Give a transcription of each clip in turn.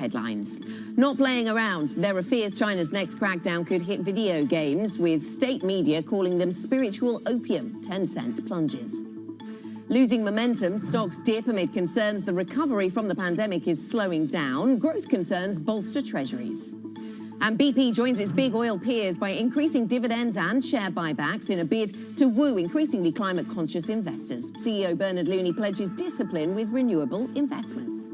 Headlines. Not playing around. There are fears China's next crackdown could hit video games, with state media calling them spiritual opium. 10-cent plunges. Losing momentum, stocks dip amid concerns the recovery from the pandemic is slowing down. Growth concerns bolster treasuries. And BP joins its big oil peers by increasing dividends and share buybacks in a bid to woo increasingly climate-conscious investors. CEO Bernard Looney pledges discipline with renewable investments.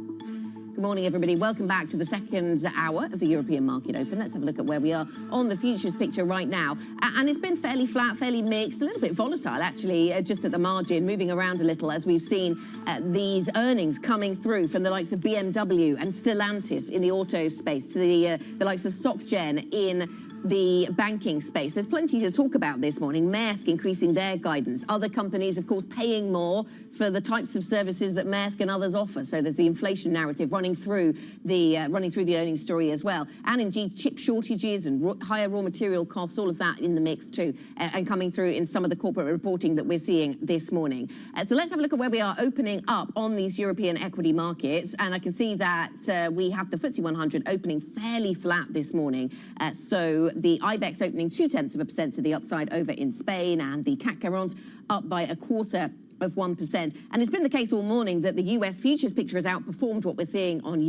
Good morning, everybody. Welcome back to the second hour of the European Market Open. Let's have a look at where we are on the futures picture right now. And it's been fairly flat, fairly mixed, a little bit volatile, actually, just at the margin, moving around a little as we've seen these earnings coming through from the likes of BMW and Stellantis in the auto space to the likes of SocGen in the banking space. There's plenty to talk about this morning. Maersk increasing their guidance. Other companies, of course, paying more for the types of services that Maersk and others offer. So there's the inflation narrative running through the earnings story as well. And indeed, chip shortages and higher raw material costs, all of that in the mix too, and coming through in some of the corporate reporting that we're seeing this morning. So let's have a look at where we are opening up on these European equity markets. And I can see that we have the FTSE 100 opening fairly flat this morning. So the IBEX opening 0.2% to the upside over in Spain, and the CAC 40 up by 0.25%. And it's been the case all morning that the US futures picture has outperformed what we're seeing on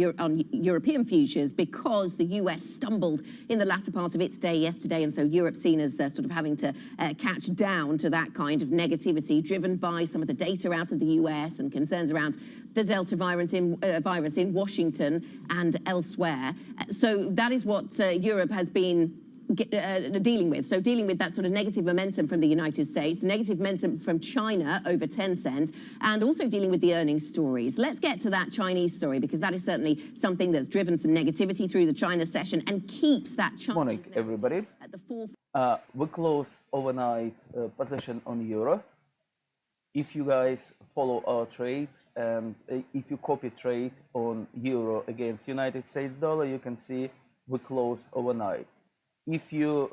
European futures, because the US stumbled in the latter part of its day yesterday, and so Europe's seen as sort of having to catch down to that kind of negativity driven by some of the data out of the US and concerns around the Delta virus in Washington and elsewhere. So that is what Europe has been dealing with. So dealing with that sort of negative momentum from the United States, the negative momentum from China over 10 cents, and also dealing with the earnings stories. Let's get to that Chinese story, because that is certainly something that's driven some negativity through the China session and keeps that Chinese morning, everybody. At the forefront. We closed overnight position on euro. If you guys follow our trades, and if you copy trade on euro against United States dollar, you can see we closed overnight. If you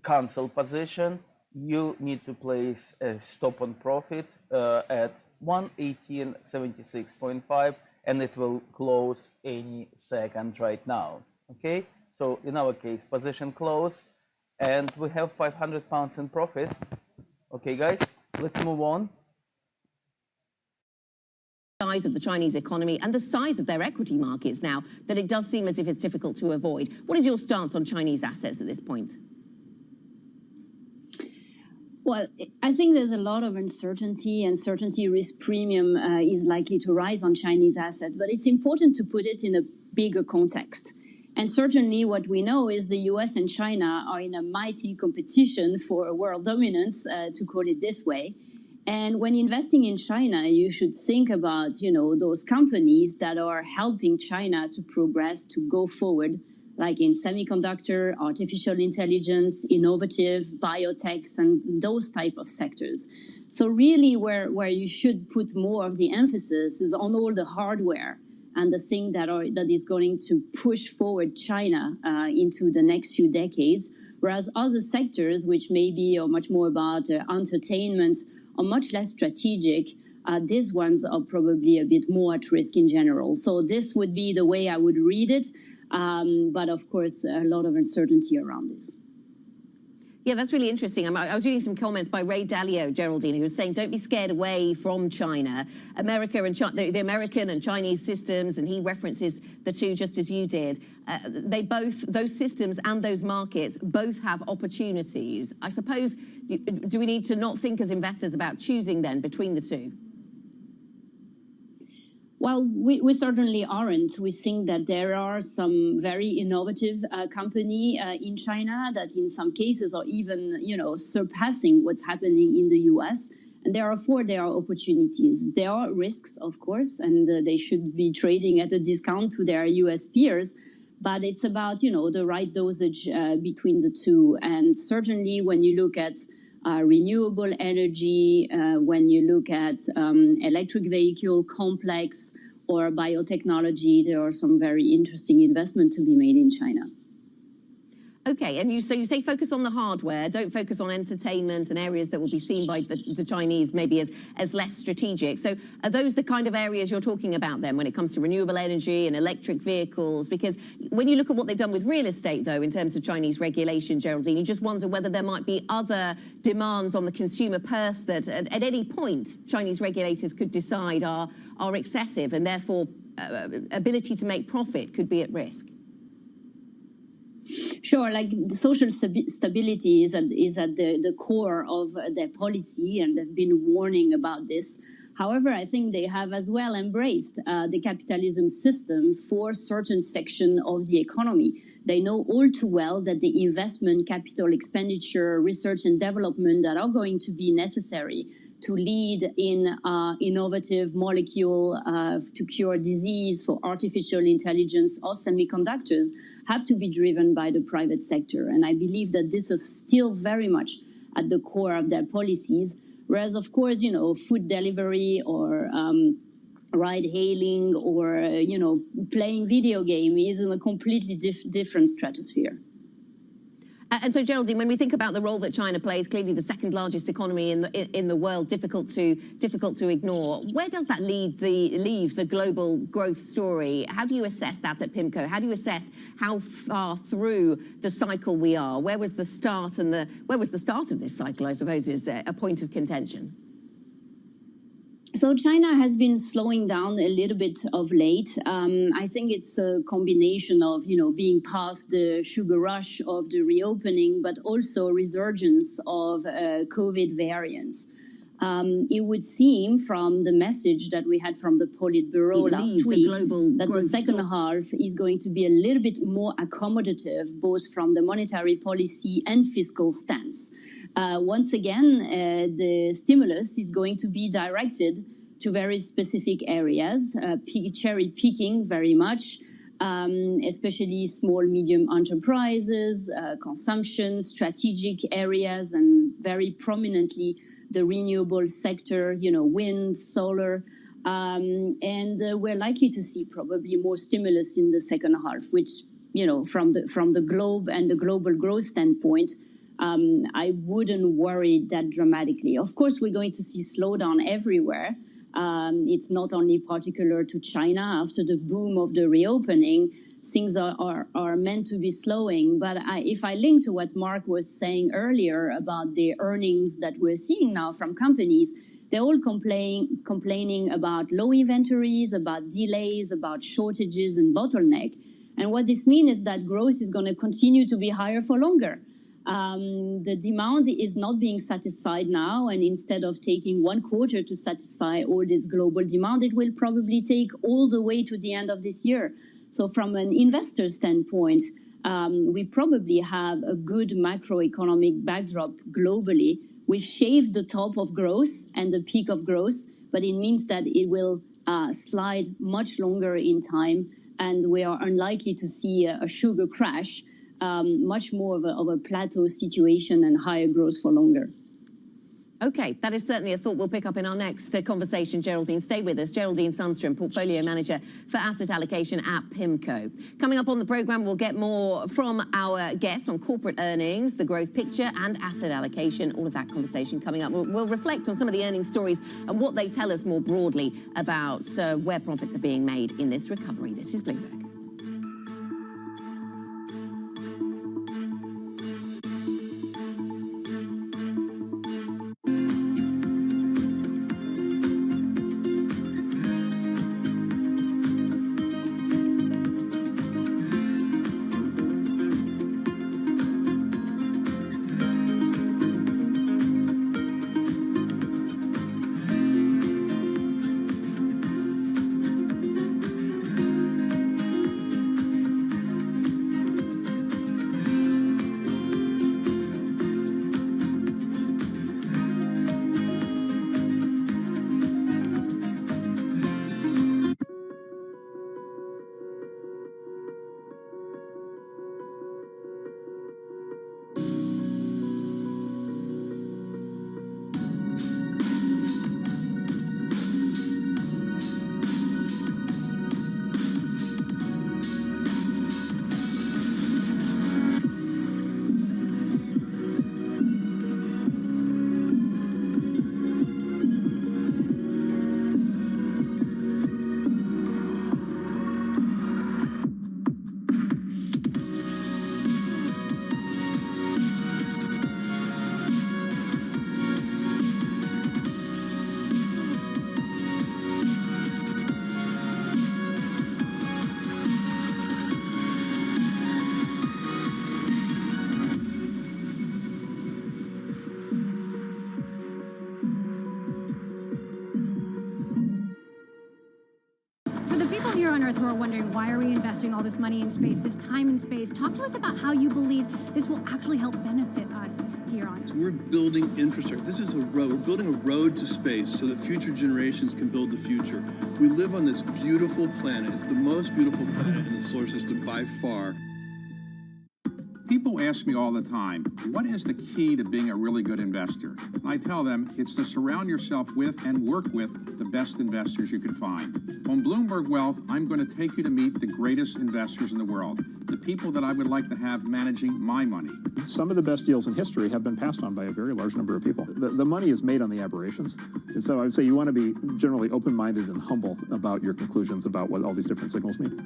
cancel position, you need to place a stop on profit at 118.76.5, and it will close any second right now. Okay, so in our case, position closed, and we have £500 in profit. Okay, guys, let's move on. Size of the Chinese economy and the size of their equity markets now, that it does seem as if it's difficult to avoid. What is your stance on Chinese assets at this point? Well, I think there's a lot of uncertainty, and certainty risk premium is likely to rise on Chinese assets, but it's important to put it in a bigger context. And certainly what we know is the US and China are in a mighty competition for world dominance, to call it this way. And when investing in China, you should think about, those companies that are helping China to progress, to go forward, like in semiconductor, artificial intelligence, innovative, biotechs, and those type of sectors. So really where you should put more of the emphasis is on all the hardware and the thing that is going to push forward China into the next few decades, whereas other sectors, which maybe are much more about entertainment, are much less strategic. These ones are probably a bit more at risk in general. So this would be the way I would read it. But of course, a lot of uncertainty around this. Yeah, that's really interesting. I was reading some comments by Ray Dalio, Geraldine, who was saying, don't be scared away from China. America and the American and Chinese systems, and he references the two just as you did. Those systems and those markets both have opportunities. I suppose, do we need to not think as investors about choosing then between the two? Well, we certainly aren't. We think that there are some very innovative company in China that in some cases are even, surpassing what's happening in the US. And therefore, there are opportunities. There are risks, of course, and they should be trading at a discount to their US peers. But it's about, the right dosage between the two. And certainly when you look at renewable energy, when you look at electric vehicle complex or biotechnology, there are some very interesting investment to be made in China. Okay, and so you say focus on the hardware, don't focus on entertainment and areas that will be seen by the Chinese maybe as less strategic. So are those the kind of areas you're talking about then when it comes to renewable energy and electric vehicles? Because when you look at what they've done with real estate, though, in terms of Chinese regulation, Geraldine, you just wonder whether there might be other demands on the consumer purse that at any point Chinese regulators could decide are excessive and therefore ability to make profit could be at risk. Sure, like social stability is at the core of their policy, and they've been warning about this. However, I think they have as well embraced the capitalism system for certain section of the economy. They know all too well that the investment, capital expenditure, research and development that are going to be necessary to lead in innovative molecule to cure disease for artificial intelligence or semiconductors have to be driven by the private sector. And I believe that this is still very much at the core of their policies. Whereas, of course, food delivery or ride-hailing or, playing video game is in a completely different stratosphere. And so, Geraldine, when we think about the role that China plays, clearly the second largest economy in the world, difficult to ignore. Where does that leave the global growth story? How do you assess that at PIMCO? How do you assess how far through the cycle we are? Where was the start of this cycle? I suppose is a point of contention. So China has been slowing down a little bit of late. I think it's a combination of, being past the sugar rush of the reopening, but also resurgence of COVID variants. It would seem from the message that we had from the Politburo last week that the second half is going to be a little bit more accommodative, both from the monetary policy and fiscal stance. Once again, the stimulus is going to be directed to very specific areas, cherry picking very much, especially small, medium enterprises, consumption, strategic areas, and very prominently the renewable sector, wind, solar. And we're likely to see probably more stimulus in the second half, which, from the globe and the global growth standpoint, I wouldn't worry that dramatically. Of course, we're going to see slowdown everywhere. It's not only particular to China. After the boom of the reopening, things are meant to be slowing. But if I link to what Mark was saying earlier about the earnings that we're seeing now from companies, they're all complaining about low inventories, about delays, about shortages and bottleneck. And what this means is that growth is going to continue to be higher for longer. The demand is not being satisfied now, and instead of taking 1 quarter to satisfy all this global demand, it will probably take all the way to the end of this year. So from an investor standpoint, we probably have a good macroeconomic backdrop globally. We've shaved the top of growth and the peak of growth, but it means that it will slide much longer in time, and we are unlikely to see a sugar crash. Much more of a plateau situation and higher growth for longer. Okay, that is certainly a thought we'll pick up in our next conversation, Geraldine. Stay with us. Geraldine Sundstrom, Portfolio Manager for Asset Allocation at PIMCO. Coming up on the programme, we'll get more from our guest on corporate earnings, the growth picture and asset allocation, all of that conversation coming up. We'll reflect on some of the earnings stories and what they tell us more broadly about where profits are being made in this recovery. This is Bloomberg. here on Earth who are wondering, why are we investing all this money in space, this time in space? Talk to us about how you believe this will actually help benefit us here on Earth. We're building infrastructure. This is a road. We're building a road to space so that future generations can build the future. We live on this beautiful planet. It's the most beautiful planet in the solar system by far. People ask me all the time, what is the key to being a really good investor? And I tell them it's to surround yourself with and work with the best investors you can find. On Bloomberg Wealth, I'm going to take you to meet the greatest investors in the world, the people that I would like to have managing my money. Some of the best deals in history have been passed on by a very large number of people. The money is made on the aberrations. And so I would say you want to be generally open-minded and humble about your conclusions about what all these different signals mean.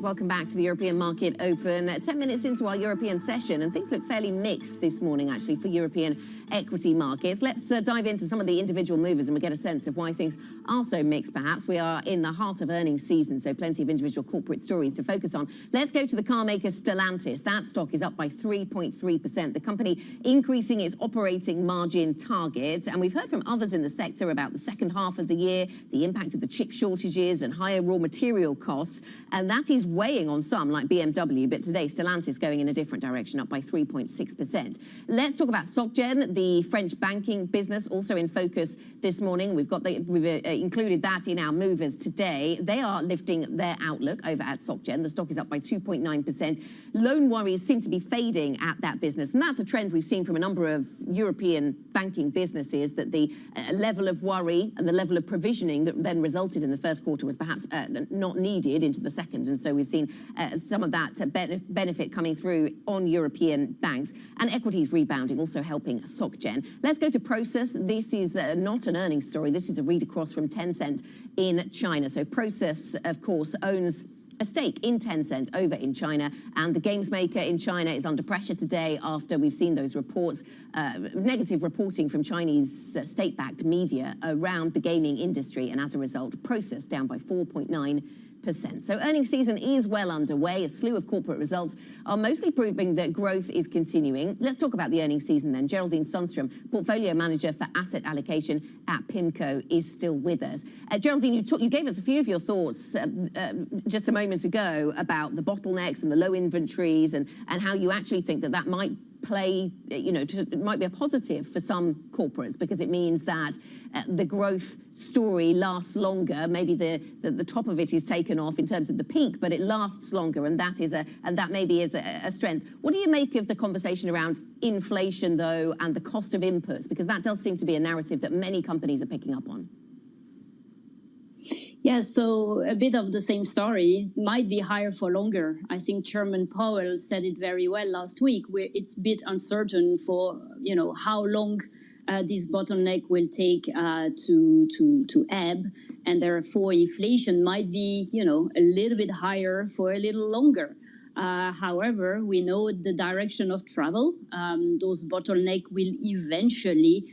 Welcome back to the European Market Open. 10 minutes into our European session, and things look fairly mixed this morning, actually, for European equity markets. Let's dive into some of the individual movers and we get a sense of why things are so mixed, perhaps. We are in the heart of earnings season, so plenty of individual corporate stories to focus on. Let's go to the car maker Stellantis. That stock is up by 3.3%. The company increasing its operating margin targets, and we've heard from others in the sector about the second half of the year, the impact of the chip shortages and higher raw material costs, and that is weighing on some like BMW, but today Stellantis going in a different direction, up by 3.6%. Let's talk about SocGen, the French banking business, also in focus this morning. We've included that in our movers today. They are lifting their outlook over at SocGen. The stock is up by 2.9%. Loan worries seem to be fading at that business, and that's a trend we've seen from a number of European banking businesses, that the level of worry and the level of provisioning that then resulted in the first quarter was perhaps not needed into the second, and so we've seen some of that benefit coming through on European banks, and equities rebounding, also helping SocGen. Let's go to Prosus. This is not an earnings story. This is a read across from Tencent in China. So Prosus, of course, owns a stake in Tencent over in China, and the games maker in China is under pressure today after we've seen those reports, negative reporting from Chinese state-backed media around the gaming industry, and as a result, Prosus down by 4.9%. So earnings season is well underway. A slew of corporate results are mostly proving that growth is continuing. Let's talk about the earnings season then. Geraldine Sundstrom, portfolio manager for asset allocation at PIMCO, is still with us. Geraldine, you gave us a few of your thoughts just a moment ago about the bottlenecks and the low inventories, and how you actually think that might play, it might be a positive for some corporates, because it means that the growth story lasts longer. Maybe the top of it is taken off in terms of the peak, but it lasts longer, and that maybe is a strength. What do you make of the conversation around inflation, though, and the cost of inputs? Because that does seem to be a narrative that many companies are picking up on. Yeah, so a bit of the same story. It might be higher for longer. I think Chairman Powell said it very well last week, where it's a bit uncertain for, how long this bottleneck will take to ebb, and therefore inflation might be, a little bit higher for a little longer. However, we know the direction of travel. Those bottlenecks will eventually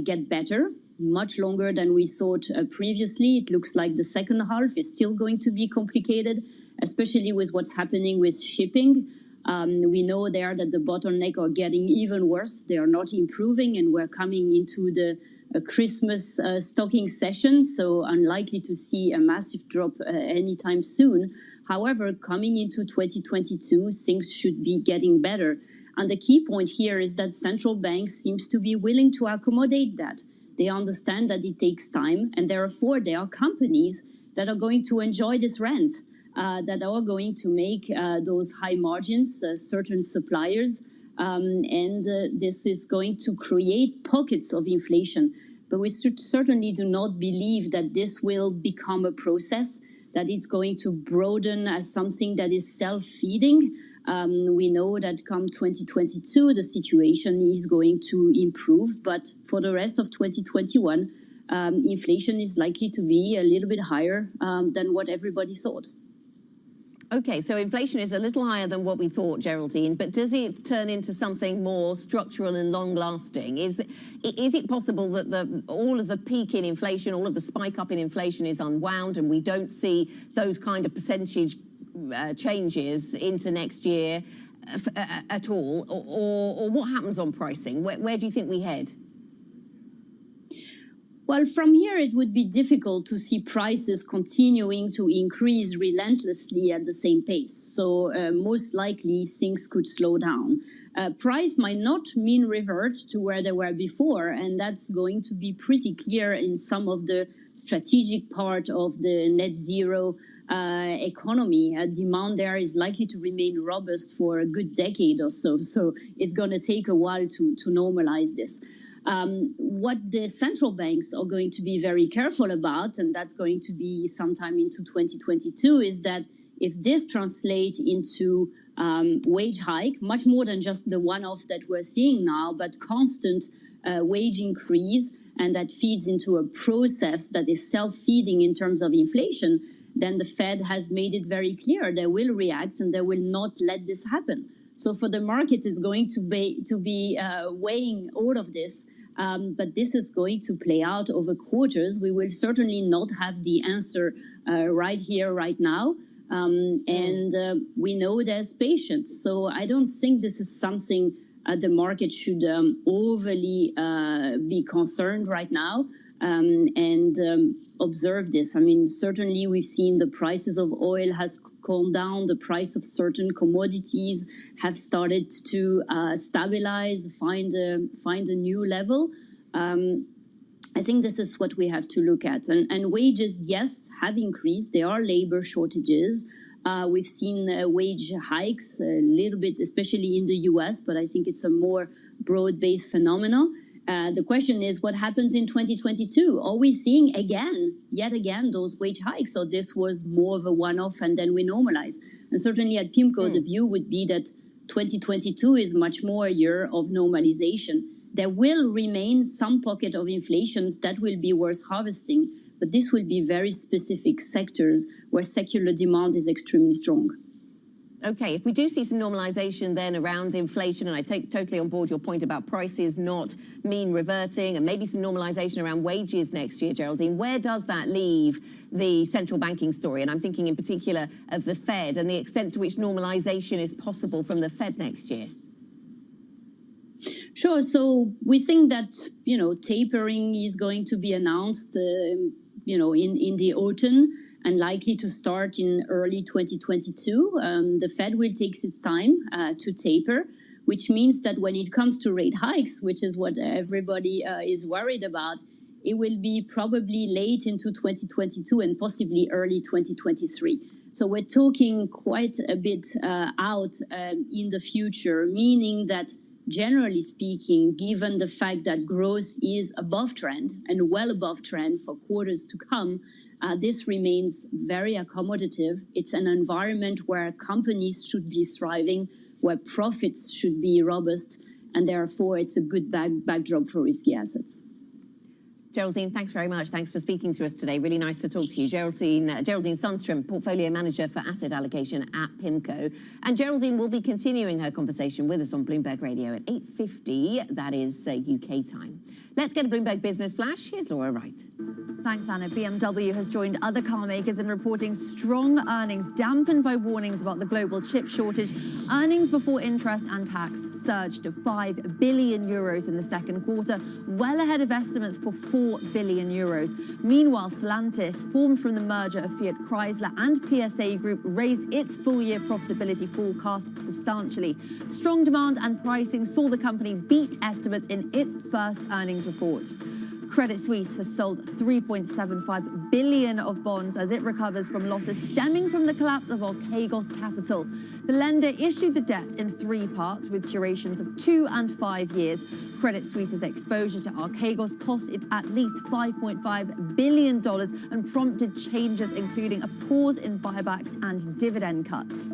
get better. Much longer than we thought previously. It looks like the second half is still going to be complicated, especially with what's happening with shipping. We know there that the bottlenecks are getting even worse. They are not improving, and we're coming into the Christmas stocking session, so unlikely to see a massive drop anytime soon. However, coming into 2022, things should be getting better. And the key point here is that central banks seems to be willing to accommodate that. They understand that it takes time, and therefore there are companies that are going to enjoy this rent, that are going to make those high margins, certain suppliers, and this is going to create pockets of inflation. But we certainly do not believe that this will become a process, that it's going to broaden as something that is self-feeding. We know that come 2022, the situation is going to improve. But for the rest of 2021, inflation is likely to be a little bit higher than what everybody thought. Okay, so inflation is a little higher than what we thought, Geraldine, but does it turn into something more structural and long-lasting? Is it possible that all of the peak in inflation, all of the spike up in inflation is unwound and we don't see those kind of percentage changes into next year at all? Or what happens on pricing? Where do you think we head? Well, from here, it would be difficult to see prices continuing to increase relentlessly at the same pace. So most likely things could slow down. Price might not mean revert to where they were before, and that's going to be pretty clear in some of the strategic part of the net zero economy. Demand there is likely to remain robust for a good decade or so. So it's going to take a while to normalize this. What the central banks are going to be very careful about, and that's going to be sometime into 2022, is that if this translates into wage hike, much more than just the one-off that we're seeing now, but constant wage increase, and that feeds into a process that is self-feeding in terms of inflation, then the Fed has made it very clear they will react and they will not let this happen. So for the market, it's going to be weighing all of this. But this is going to play out over quarters. We will certainly not have the answer right here, right now. We know there's patience. So I don't think this is something the market should overly be concerned right now and observe this. I mean, certainly we've seen the prices of oil has calmed down. The price of certain commodities have started to stabilize, find a new level. I think this is what we have to look at. And wages, yes, have increased. There are labor shortages. We've seen wage hikes a little bit, especially in the US, but I think it's a more broad-based phenomenon. The question is, what happens in 2022? Are we seeing yet again, those wage hikes? So this was more of a one-off and then we normalize. And certainly at PIMCO, the view would be that 2022 is much more a year of normalization. There will remain some pocket of inflations that will be worth harvesting, but this will be very specific sectors where secular demand is extremely strong. Okay, if we do see some normalization then around inflation, and I take totally on board your point about prices not mean reverting, and maybe some normalization around wages next year, Geraldine, where does that leave the central banking story? And I'm thinking in particular of the Fed and the extent to which normalization is possible from the Fed next year. Sure. So we think that, tapering is going to be announced, in the autumn, and likely to start in early 2022. The Fed will take its time to taper, which means that when it comes to rate hikes, which is what everybody is worried about, it will be probably late into 2022 and possibly early 2023. So we're talking quite a bit out in the future, meaning that generally speaking, given the fact that growth is above trend and well above trend for quarters to come, this remains very accommodative. It's an environment where companies should be thriving, where profits should be robust, and therefore it's a good backdrop for risky assets. Geraldine, thanks very much. Thanks for speaking to us today. Really nice to talk to you. Geraldine Sundstrom, Portfolio Manager for Asset Allocation at PIMCO. And Geraldine will be continuing her conversation with us on Bloomberg Radio at 8:50. That is UK time. Let's get a Bloomberg Business Flash. Here's Laura Wright. Thanks, Anna. BMW has joined other car makers in reporting strong earnings dampened by warnings about the global chip shortage. Earnings before interest and tax surged to €5 billion in the second quarter, well ahead of estimates for €4 billion. Meanwhile, Stellantis, formed from the merger of Fiat Chrysler and PSA Group, raised its full-year profitability forecast substantially. Strong demand and pricing saw the company beat estimates in its first earnings report. Credit Suisse has sold $3.75 billion of bonds as it recovers from losses stemming from the collapse of Archegos Capital. The lender issued the debt in three parts with durations of 2 and 5 years. Credit Suisse's exposure to Archegos cost it at least $5.5 billion and prompted changes including a pause in buybacks and dividend cuts.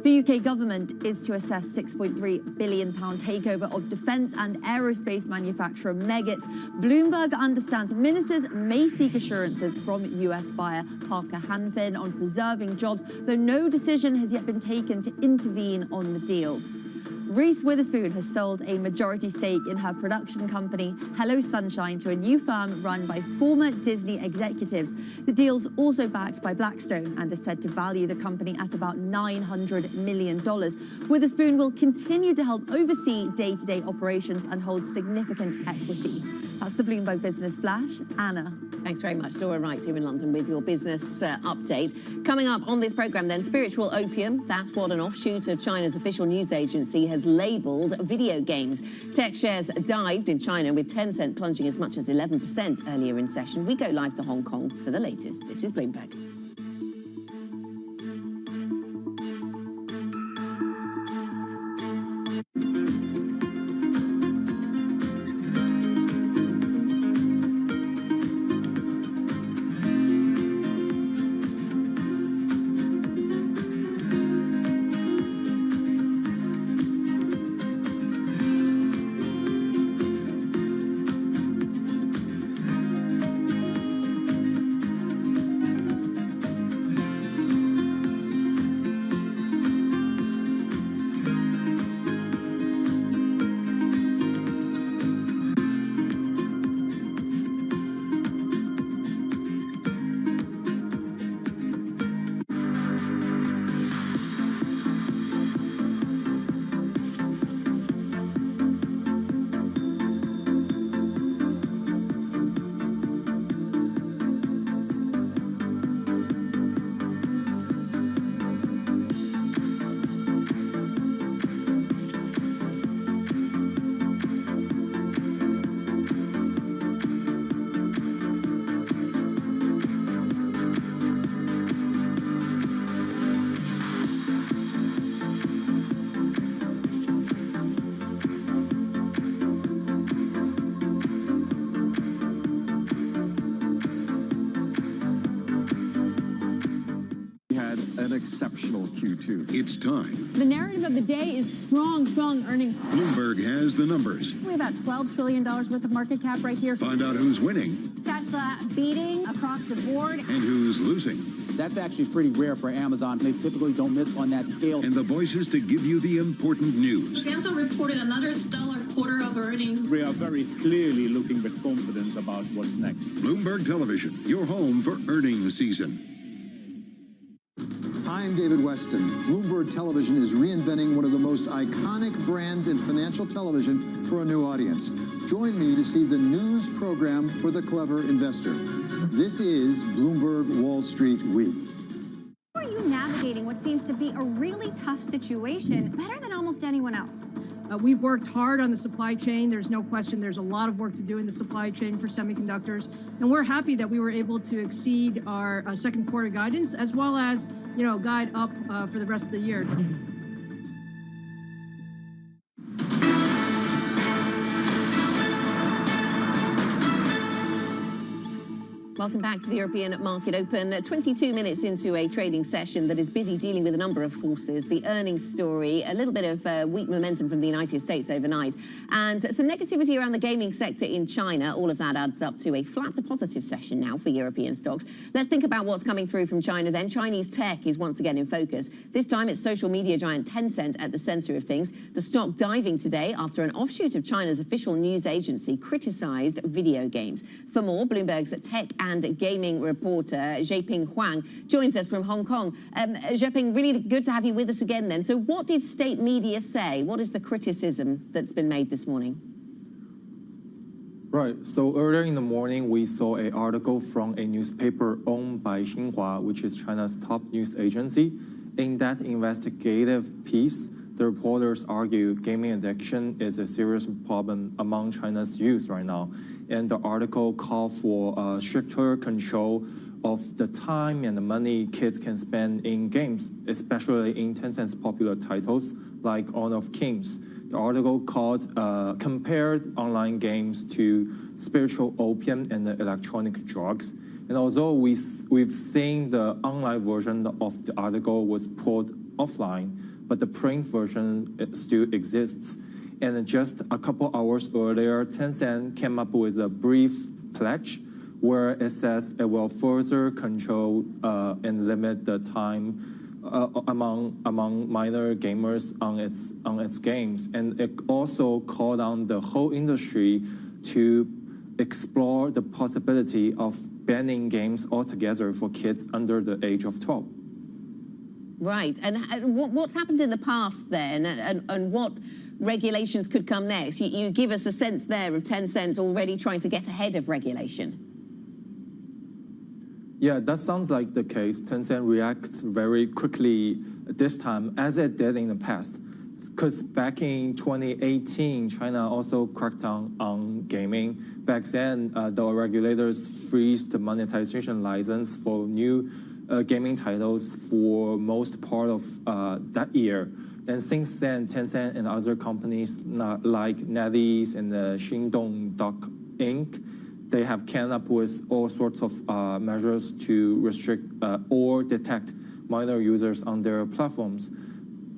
The UK government is to assess £6.3 billion takeover of defence and aerospace manufacturer Meggitt. Bloomberg understands ministers may seek assurances from US buyer Parker Hanfin on preserving jobs, though no decision has yet been taken to intervene on the deal. Reese Witherspoon has sold a majority stake in her production company, Hello Sunshine, to a new firm run by former Disney executives. The deal's also backed by Blackstone and is said to value the company at about $900 million. Witherspoon will continue to help oversee day-to-day operations and hold significant equity. That's the Bloomberg Business Flash. Anna. Thanks very much, Laura Wright, here in London with your business update. Coming up on this programme then, spiritual opium. That's what an offshoot of China's official news agency has labelled video games. Tech shares dived in China, with Tencent plunging as much as 11% earlier in session. We go live to Hong Kong for the latest. This is Bloomberg. Exceptional Q2. It's time. The narrative of the day is strong earnings. Bloomberg has the numbers. We have about $12 trillion worth of market cap right here. Find out who's winning. Tesla beating across the board. And who's losing. That's actually pretty rare for Amazon. They typically don't miss on that scale. And the voices to give you the important news. Samsung reported another stellar quarter of earnings. We are very clearly looking with confidence about what's next. Bloomberg Television, your home for earnings season. I'm David Weston. Bloomberg Television is reinventing one of the most iconic brands in financial television for a new audience. Join me to see the news program for the clever investor. This is Bloomberg Wall Street Week. How are you navigating what seems to be a really tough situation better than almost anyone else? We've worked hard on the supply chain. There's no question there's a lot of work to do in the supply chain for semiconductors. And we're happy that we were able to exceed our second quarter guidance, as well as, guide up for the rest of the year. Welcome back to the European Market Open. 22 minutes into a trading session that is busy dealing with a number of forces. The earnings story, a little bit of weak momentum from the United States overnight, and some negativity around the gaming sector in China. All of that adds up to a flat to positive session now for European stocks. Let's think about what's coming through from China then. Chinese tech is once again in focus. This time it's social media giant Tencent at the center of things. The stock diving today after an offshoot of China's official news agency criticized video games. For more, Bloomberg's tech and gaming reporter Zheping Huang joins us from Hong Kong. Zheping, really good to have you with us again then. So what did state media say? What is the criticism that's been made this morning? Right, so earlier in the morning, we saw an article from a newspaper owned by Xinhua, which is China's top news agency. In that investigative piece, the reporters argue gaming addiction is a serious problem among China's youth right now. And the article called for stricter control of the time and the money kids can spend in games, especially in Tencent's popular titles like Honor of Kings. The article compared online games to spiritual opium and electronic drugs. And although we've seen the online version of the article was pulled offline, but the print version still exists. And just a couple hours earlier, Tencent came up with a brief pledge where it says it will further control and limit the time among minor gamers on its games, and it also called on the whole industry to explore the possibility of banning games altogether for kids under the age of 12. Right, and what's happened in the past then, and what regulations could come next? You give us a sense there of Tencent already trying to get ahead of regulation. Yeah, that sounds like the case. Tencent reacted very quickly this time, as it did in the past. Because back in 2018, China also cracked down on gaming. Back then, the regulators freezed the monetization license for new gaming titles for most part of that year. And since then, Tencent and other companies like NetEase and Xingdong Doc Inc., they have come up with all sorts of measures to restrict or detect minor users on their platforms.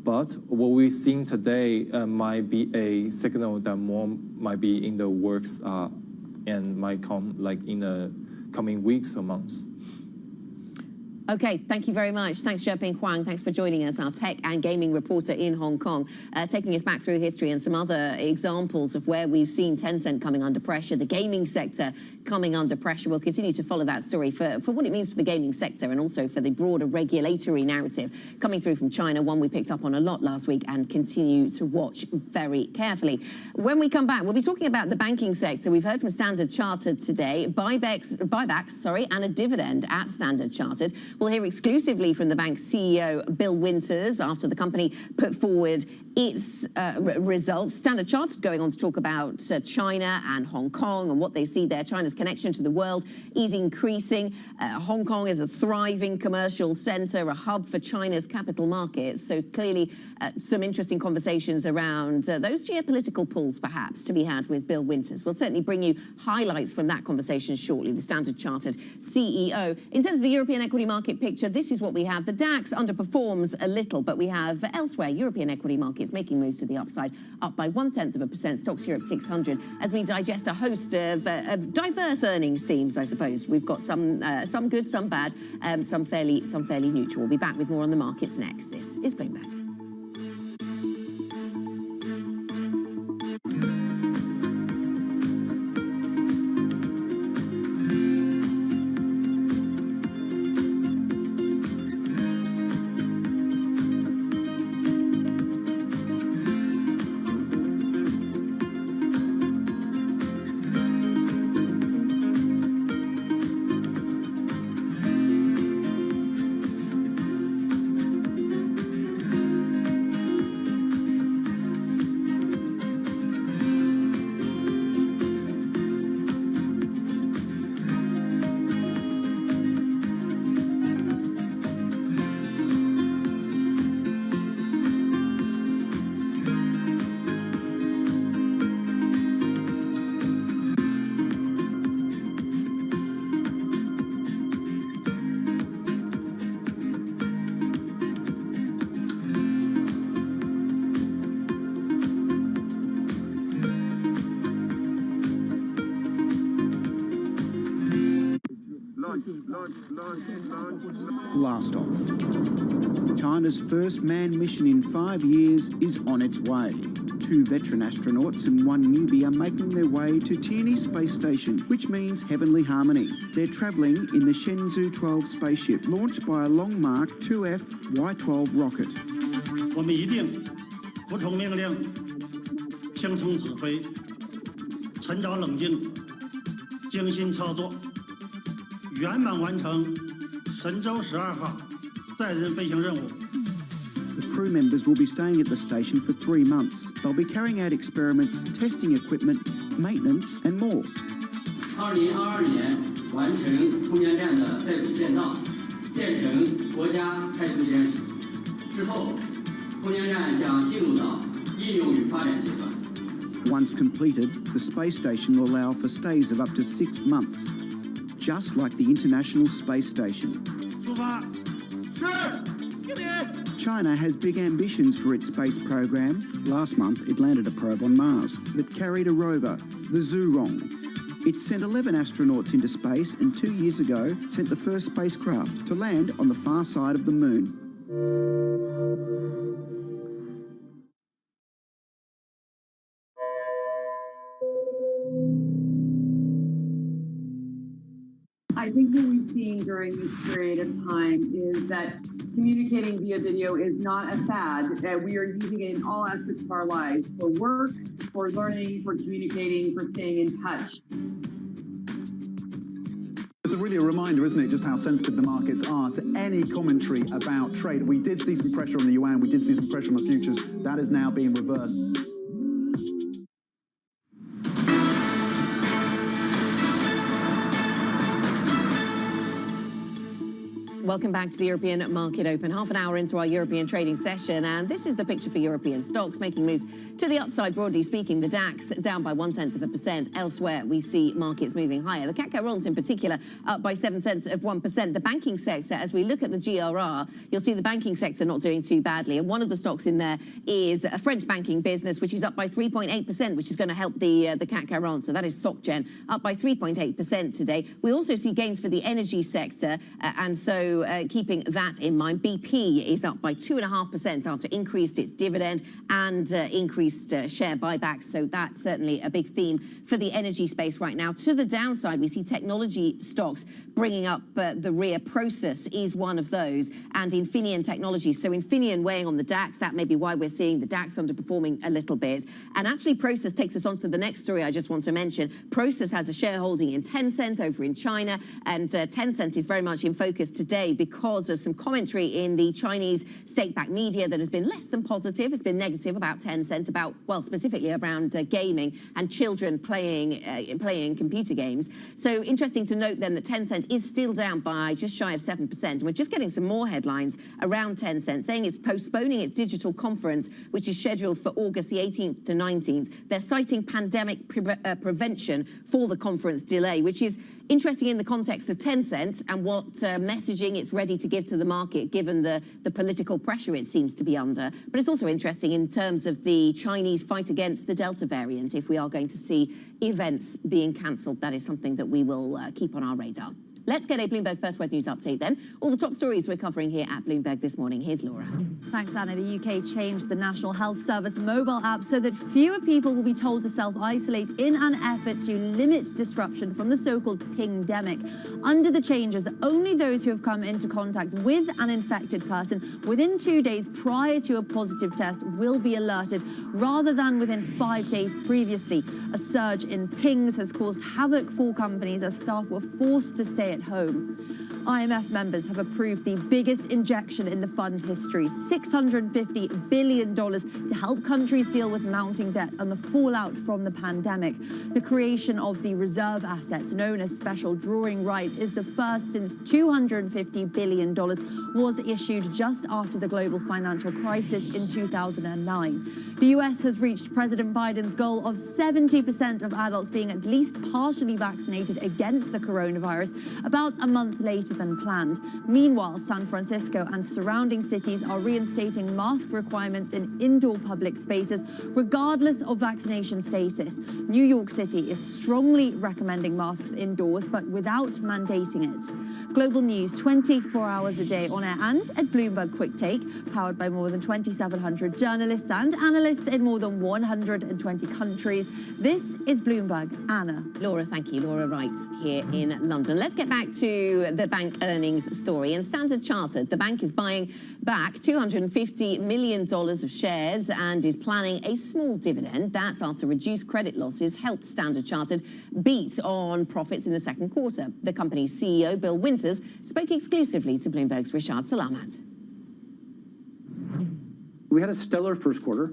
But what we're seeing today might be a signal that more might be in the works and might come like in the coming weeks or months. Okay, thank you very much. Thanks, Xiaoping Huang. Thanks for joining us, our tech and gaming reporter in Hong Kong, taking us back through history and some other examples of where we've seen Tencent coming under pressure, the gaming sector coming under pressure. We'll continue to follow that story for what it means for the gaming sector and also for the broader regulatory narrative coming through from China, one we picked up on a lot last week and continue to watch very carefully. When we come back, we'll be talking about the banking sector. We've heard from Standard Chartered today, buybacks, and a dividend at Standard Chartered. We'll hear exclusively from the bank's CEO, Bill Winters, after the company put forward its results. Standard Chartered going on to talk about China and Hong Kong and what they see there. China's connection to the world is increasing. Hong Kong is a thriving commercial centre, a hub for China's capital markets. So clearly some interesting conversations around those geopolitical pulls, perhaps, to be had with Bill Winters. We'll certainly bring you highlights from that conversation shortly, the Standard Chartered CEO. In terms of the European equity market picture, this is what we have. The DAX underperforms a little, but we have elsewhere European equity markets making moves to the upside, up by 0.1%. Stocks Europe 600 as we digest a host of diverse earnings themes, I suppose. We've got some good, some bad, some fairly neutral. We'll be back with more on the markets next. This is Bloomberg. Blast off. China's first manned mission in 5 years is on its way. 2 veteran astronauts and 1 newbie are making their way to Tianyi Space Station, which means heavenly harmony. They're travelling in the Shenzhou 12 spaceship, launched by a Long Mark 2F Y12 rocket. 我们一定服从命令，听从指挥，沉着冷静，精心操作，圆满完成神舟12号载人飞行任务。 The crew members will be staying at the station for 3 months. They'll be carrying out experiments, testing equipment, maintenance, and more. 2022年完成空间站的在轨建造，建成国家太空实验室。之后，空间站将进入到应用与发展阶段。 Once completed, the space station will allow for stays of up to 6 months, just like the International Space Station. 出发，是，敬礼。China has big ambitions for its space program. Last month, it landed a probe on Mars that carried a rover, the Zhurong. It sent 11 astronauts into space and 2 years ago sent the first spacecraft to land on the far side of the moon. I think what we've seen during this period of time is that communicating via video is not a fad. We are using it in all aspects of our lives, for work, for learning, for communicating, for staying in touch. It's really a reminder, isn't it, just how sensitive the markets are to any commentary about trade. We did see some pressure on the yuan, we did see some pressure on the futures. That is now being reversed. Welcome back to the European Market Open. Half an hour into our European trading session, and this is the picture for European stocks making moves to the upside. Broadly speaking, the DAX down by 0.1%. Elsewhere, we see markets moving higher. The CAC 40 in particular up by 0.7%. The banking sector, as we look at the GRR, you'll see the banking sector not doing too badly. And one of the stocks in there is a French banking business, which is up by 3.8%, which is going to help the CAC 40. So that is SocGen, up by 3.8% today. We also see gains for the energy sector, and so keeping that in mind, BP is up by 2.5% after increased its dividend and increased share buybacks. So that's certainly a big theme for the energy space right now. To the downside, we see technology stocks bringing up the rear. Process is one of those, and Infineon Technologies. So Infineon weighing on the DAX. That may be why we're seeing the DAX underperforming a little bit. And actually, Process takes us on to the next story I just want to mention. Process has a shareholding in Tencent over in China, and Tencent is very much in focus today because of some commentary in the Chinese state-backed media that has been less than positive. It's been negative about Tencent, about, well, specifically around gaming and children playing computer games. So interesting to note then that Tencent is still down by just shy of 7%. And we're just getting some more headlines around Tencent saying it's postponing its digital conference, which is scheduled for August the 18th to 19th. They're citing pandemic prevention for the conference delay, which is interesting in the context of Tencent and what messaging it's ready to give to the market, given the political pressure it seems to be under. But it's also interesting in terms of the Chinese fight against the Delta variant. If we are going to see events being cancelled, that is something that we will keep on our radar. Let's get a Bloomberg First Word News update then. All the top stories we're covering here at Bloomberg this morning. Here's Laura. Thanks, Anna. The UK changed the National Health Service mobile app so that fewer people will be told to self-isolate in an effort to limit disruption from the so-called pingdemic. Under the changes, only those who have come into contact with an infected person within 2 days prior to a positive test will be alerted, rather than within 5 days previously. A surge in pings has caused havoc for companies as staff were forced to stay at home. IMF members have approved the biggest injection in the fund's history, $650 billion to help countries deal with mounting debt and the fallout from the pandemic. The creation of the reserve assets, known as special drawing rights, is the first since $250 billion was issued just after the global financial crisis in 2009. The US has reached President Biden's goal of 70% of adults being at least partially vaccinated against the coronavirus, about a month later than planned. Meanwhile, San Francisco and surrounding cities are reinstating mask requirements in indoor public spaces, regardless of vaccination status. New York City is strongly recommending masks indoors, but without mandating it. Global news 24 hours a day on air and at Bloomberg Quick Take, powered by more than 2,700 journalists and analysts in more than 120 countries. This is Bloomberg. Anna. Laura, thank you. Laura Wright here in London. Let's get back to the bank earnings story. And Standard Chartered, the bank is buying back $250 million of shares and is planning a small dividend. That's after reduced credit losses helped Standard Chartered beat on profits in the second quarter. The company's CEO, Bill Winters, spoke exclusively to Bloomberg's Rishad Salamat. We had a stellar first quarter.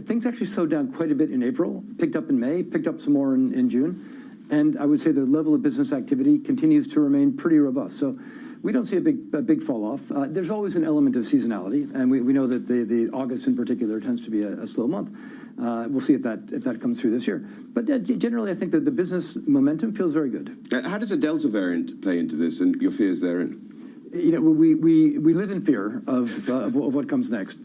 Things actually slowed down quite a bit in April, picked up in May, picked up some more in June. And I would say the level of business activity continues to remain pretty robust. So we don't see a big fall off. There's always an element of seasonality, and we know that the August in particular tends to be a slow month. We'll see if that comes through this year. But generally, I think that the business momentum feels very good. How does the Delta variant play into this and your fears therein? we live in fear of what comes next.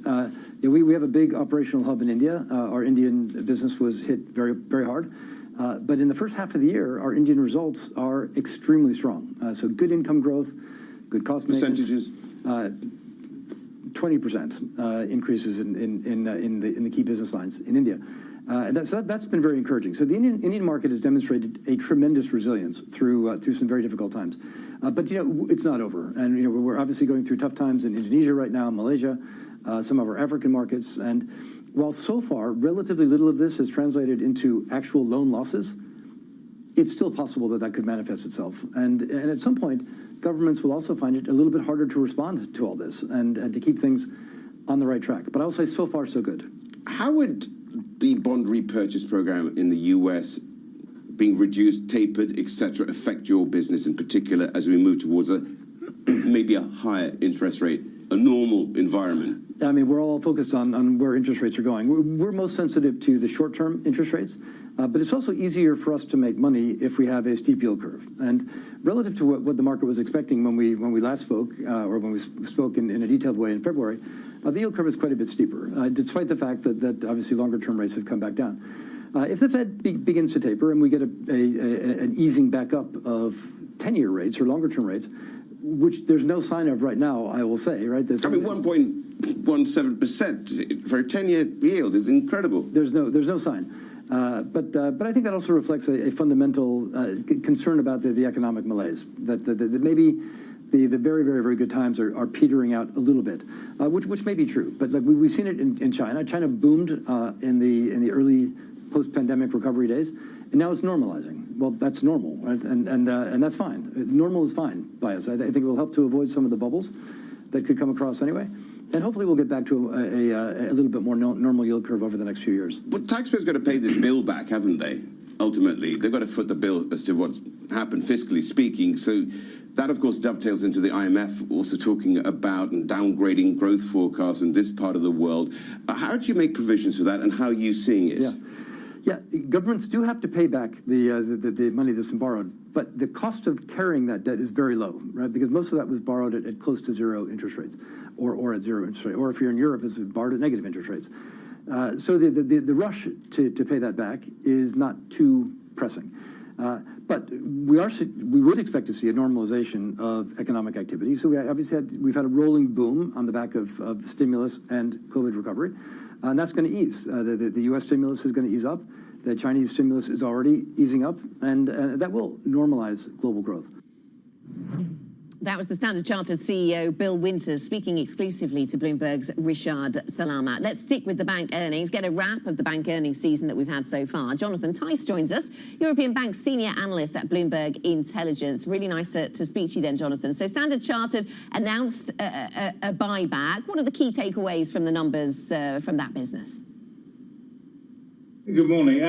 We have a big operational hub in India. Our Indian business was hit very, very hard. But in the first half of the year, our Indian results are extremely strong. So good income growth, good cost percentages. 20% increases in the key business lines in India. And that's been very encouraging. So the Indian market has demonstrated a tremendous resilience through some very difficult times. But it's not over. And we're obviously going through tough times in Indonesia right now, Malaysia, some of our African markets. And while so far relatively little of this has translated into actual loan losses, it's still possible that could manifest itself. And at some point, governments will also find it a little bit harder to respond to all this and to keep things on the right track. But I'll say so far, so good. How would the bond repurchase program in the US being reduced, tapered, etc., affect your business in particular as we move towards maybe a higher interest rate, a normal environment? I mean, we're all focused on where interest rates are going. We're most sensitive to the short-term interest rates, but it's also easier for us to make money if we have a steep yield curve. And relative to what the market was expecting when we last spoke, or when we spoke in a detailed way in February, the yield curve is quite a bit steeper, despite the fact that obviously longer-term rates have come back down. If the Fed begins to taper and we get an easing back up of 10-year rates or longer-term rates, which there's no sign of right now, I will say, right? I mean, 1.17% for a 10-year yield is incredible. There's no sign. But I think that also reflects a fundamental concern about the economic malaise, that maybe the very, very, very good times are petering out a little bit, which may be true. But like we've seen it in China. China boomed in the early post-pandemic recovery days, and now it's normalizing. Well, that's normal, right? And that's fine. Normal is fine by us. I think it will help to avoid some of the bubbles that could come across anyway. And hopefully we'll get back to a little bit more normal yield curve over the next few years. But taxpayers got to pay this bill back, haven't they? Ultimately, they've got to foot the bill as to what's happened fiscally speaking. So that, of course, dovetails into the IMF also talking about and downgrading growth forecasts in this part of the world. How do you make provisions for that, and how are you seeing it? Yeah, governments do have to pay back the money that's been borrowed, but the cost of carrying that debt is very low, right? Because most of that was borrowed at close to zero interest rates, or at zero interest rate, or if you're in Europe, it's borrowed at negative interest rates. So the rush to pay that back is not too pressing. But we would expect to see a normalization of economic activity. So we've had a rolling boom on the back of stimulus and COVID recovery, and that's going to ease. The U.S. stimulus is going to ease up. The Chinese stimulus is already easing up, and that will normalize global growth. That was the Standard Chartered CEO, Bill Winters, speaking exclusively to Bloomberg's Rishad Salamat. Let's stick with the bank earnings, get a wrap of the bank earnings season that we've had so far. Jonathan Tice joins us, European Bank Senior Analyst at Bloomberg Intelligence. Really nice to speak to you then, Jonathan. So Standard Chartered announced a buyback. What are the key takeaways from the numbers from that business? Good morning.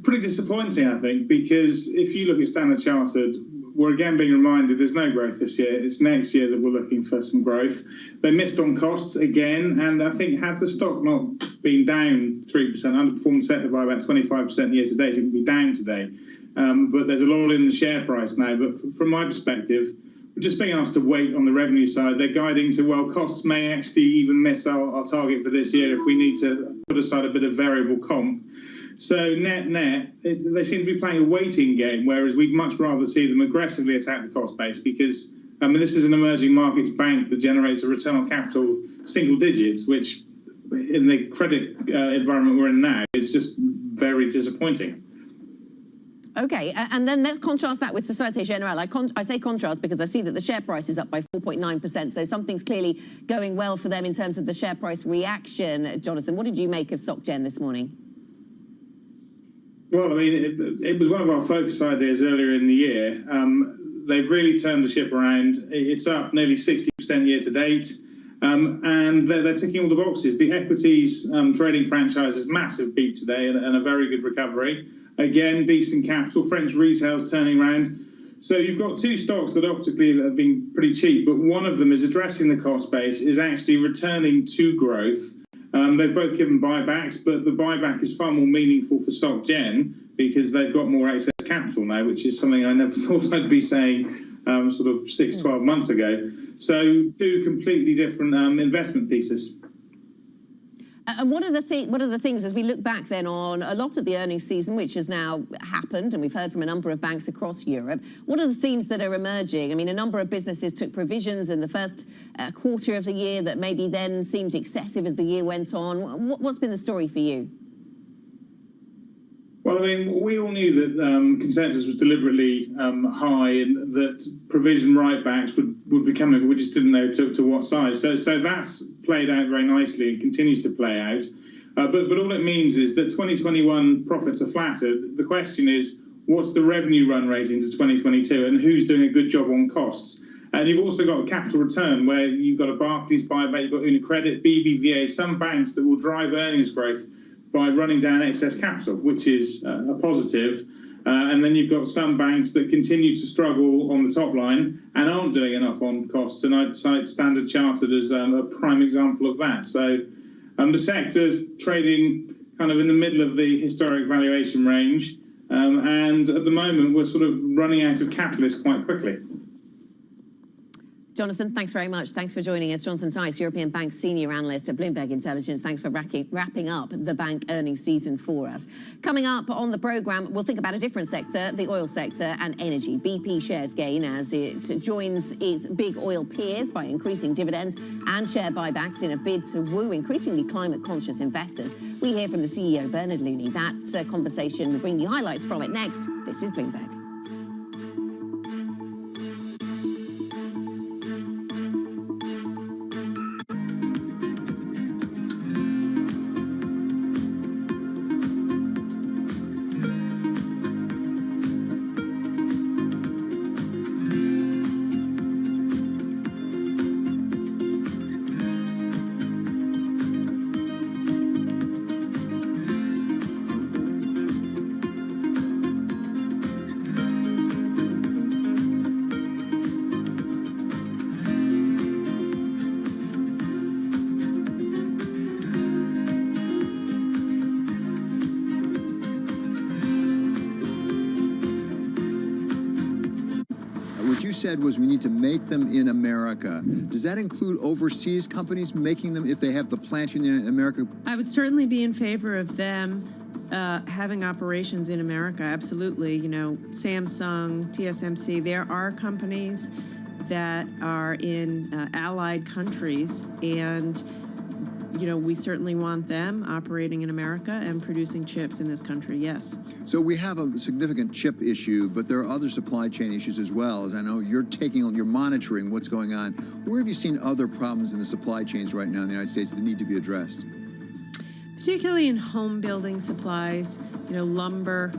Pretty disappointing, I think, because if you look at Standard Chartered, we're again being reminded there's no growth this year. It's next year that we're looking for some growth. They missed on costs again, and I think had the stock not been down 3%, underperformed the sector by about 25% year to date, it would be down today. But there's a lot in the share price now. But from my perspective, we're just being asked to wait on the revenue side. They're guiding to, well, costs may actually even miss our target for this year if we need to put aside a bit of variable comp. So net, they seem to be playing a waiting game, whereas we'd much rather see them aggressively attack the cost base because, I mean, this is an emerging markets bank that generates a return on capital single digits, which in the credit environment we're in now is just very disappointing. Okay, and then let's contrast that with Societe Generale. I say contrast because I see that the share price is up by 4.9%, so something's clearly going well for them in terms of the share price reaction. Jonathan, what did you make of SocGen this morning? Well, I mean, it was one of our focus ideas earlier in the year. They've really turned the ship around. It's up nearly 60% year to date, and they're ticking all the boxes. The equities trading franchise is massive beat today and a very good recovery. Again, decent capital. French retail's turning around. So you've got two stocks that optically have been pretty cheap, but one of them is addressing the cost base, is actually returning to growth. They've both given buybacks, but the buyback is far more meaningful for SocGen because they've got more excess capital now, which is something I never thought I'd be saying sort of 6-12 months ago. So two completely different investment theses. And what are the things, as we look back then on a lot of the earnings season, which has now happened, and we've heard from a number of banks across Europe, what are the themes that are emerging? I mean, a number of businesses took provisions in the first quarter of the year that maybe then seemed excessive as the year went on. What's been the story for you? Well, I mean, we all knew that consensus was deliberately high and that provision write-backs would be coming. We just didn't know to what size. So that's played out very nicely and continues to play out. But all it means is that 2021 profits are flattered. The question is, what's the revenue run rate into 2022 and who's doing a good job on costs? And you've also got a capital return where you've got a Barclays buyback, you've got UniCredit, BBVA, some banks that will drive earnings growth by running down excess capital, which is a positive. And then you've got some banks that continue to struggle on the top line and aren't doing enough on costs. And I'd cite Standard Chartered as a prime example of that. So the sector's trading kind of in the middle of the historic valuation range. And at the moment, we're sort of running out of catalyst quite quickly. Jonathan, thanks very much. Thanks for joining us. Jonathan Tice, European Bank Senior Analyst at Bloomberg Intelligence. Thanks for wrapping up the bank earnings season for us. Coming up on the programme, we'll think about a different sector, the oil sector and energy. BP shares gain as it joins its big oil peers by increasing dividends and share buybacks in a bid to woo increasingly climate-conscious investors. We hear from the CEO, Bernard Looney. That conversation will bring you highlights from it next. This is Bloomberg. Said was we need to make them in America. Does that include overseas companies making them if they have the plant in America? I would certainly be in favor of them having operations in America. Absolutely. You know, Samsung, TSMC, there are companies that are in allied countries, and you know, we certainly want them operating in America and producing chips in this country, yes. So we have a significant chip issue, but there are other supply chain issues as well. As I know you're monitoring what's going on. Where have you seen other problems in the supply chains right now in the United States that need to be addressed? Particularly in home building supplies, you know, lumber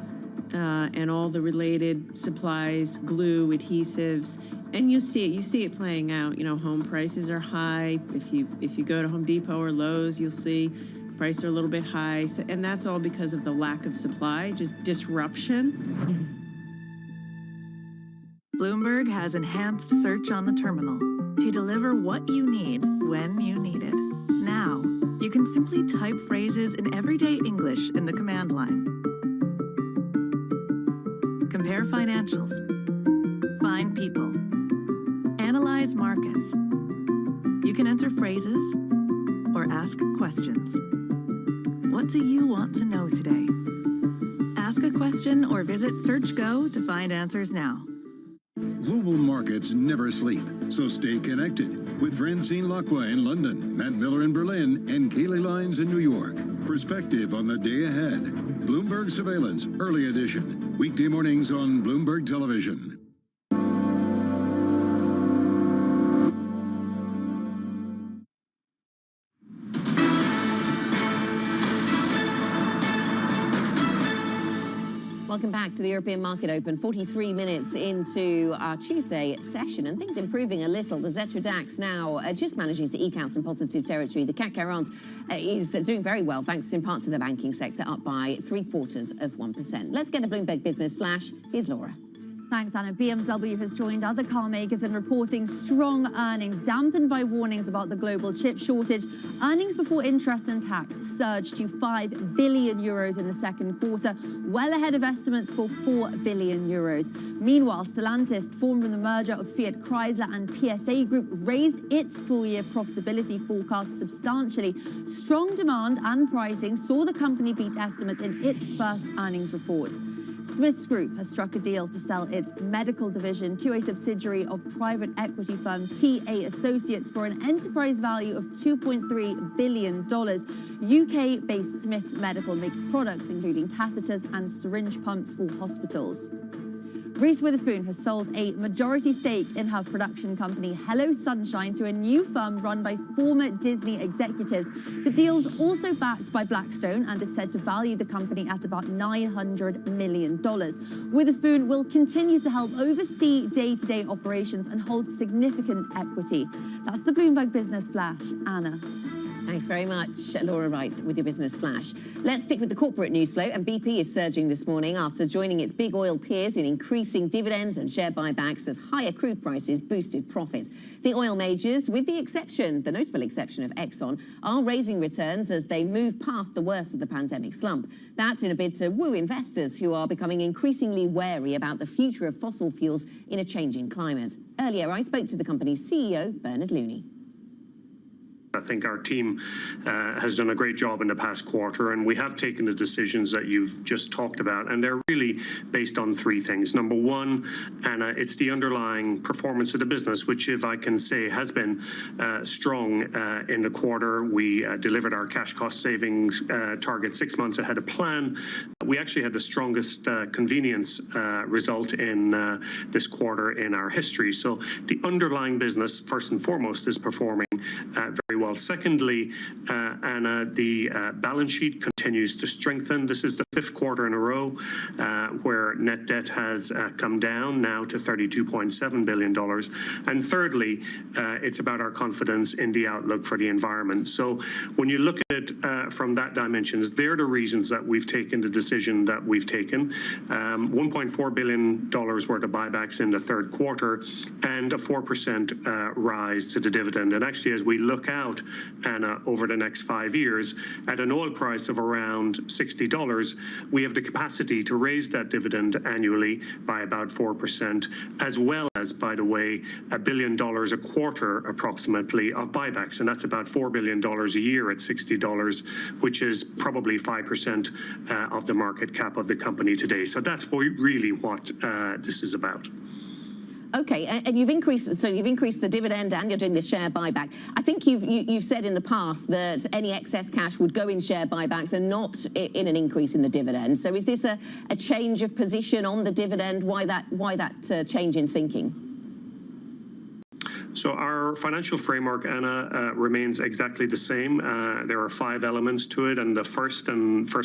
and all the related supplies, glue, adhesives. And you see it playing out. You know, home prices are high. If you go to Home Depot or Lowe's, you'll see prices are a little bit high. So, and that's all because of the lack of supply, just disruption. Bloomberg has enhanced search on the terminal to deliver what you need when you need it. Now, you can simply type phrases in everyday English in the command line. Compare financials. Find people. Analyze markets. You can enter phrases or ask questions. What do you want to know today? Ask a question or visit SearchGo to find answers now. Global markets never sleep, so stay connected with Francine Lacqua in London, Matt Miller in Berlin, and Kaylee Lyons in New York. Perspective on the day ahead. Bloomberg Surveillance, early edition. Weekday mornings on Bloomberg Television. Welcome back to the European Market Open. 43 minutes into our Tuesday session, and things improving a little. The Xetra DAX now just managing to eke out some positive territory. The CAC 40 is doing very well, thanks in part to the banking sector, up by 0.75%. Let's get a Bloomberg Business Flash. Here's Laura. Thanks, Anna. BMW has joined other car makers in reporting strong earnings, dampened by warnings about the global chip shortage. Earnings before interest and tax surged to 5 billion euros in the second quarter, well ahead of estimates for 4 billion euros. Meanwhile, Stellantis, formed from the merger of Fiat Chrysler and PSA Group, raised its full-year profitability forecast substantially. Strong demand and pricing saw the company beat estimates in its first earnings report. Smiths Group has struck a deal to sell its medical division to a subsidiary of private equity firm TA Associates for an enterprise value of $2.3 billion. UK-based Smiths Medical makes products including catheters and syringe pumps for hospitals. Reese Witherspoon has sold a majority stake in her production company Hello Sunshine to a new firm run by former Disney executives. The deal's also backed by Blackstone and is said to value the company at about $900 million. Witherspoon will continue to help oversee day-to-day operations and hold significant equity. That's the Bloomberg Business Flash. Anna. Thanks very much, Laura Wright, with your Business Flash. Let's stick with the corporate news flow, and BP is surging this morning after joining its big oil peers in increasing dividends and share buybacks as higher crude prices boosted profits. The oil majors, with the notable exception of Exxon, are raising returns as they move past the worst of the pandemic slump. That's in a bid to woo investors who are becoming increasingly wary about the future of fossil fuels in a changing climate. Earlier, I spoke to the company's CEO, Bernard Looney. I think our team has done a great job in the past quarter, and we have taken the decisions that you've just talked about, and they're really based on three things. Number one, Anna, it's the underlying performance of the business, which, if I can say, has been strong in the quarter. We delivered our cash cost savings target 6 months ahead of plan. We actually had the strongest convenience result in this quarter in our history. So the underlying business, first and foremost, is performing very well. Secondly, Anna, the balance sheet continues to strengthen. This is the fifth quarter in a row where net debt has come down now to $32.7 billion. And thirdly, it's about our confidence in the outlook for the environment. So when you look at it from that dimensions, they're the reasons that we've taken the decision that we've taken. $1.4 billion worth of buybacks in the third quarter and a 4% rise to the dividend. And actually, as we look out, Anna, over the next 5 years, at an oil price of around $60, we have the capacity to raise that dividend annually by about 4%, as well as, by the way, $1 billion a quarter approximately of buybacks. And that's about $4 billion a year at $60, which is probably 5% of the market cap of the company today. So that's really what this is about. Okay, and you've increased the dividend and you're doing the share buyback. I think you've said in the past that any excess cash would go in share buybacks and not in an increase in the dividend. So is this a change of position on the dividend? Why that change in thinking? So our financial framework, Anna, remains exactly the same. There are 5 elements to it, and the first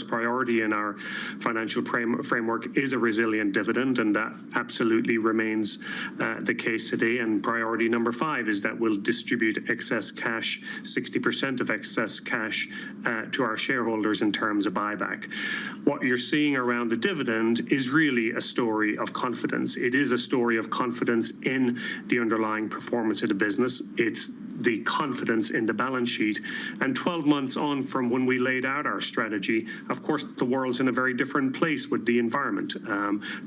priority in our financial framework is a resilient dividend, and that absolutely remains the case today. And priority number 5 is that we'll distribute excess cash, 60% of excess cash, to our shareholders in terms of buyback. What you're seeing around the dividend is really a story of confidence. It is a story of confidence in the underlying performance of the business. It's the confidence in the balance sheet. And 12 months on from when we laid out our strategy, of course, the world's in a very different place with the environment.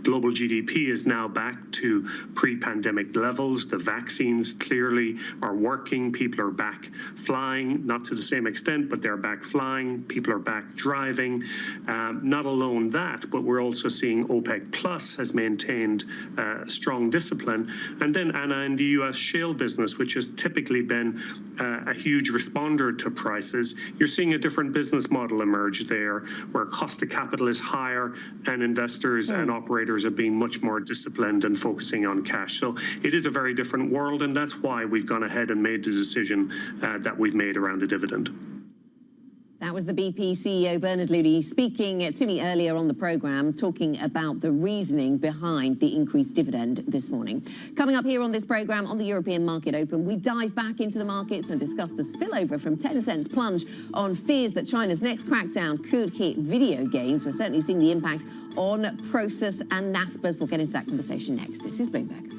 Global GDP is now back to pre-pandemic levels. The vaccines clearly are working. People are back flying, not to the same extent, but they're back flying. People are back driving. Not alone that, but we're also seeing OPEC Plus has maintained strong discipline. And then, Anna, in the U.S. shale business, which has typically been a huge responder to prices, you're seeing a different business model emerge there, where cost of capital is higher and investors and operators are being much more disciplined and focusing on cash. So it is a very different world, and that's why we've gone ahead and made the decision that we've made around the dividend. That was the BP CEO, Bernard Looney, speaking to me earlier on the programme, talking about the reasoning behind the increased dividend this morning. Coming up here on this programme, on the European Market Open, we dive back into the markets and discuss the spillover from Tencent's plunge on fears that China's next crackdown could hit video games. We're certainly seeing the impact on Prosus and Naspers. We'll get into that conversation next. This is Bloomberg.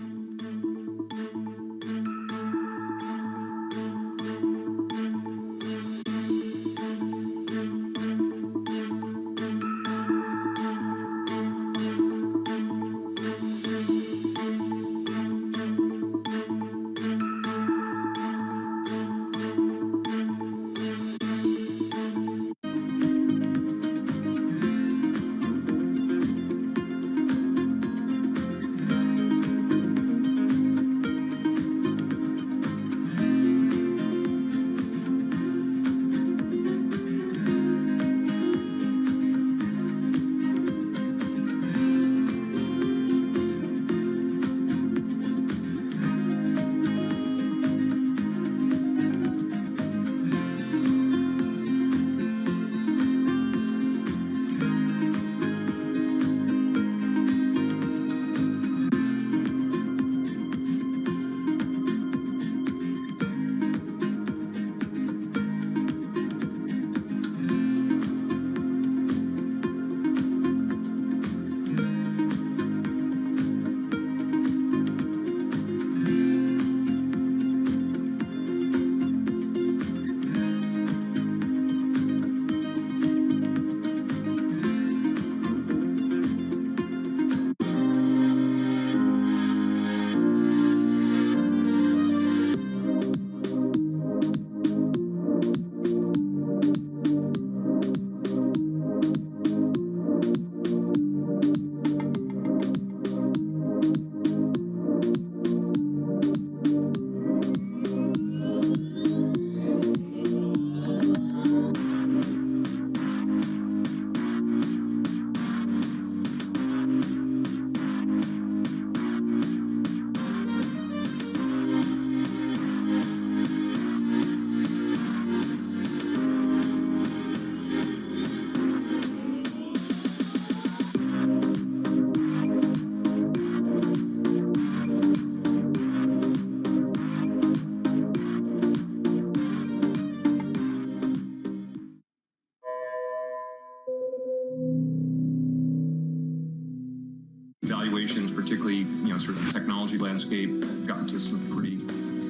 Valuations, particularly, sort of the technology landscape, have gotten to some pretty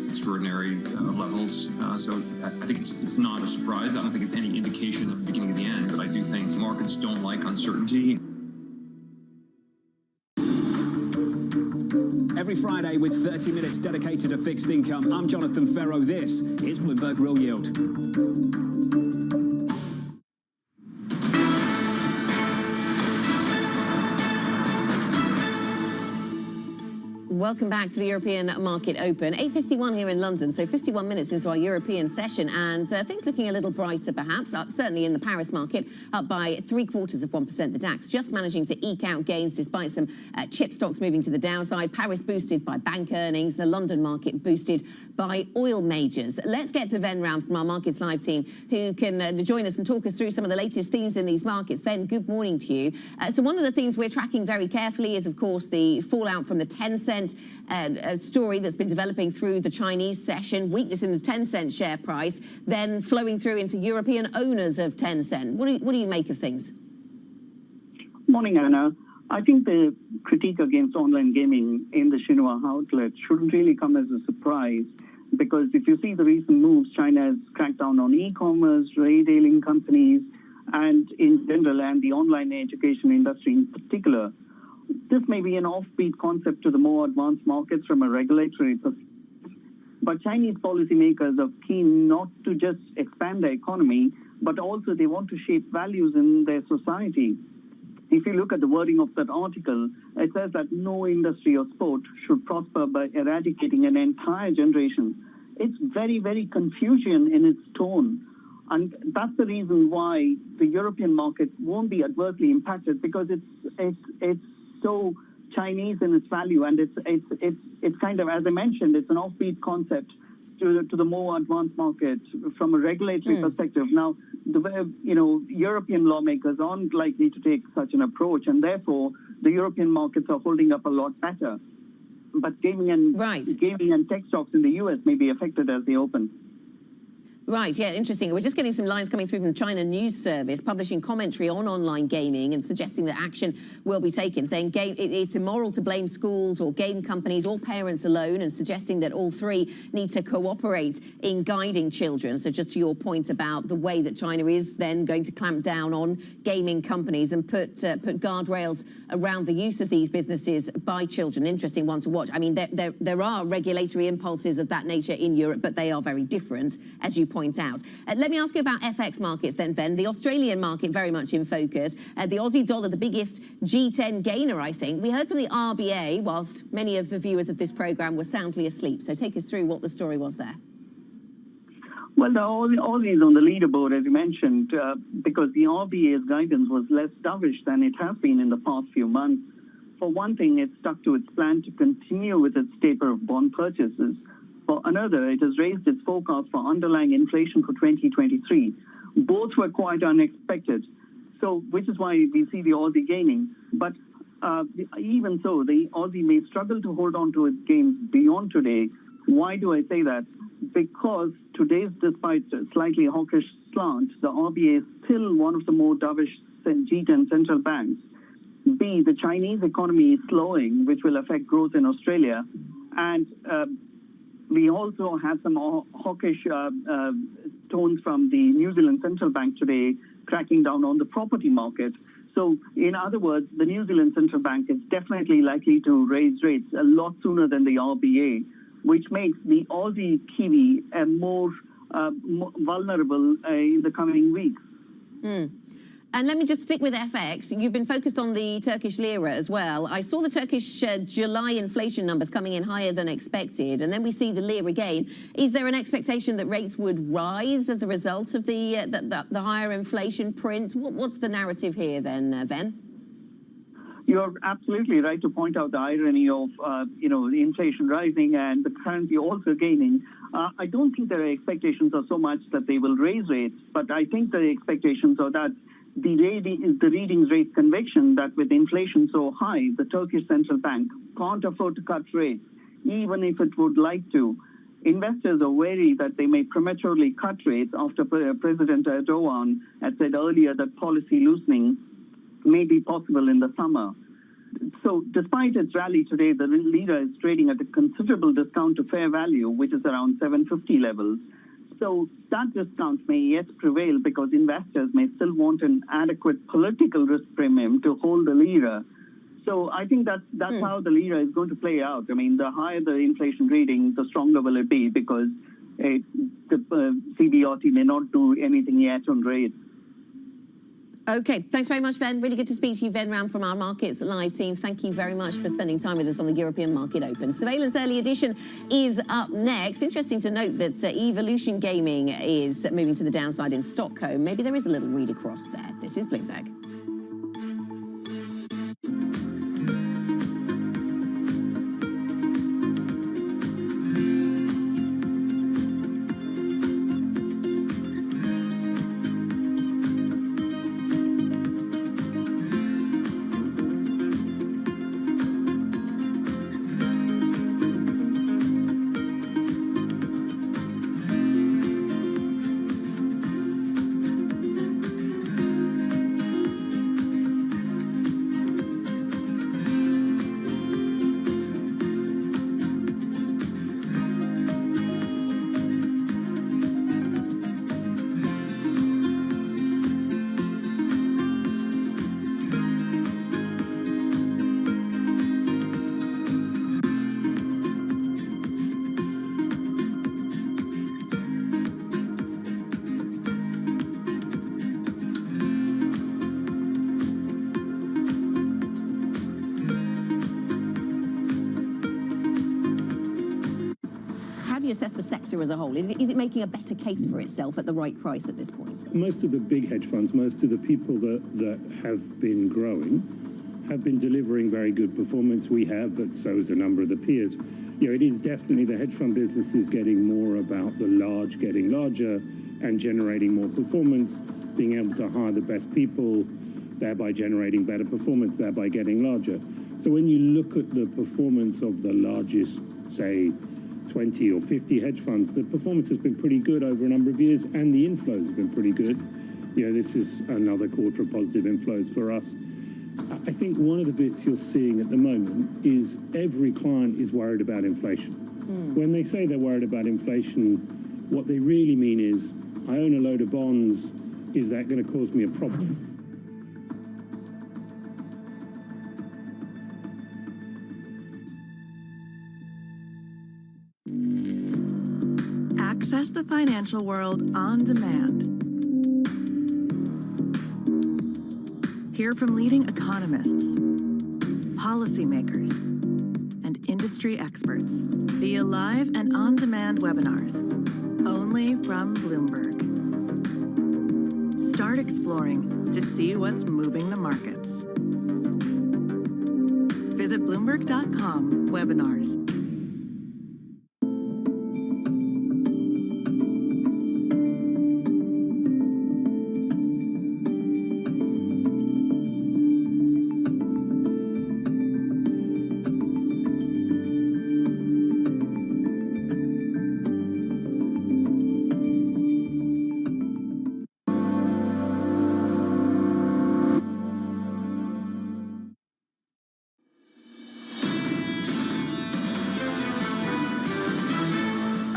extraordinary levels. So I think it's not a surprise. I don't think it's any indication of the beginning of the end, but I do think markets don't like uncertainty. Every Friday with 30 minutes dedicated to fixed income, I'm Jonathan Ferro. This is Bloomberg Real Yield. Welcome back to the European Market Open. 8:51 here in London, so 51 minutes into our European session, and things looking a little brighter perhaps, certainly in the Paris market, up by 0.75%. The DAX just managing to eke out gains despite some chip stocks moving to the downside. Paris boosted by bank earnings, the London market boosted by oil majors. Let's get to Ven Round from our Markets Live team, who can join us and talk us through some of the latest themes in these markets. Ven, good morning to you. So one of the things we're tracking very carefully is, of course, the fallout from the Tencent story that's been developing through the Chinese session, weakness in the Tencent share price, then flowing through into European owners of Tencent. What do you make of things? Morning, Anna. I think the critique against online gaming in the Xinhua outlet shouldn't really come as a surprise, because if you see the recent moves, China has cracked down on e-commerce, retailing companies, and in general, and the online education industry in particular. This may be an offbeat concept to the more advanced markets from a regulatory perspective, but Chinese policymakers are keen not to just expand their economy, but also they want to shape values in their society. If you look at the wording of that article, it says that no industry or sport should prosper by eradicating an entire generation. It's very, very Confucian in its tone. And that's the reason why the European market won't be adversely impacted, because it's so Chinese in its value, and it's kind of, as I mentioned, it's an offbeat concept to the more advanced markets from a regulatory perspective. Now, European lawmakers aren't likely to take such an approach, and therefore the European markets are holding up a lot better. But gaming and tech stocks in the US may be affected as they open. Right, yeah, interesting. We're just getting some lines coming through from the China News Service publishing commentary on online gaming and suggesting that action will be taken, saying it's immoral to blame schools or game companies or parents alone, and suggesting that all three need to cooperate in guiding children. So just to your point about the way that China is then going to clamp down on gaming companies and put guardrails around the use of these businesses by children. Interesting one to watch. I mean, there are regulatory impulses of that nature in Europe, but they are very different, as you point out. Let me ask you about FX markets then, Ven. The Australian market very much in focus. The Aussie dollar, the biggest G10 gainer, I think. We heard from the RBA whilst many of the viewers of this programme were soundly asleep. So take us through what the story was there. Well, the Aussies on the leaderboard, as you mentioned, because the RBA's guidance was less dovish than it has been in the past few months. For one thing, it stuck to its plan to continue with its taper of bond purchases. For another, it has raised its forecast for underlying inflation for 2023. Both were quite unexpected, so which is why we see the Aussie gaining. But even so, the Aussie may struggle to hold on to its gains beyond today. Why do I say that? Because today's, despite a slightly hawkish slant, the RBA is still one of the more dovish G10 central banks. B, the Chinese economy is slowing, which will affect growth in Australia. And we also had some hawkish tones from the New Zealand Central Bank today, cracking down on the property market. So, in other words, the New Zealand Central Bank is definitely likely to raise rates a lot sooner than the RBA, which makes the Aussie Kiwi more vulnerable in the coming weeks. And let me just stick with FX. You've been focused on the Turkish lira as well. I saw the Turkish July inflation numbers coming in higher than expected, and then we see the lira again. Is there an expectation that rates would rise as a result of the higher inflation print? What's the narrative here then, Ven? You're absolutely right to point out the irony of, the inflation rising and the currency also gaining. I don't think their expectations are so much that they will raise rates, but I think the expectations are that the readings raise conviction that with inflation so high, the Turkish central bank can't afford to cut rates, even if it would like to. Investors are wary that they may prematurely cut rates after President Erdogan had said earlier that policy loosening may be possible in the summer. So despite its rally today, the lira is trading at a considerable discount to fair value, which is around 750 levels. So that discount may yet prevail because investors may still want an adequate political risk premium to hold the lira. So I think that's how the lira is going to play out. I mean, the higher the inflation reading, the stronger will it be because the CBRT may not do anything yet on rates. Okay, thanks very much, Ven. Really good to speak to you, Ven Ram from our Markets Live team. Thank you very much for spending time with us on the European Market Open. Surveillance Early Edition is up next. Interesting to note that Evolution Gaming is moving to the downside in Stockholm. Maybe there is a little read across there. This is Bloomberg. Assess the sector as a whole? Is it making a better case for itself at the right price at this point? Most of the big hedge funds, most of the people that have been growing have been delivering very good performance. We have, but so is a number of the peers. You know, it is definitely the hedge fund business is getting more about the large getting larger and generating more performance, being able to hire the best people, thereby generating better performance, thereby getting larger. So when you look at the performance of the largest, say, 20 or 50 hedge funds, the performance has been pretty good over a number of years, and the inflows have been pretty good. You know, this is another quarter of positive inflows for us. I think one of the bits you're seeing at the moment is every client is worried about inflation. When they say they're worried about inflation, what they really mean is, I own a load of bonds, is that going to cause me a problem? Access the financial world on demand. Hear from leading economists, policymakers, and industry experts via live and on-demand webinars, only from Bloomberg. Start exploring to see what's moving the markets. Visit Bloomberg.com/webinars.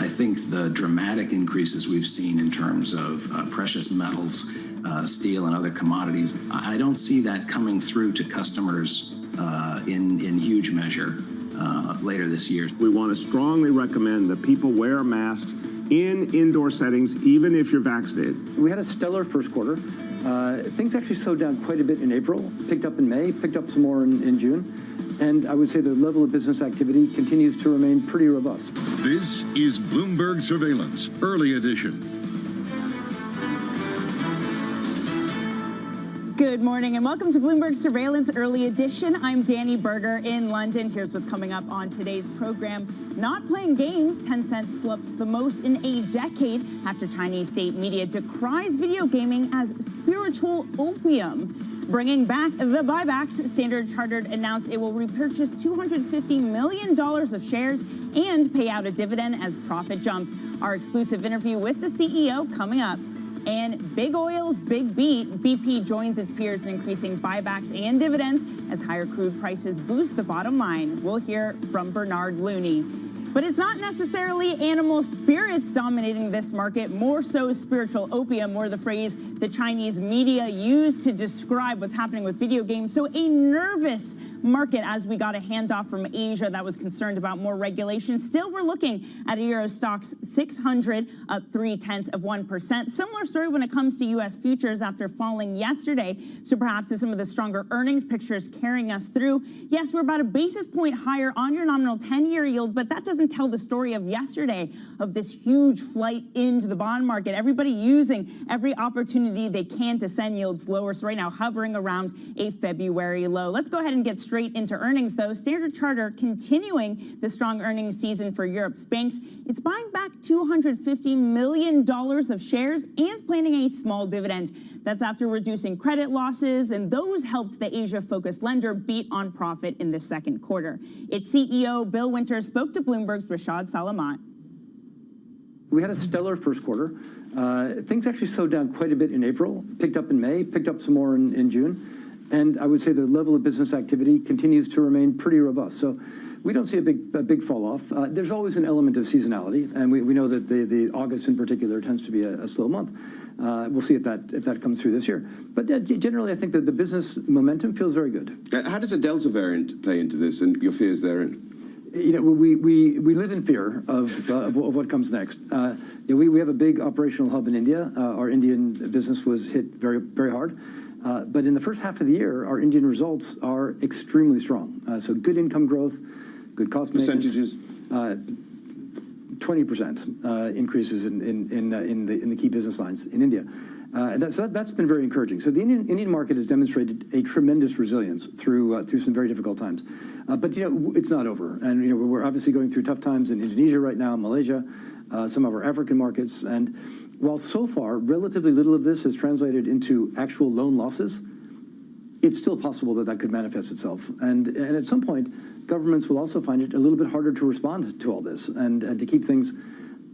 I think the dramatic increases we've seen in terms of precious metals, steel, and other commodities, I don't see that coming through to customers in huge measure later this year. We want to strongly recommend that people wear masks in indoor settings, even if you're vaccinated. We had a stellar first quarter. Things actually slowed down quite a bit in April, picked up in May, picked up some more in June. And I would say the level of business activity continues to remain pretty robust. This is Bloomberg Surveillance, Early Edition. Good morning and welcome to Bloomberg Surveillance Early Edition. I'm Danny Berger in London. Here's what's coming up on today's program. Not playing games, Tencent slips the most in a decade after Chinese state media decries video gaming as spiritual opium. Bringing back the buybacks, Standard Chartered announced it will repurchase $250 million of shares and pay out a dividend as profit jumps. Our exclusive interview with the CEO coming up. And big oil's big beat. BP joins its peers in increasing buybacks and dividends as higher crude prices boost the bottom line. We'll hear from Bernard Looney. But it's not necessarily animal spirits dominating this market, more so spiritual opium, or the phrase the Chinese media used to describe what's happening with video games. So a nervous market as we got a handoff from Asia that was concerned about more regulation. Still, we're looking at a Euro Stoxx 600 up 0.3%. Similar story when it comes to U.S. futures after falling yesterday. So perhaps some of the stronger earnings pictures carrying us through. Yes, we're about a basis point higher on your nominal 10-year yield, but that doesn't tell the story of yesterday of this huge flight into the bond market. Everybody using every opportunity they can to send yields lower. So right now hovering around a February low. Let's go ahead and get straight into earnings though. Standard Chartered continuing the strong earnings season for Europe's banks. It's buying back $250 million of shares and planning a small dividend. That's after reducing credit losses, and those helped the Asia-focused lender beat on profit in the second quarter. Its CEO, Bill Winters, spoke to Bloomberg's Rashad Salamat. We had a stellar first quarter. Things actually slowed down quite a bit in April, picked up in May, picked up some more in June. And I would say the level of business activity continues to remain pretty robust. So we don't see a big fall off. There's always an element of seasonality, and we know that the August in particular tends to be a slow month. We'll see if that comes through this year. But generally, I think that the business momentum feels very good. How does the Delta variant play into this and your fears therein? You know, we live in fear of what comes next. You know, we have a big operational hub in India. Our Indian business was hit very, very hard. But in the first half of the year, our Indian results are extremely strong. So good income growth, good cost percentages. 20% increases in the key business lines in India. So that's been very encouraging. So the Indian market has demonstrated a tremendous resilience through some very difficult times. But it's not over, and we're obviously going through tough times in Indonesia right now, Malaysia, some of our African markets, and while so far relatively little of this has translated into actual loan losses, it's still possible that could manifest itself. And at some point, governments will also find it a little bit harder to respond to all this and to keep things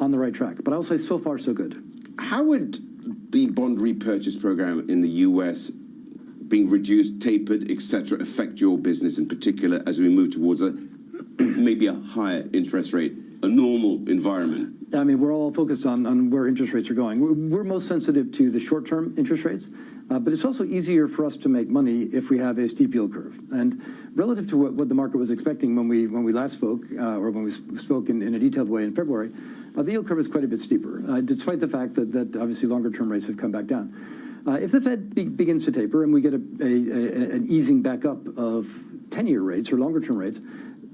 on the right track. But I'll say so far so good. How would the bond repurchase program in the US being reduced, tapered, etc., affect your business in particular as we move towards maybe a higher interest rate, a normal environment? I mean, we're all focused on where interest rates are going. We're most sensitive to the short-term interest rates, but it's also easier for us to make money if we have a steep yield curve. And relative to what the market was expecting when we last spoke, or when we spoke in a detailed way in February, the yield curve is quite a bit steeper, despite the fact that obviously longer-term rates have come back down. If the Fed begins to taper and we get an easing back up of 10-year rates or longer-term rates,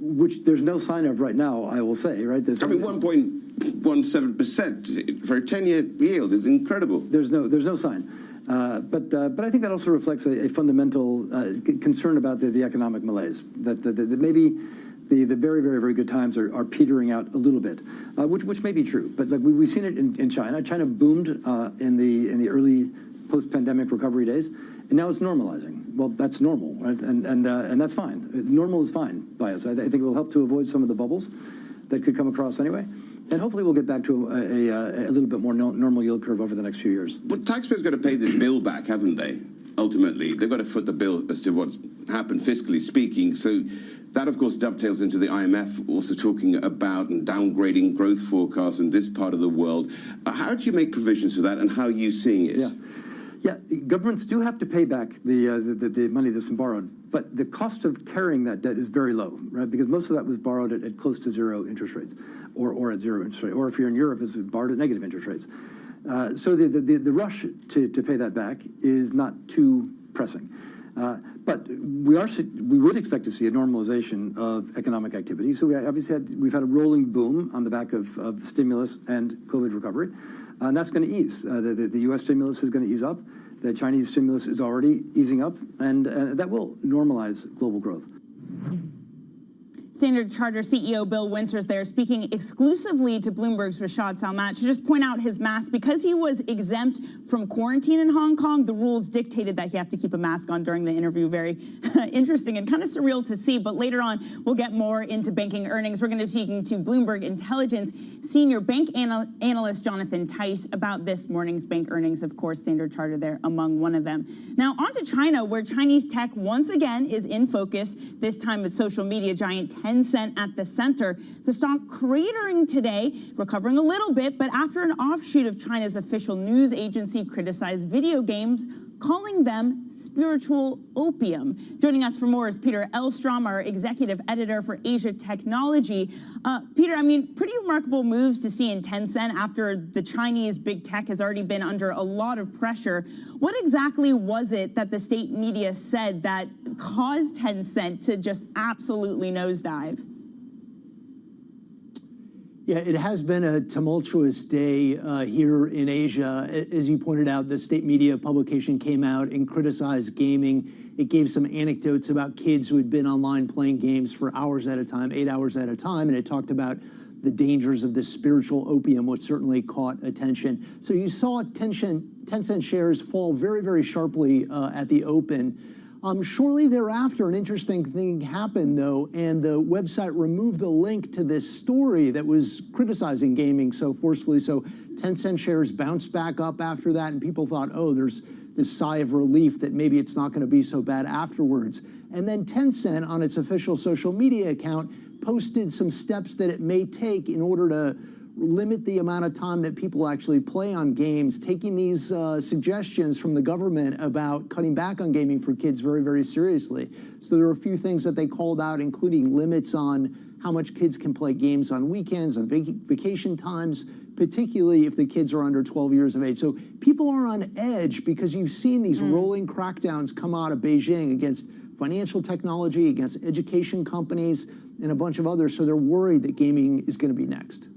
which there's no sign of right now, I will say, right? I mean, 1.17% for a 10-year yield is incredible. There's no sign. But I think that also reflects a fundamental concern about the economic malaise, that maybe the very, very, very good times are petering out a little bit, which may be true. But like we've seen it in China. China boomed in the early post-pandemic recovery days, and now it's normalizing. Well, that's normal, right? And that's fine. Normal is fine by us. I think it will help to avoid some of the bubbles that could come across anyway. And hopefully we'll get back to a little bit more normal yield curve over the next few years. But taxpayers got to pay this bill back, haven't they? Ultimately, they've got to foot the bill as to what's happened fiscally speaking. So that, of course, dovetails into the IMF also talking about and downgrading growth forecasts in this part of the world. How do you make provisions for that, and how are you seeing it? Yeah, governments do have to pay back the money that's been borrowed, but the cost of carrying that debt is very low, right? Because most of that was borrowed at close to zero interest rates, or at zero interest rate, or if you're in Europe, it's borrowed at negative interest rates. So the rush to pay that back is not too pressing. But we would expect to see a normalization of economic activity. So we've had a rolling boom on the back of stimulus and COVID recovery, and that's going to ease. The U.S. stimulus is going to ease up. The Chinese stimulus is already easing up, and that will normalize global growth. Standard Chartered CEO Bill Winters there speaking exclusively to Bloomberg's Rashad Salmat to just point out his mask. Because he was exempt from quarantine in Hong Kong, the rules dictated that he have to keep a mask on during the interview. Very interesting and kind of surreal to see. But later on, we'll get more into banking earnings. We're going to be speaking to Bloomberg Intelligence senior bank analyst Jonathan Tice about this morning's bank earnings. Of course, Standard Chartered there among one of them. Now on to China, where Chinese tech once again is in focus, this time with social media giant Tencent at the center. The stock cratering today, recovering a little bit, but after an offshoot of China's official news agency criticized video games, calling them spiritual opium. Joining us for more is Peter Elstrom, our executive editor for Asia Technology. Peter, I mean, pretty remarkable moves to see in Tencent after the Chinese big tech has already been under a lot of pressure. What exactly was it that the state media said that caused Tencent to just absolutely nosedive? Yeah, it has been a tumultuous day here in Asia. As you pointed out, the state media publication came out and criticized gaming. It gave some anecdotes about kids who had been online playing games for hours at a time, 8 hours at a time, and it talked about the dangers of this spiritual opium, which certainly caught attention. So you saw Tencent shares fall very, very sharply at the open. Shortly thereafter, an interesting thing happened, though, and the website removed the link to this story that was criticizing gaming so forcefully. So Tencent shares bounced back up after that, and people thought, oh, there's this sigh of relief that maybe it's not going to be so bad afterwards. And then Tencent, on its official social media account, posted some steps that it may take in order to limit the amount of time that people actually play on games, taking these suggestions from the government about cutting back on gaming for kids very, very seriously. So there are a few things that they called out, including limits on how much kids can play games on weekends, on vacation times, particularly if the kids are under 12 years of age. So people are on edge because you've seen these rolling crackdowns come out of Beijing against financial technology, against education companies, and a bunch of others. So they're worried that gaming is going to be next.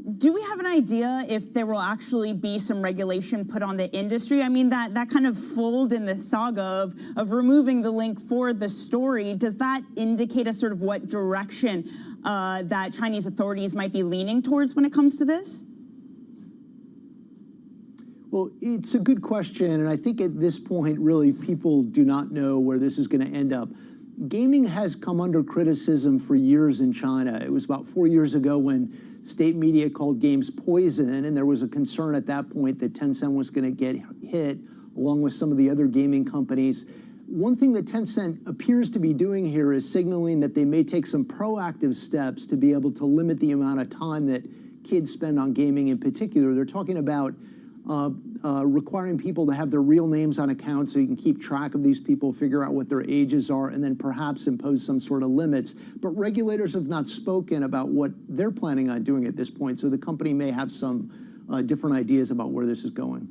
Do we have an idea if there will actually be some regulation put on the industry? I mean, that kind of fold in the saga of removing the link for the story, does that indicate a sort of what direction that Chinese authorities might be leaning towards when it comes to this? Well, it's a good question, and I think at this point, really, people do not know where this is going to end up. Gaming has come under criticism for years in China. It was about 4 years ago when state media called games poison, and there was a concern at that point that Tencent was going to get hit, along with some of the other gaming companies. One thing that Tencent appears to be doing here is signaling that they may take some proactive steps to be able to limit the amount of time that kids spend on gaming in particular. They're talking about requiring people to have their real names on accounts so you can keep track of these people, figure out what their ages are, and then perhaps impose some sort of limits. But regulators have not spoken about what they're planning on doing at this point, so the company may have some different ideas about where this is going.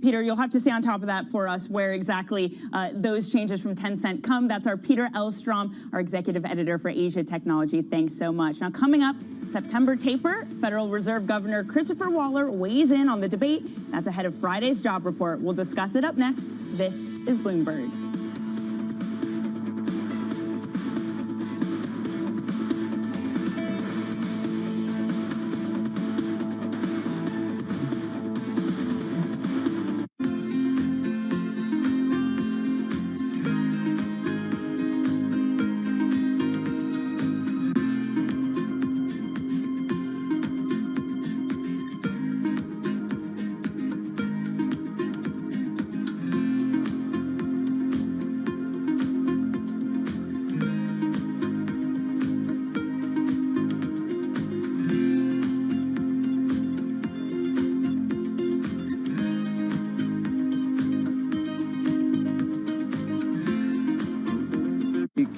Peter, you'll have to stay on top of that for us, where exactly those changes from Tencent come. That's our Peter Elstrom, our executive editor for Asia Technology. Thanks so much. Now, coming up, September taper, Federal Reserve Governor Christopher Waller weighs in on the debate. That's ahead of Friday's job report. We'll discuss it up next. This is Bloomberg.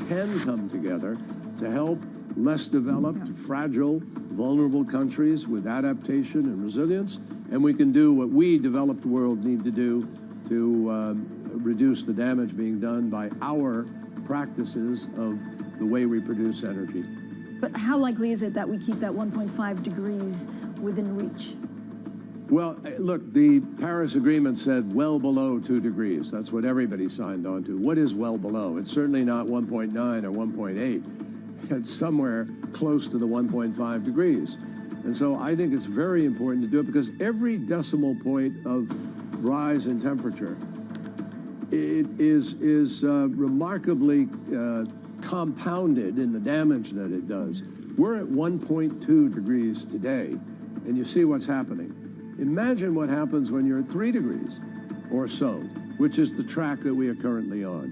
Can come together to help less developed, fragile, vulnerable countries with adaptation and resilience, and we can do what we developed world need to do to reduce the damage being done by our practices of the way we produce energy. But how likely is it that we keep that 1.5 degrees within reach? Well, look, the Paris Agreement said well below 2 degrees. That's what everybody signed on to. What is well below? It's certainly not 1.9 or 1.8. It's somewhere close to the 1.5 degrees. And so I think it's very important to do it because every decimal point of rise in temperature is remarkably compounded in the damage that it does. We're at 1.2 degrees today, and you see what's happening. Imagine what happens when you're at 3 degrees or so, which is the track that we are currently on.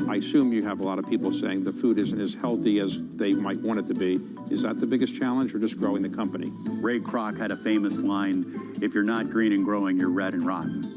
I assume you have a lot of people saying the food isn't as healthy as they might want it to be. Is that the biggest challenge, or just growing the company? Ray Kroc had a famous line, if you're not green and growing, you're red and rotten.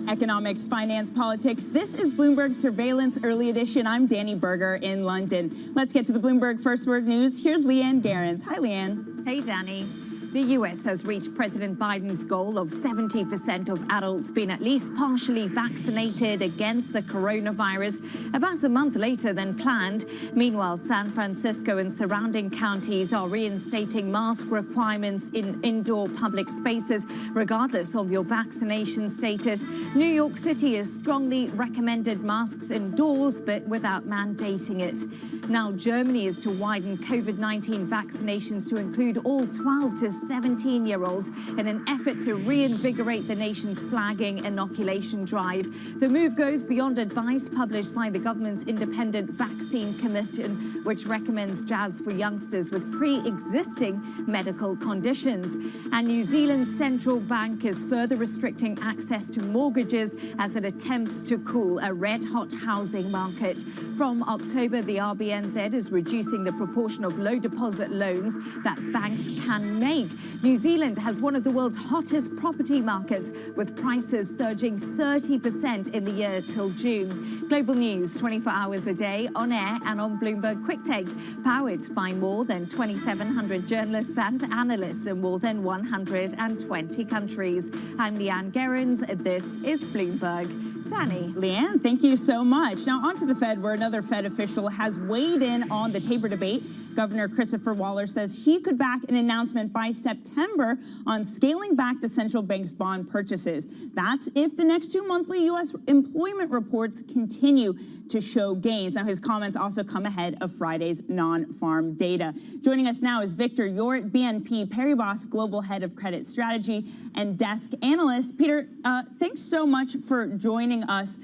Economics, finance, politics. This is Bloomberg Surveillance Early Edition. I'm Danny Berger in London. Let's get to the Bloomberg First Word News. Here's Leanne Garens. Hi, Leanne. Hey, Danny. The U.S. has reached President Biden's goal of 70% of adults being at least partially vaccinated against the coronavirus, about a month later than planned. Meanwhile, San Francisco and surrounding counties are reinstating mask requirements in indoor public spaces, regardless of your vaccination status. New York City has strongly recommended masks indoors, but without mandating it. Now, Germany is to widen COVID-19 vaccinations to include all 12 to 17-year-olds in an effort to reinvigorate the nation's flagging inoculation drive. The move goes beyond advice published by the government's independent vaccine commission, which recommends jabs for youngsters with pre-existing medical conditions. And New Zealand's central bank is further restricting access to mortgages as it attempts to cool a red-hot housing market. From October, the RBNZ is reducing the proportion of low-deposit loans that banks can make. New Zealand has one of the world's hottest property markets, with prices surging 30% in the year till June. Global news 24 hours a day, on air and on Bloomberg Quick Take, powered by more than 2,700 journalists and analysts in more than 120 countries. I'm Leanne Gerrans. This is Bloomberg. Danny. Leanne, thank you so much. Now on to the Fed, where another Fed official has weighed in on the taper debate. Governor Christopher Waller says he could back an announcement by September on scaling back the central bank's bond purchases. That's if the next 2 monthly U.S. employment reports continue to show gains. Now, his comments also come ahead of Friday's non-farm data. Joining us now is Victor Yort, BNP Paribas Global Head of Credit Strategy and Desk Analyst. Peter, thanks so much for joining us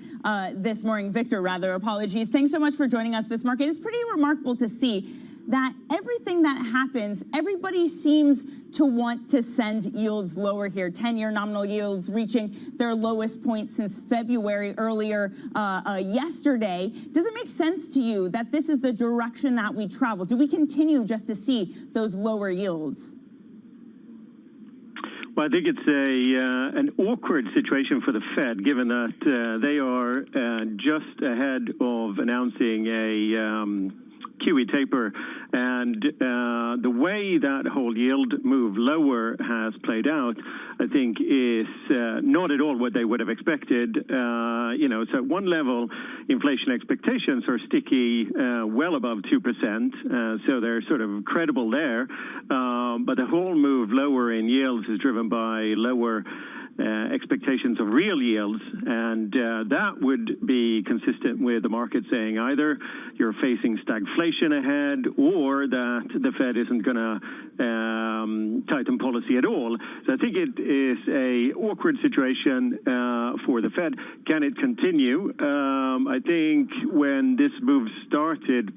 this morning. Victor, rather, apologies. Thanks so much for joining us this morning. It's pretty remarkable to see that everything that happens, everybody seems to want to send yields lower here. 10-year nominal yields reaching their lowest point since February earlier yesterday. Does it make sense to you that this is the direction that we travel? Do we continue just to see those lower yields? Well, I think it's an awkward situation for the Fed, given that they are just ahead of announcing a QE taper, and the way that whole yield move lower has played out, I think, is not at all what they would have expected. So at one level, inflation expectations are sticky, well above 2%, so they're sort of credible there. But the whole move lower in yields is driven by lower expectations of real yields, and that would be consistent with the market saying either you're facing stagflation ahead or that the Fed isn't going to tighten policy at all. So I think it is a awkward situation for the Fed. Can it continue? I think when this move started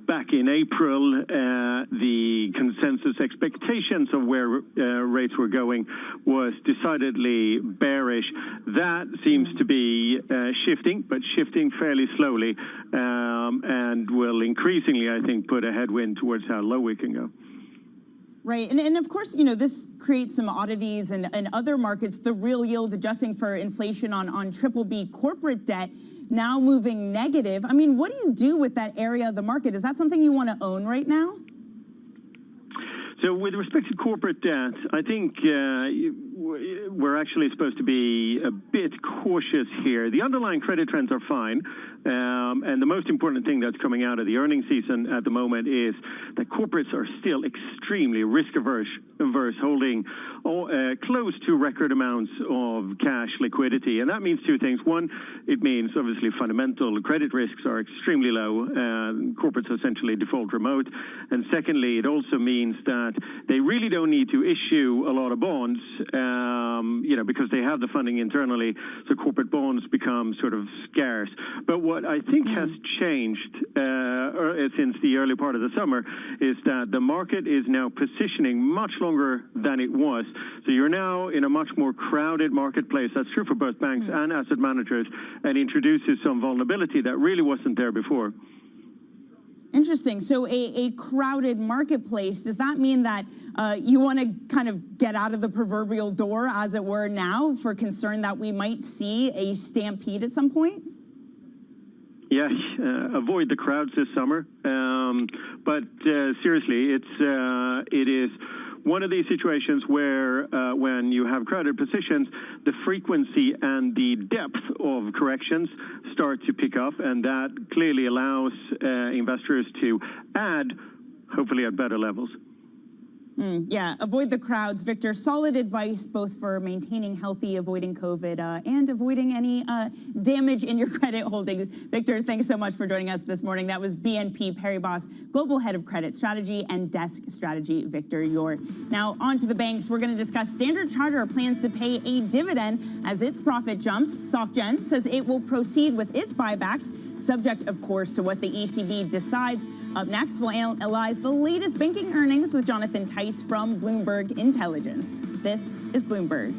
back in April, the consensus expectations of where rates were going was decidedly bearish. That seems to be shifting, but shifting fairly slowly, and will increasingly, I think, put a headwind towards how low we can go. Right. And of course, this creates some oddities in other markets. The real yield adjusting for inflation on triple B corporate debt now moving negative. I mean, what do you do with that area of the market? Is that something you want to own right now? So with respect to corporate debt, I think we're actually supposed to be a bit cautious here. The underlying credit trends are fine. And the most important thing that's coming out of the earnings season at the moment is that corporates are still extremely risk-averse, holding close to record amounts of cash liquidity. And that means two things. One, it means obviously fundamental credit risks are extremely low. Corporates essentially default remote. And secondly, it also means that they really don't need to issue a lot of bonds, because they have the funding internally. So corporate bonds become sort of scarce. But what I think has changed since the early part of the summer is that the market is now positioning much longer than it was. So you're now in a much more crowded marketplace. That's true for both banks and asset managers, and introduces some vulnerability that really wasn't there before. Interesting. So a crowded marketplace, does that mean that you want to kind of get out of the proverbial door, as it were, now, for concern that we might see a stampede at some point? Yeah, avoid the crowds this summer. But seriously, it is one of these situations where when you have crowded positions, the frequency and the depth of corrections start to pick up, and that clearly allows investors to add, hopefully at better levels. Yeah, avoid the crowds, Victor. Solid advice both for maintaining healthy, avoiding COVID, and avoiding any damage in your credit holdings. Victor, thanks so much for joining us this morning. That was BNP Paribas Global Head of Credit Strategy and Desk Strategy, Victor Yort. Now, on to the banks. We're going to discuss Standard Chartered plans to pay a dividend as its profit jumps. SocGen says it will proceed with its buybacks, subject, of course, to what the ECB decides. Up next, we'll analyze the latest banking earnings with Jonathan Tice from Bloomberg Intelligence. This is Bloomberg.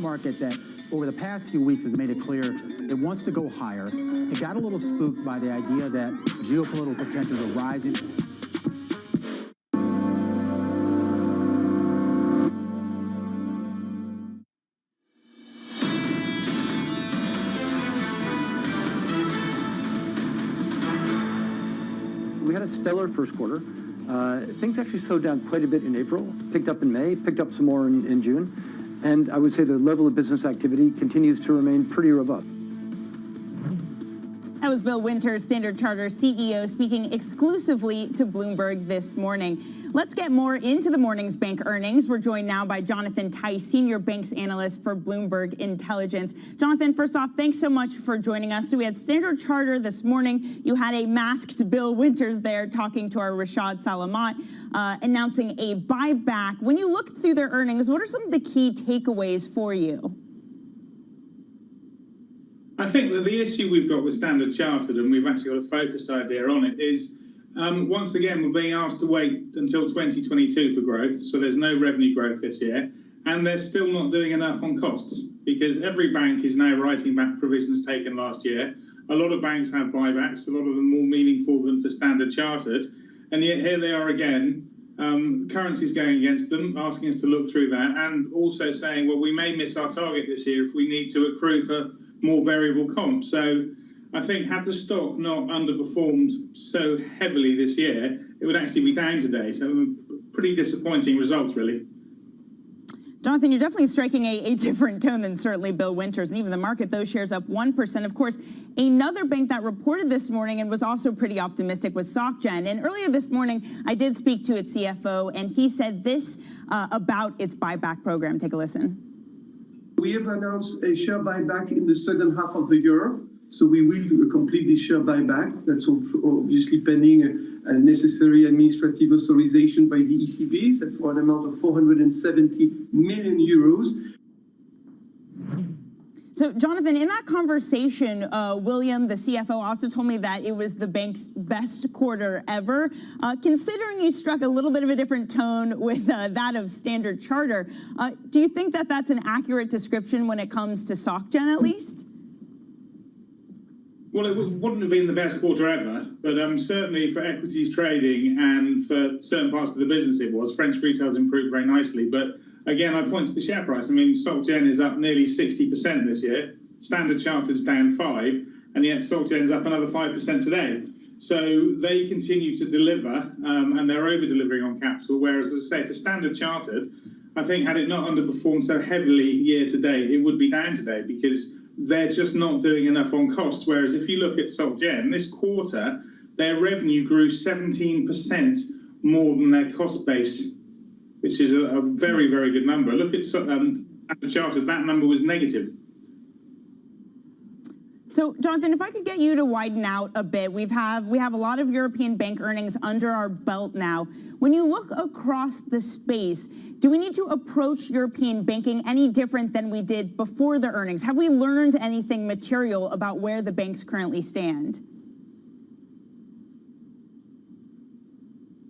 Market that over the past few weeks has made it clear it wants to go higher. It got a little spooked by the idea that geopolitical tensions are rising. We had a stellar first quarter. Things actually slowed down quite a bit in April, picked up in May, picked up some more in June. And I would say the level of business activity continues to remain pretty robust. That was Bill Winters, Standard Chartered CEO, speaking exclusively to Bloomberg this morning. Let's get more into the morning's bank earnings. We're joined now by Jonathan Tice, Senior Banks Analyst for Bloomberg Intelligence. Jonathan, first off, thanks so much for joining us. So we had Standard Chartered this morning. You had a masked Bill Winters there talking to our Rashad Salamat, announcing a buyback. When you looked through their earnings, what are some of the key takeaways for you? I think that the issue we've got with Standard Chartered, and we've actually got a focus idea on it, is once again, we're being asked to wait until 2022 for growth, so there's no revenue growth this year, and they're still not doing enough on costs, because every bank is now writing back provisions taken last year. A lot of banks have buybacks, a lot of them more meaningful than for Standard Chartered, and yet here they are again, Currency's going against them, asking us to look through that, and also saying, well, we may miss our target this year if we need to accrue for more variable comp. So I think had the stock not underperformed so heavily this year, it would actually be down today. So pretty disappointing results, really. Jonathan, you're definitely striking a different tone than certainly Bill Winters, and even the market, those shares up 1%. Of course, another bank that reported this morning and was also pretty optimistic was SocGen. And earlier this morning, I did speak to its CFO, and he said this about its buyback program. Take a listen. We have announced a share buyback in the second half of the year. So we will complete the share buyback. That's obviously pending a necessary administrative authorization by the ECB, that for an amount of 470 million euros. So, Jonathan, in that conversation, William, the CFO, also told me that it was the bank's best quarter ever. Considering you struck a little bit of a different tone with that of Standard Chartered, do you think that that's an accurate description when it comes to SocGen, at least? Well, it wouldn't have been the best quarter ever, but certainly for equities trading and for certain parts of the business it was. French retail's improved very nicely. But again, I point to the share price. I mean, SocGen is up nearly 60% this year. Standard Chartered's down 5%, and yet SocGen's up another 5% today. So they continue to deliver, and they're over-delivering on capital, whereas, as I say, for Standard Chartered, I think had it not underperformed so heavily year to date, it would be down today because they're just not doing enough on costs. Whereas if you look at SocGen, this quarter, their revenue grew 17% more than their cost base, which is a very, very good number. Look at Standard Chartered, that number was negative. So, Jonathan, if I could get you to widen out a bit, we have a lot of European bank earnings under our belt now. When you look across the space, do we need to approach European banking any different than we did before the earnings? Have we learned anything material about where the banks currently stand?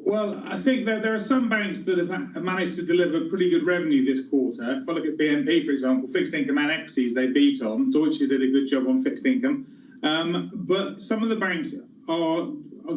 Well, I think that there are some banks that have managed to deliver pretty good revenue this quarter. If I look at BNP, for example, fixed income and equities, they beat on. Deutsche did a good job on fixed income. But some of the banks are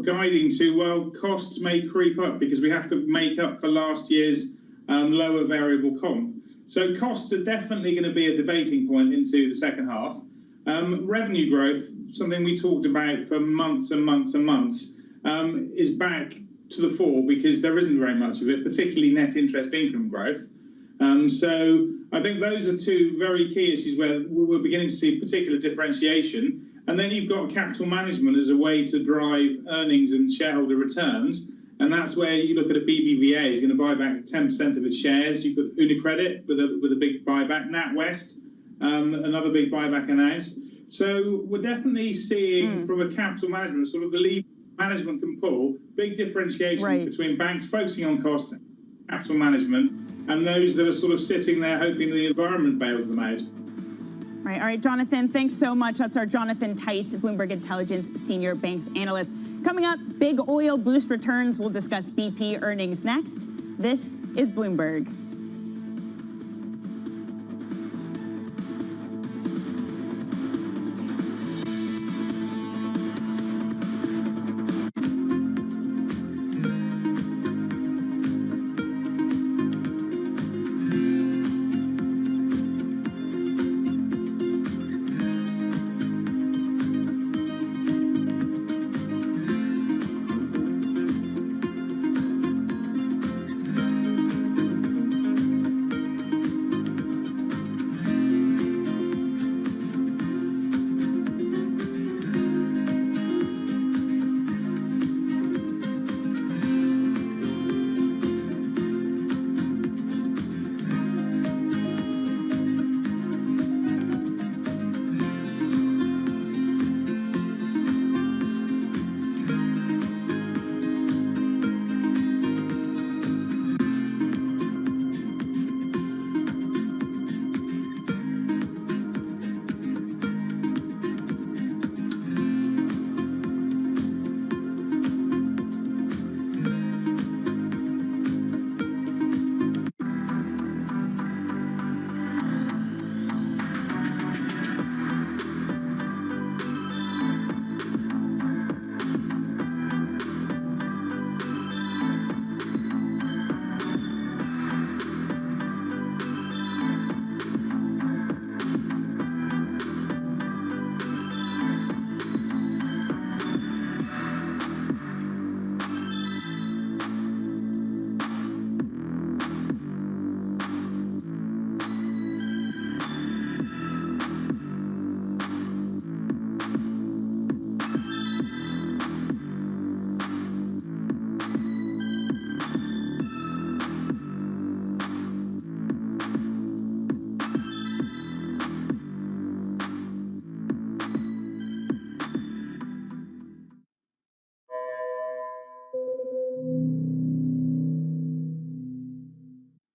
guiding to, well, costs may creep up because we have to make up for last year's lower variable comp. So costs are definitely going to be a debating point into the second half. Revenue growth, something we talked about for months and months and months, is back to the fore because there isn't very much of it, particularly net interest income growth. So I think those are two very key issues where we're beginning to see particular differentiation. And then you've got capital management as a way to drive earnings and shareholder returns. And that's where you look at a BBVA is going to buy back 10% of its shares. You've got UniCredit with a big buyback, NatWest, another big buyback announced. So we're definitely seeing from a capital management, sort of the lead management can pull, big differentiation between banks focusing on costs, and capital management, and those that are sort of sitting there hoping the environment bails them out. Right. All right, Jonathan, thanks so much. That's our Jonathan Tice, Bloomberg Intelligence Senior Banks Analyst. Coming up, big oil boost returns. We'll discuss BP earnings next. This is Bloomberg.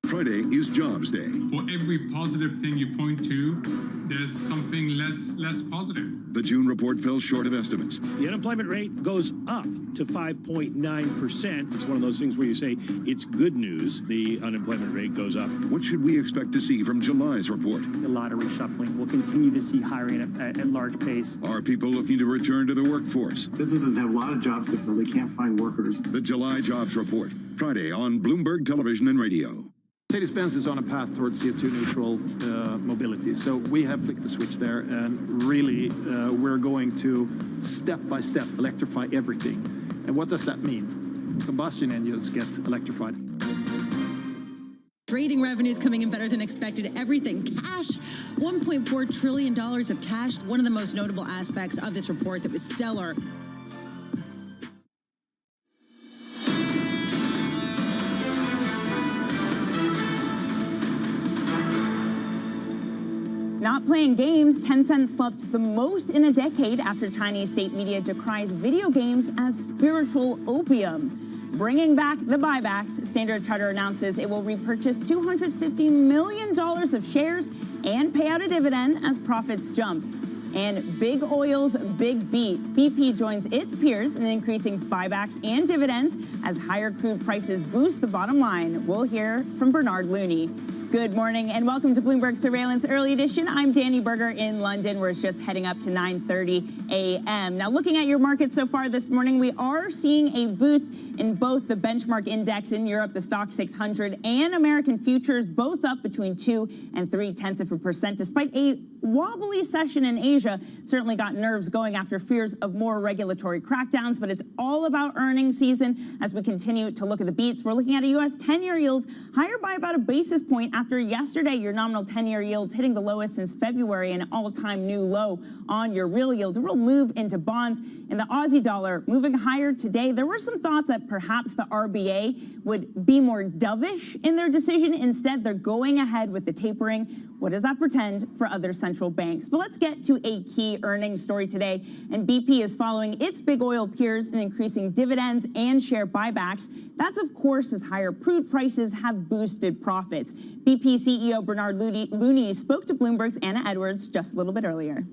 Friday is Jobs Day. For every positive thing you point to, there's something less positive. The June report fell short of estimates. The unemployment rate goes up to 5.9%. It's one of those things where you say it's good news. The unemployment rate goes up. What should we expect to see from July's report? A lot of reshuffling. We'll continue to see hiring at large pace. Are people looking to return to the workforce? Businesses have a lot of jobs to fill. They can't find workers. The July jobs report, Friday on Bloomberg Television and Radio. Mercedes-Benz is on a path towards CO2 neutral mobility. So we have flicked the switch there, and really we're going to step by step electrify everything. And what does that mean? Combustion engines get electrified. Trading revenues coming in better than expected. Everything cash, $1.4 trillion of cash. One of the most notable aspects of this report that was stellar. Not playing games, Tencent slept the most in a decade after Chinese state media decries video games as spiritual opium. Bringing back the buybacks, Standard Chartered announces it will repurchase $250 million of shares and pay out a dividend as profits jump. And big oil's big beat. BP joins its peers in increasing buybacks and dividends as higher crude prices boost the bottom line. We'll hear from Bernard Looney. Good morning and welcome to Bloomberg Surveillance Early Edition. I'm Danny Berger in London. We're just heading up to 9:30 a.m. Now, looking at your market so far this morning, we are seeing a boost in both the benchmark index in Europe, the Stock 600, and American futures, both up between 2 and 0.3%, despite a wobbly session in Asia. Certainly got nerves going after fears of more regulatory crackdowns, but it's all about earnings season as we continue to look at the beats. We're looking at a U.S. 10-year yield higher by about a basis point after yesterday. Your nominal 10-year yields hitting the lowest since February, an all-time new low on your real yield. A real move into bonds, and the Aussie dollar moving higher today. There were some thoughts that perhaps the RBA would be more dovish in their decision. Instead, they're going ahead with the tapering. What does that portend for other central banks? But let's get to a key earnings story today. And BP is following its big oil peers in increasing dividends and share buybacks. That's, of course, as higher crude prices have boosted profits. BP CEO Bernard Looney spoke to Bloomberg's Anna Edwards just a little bit earlier.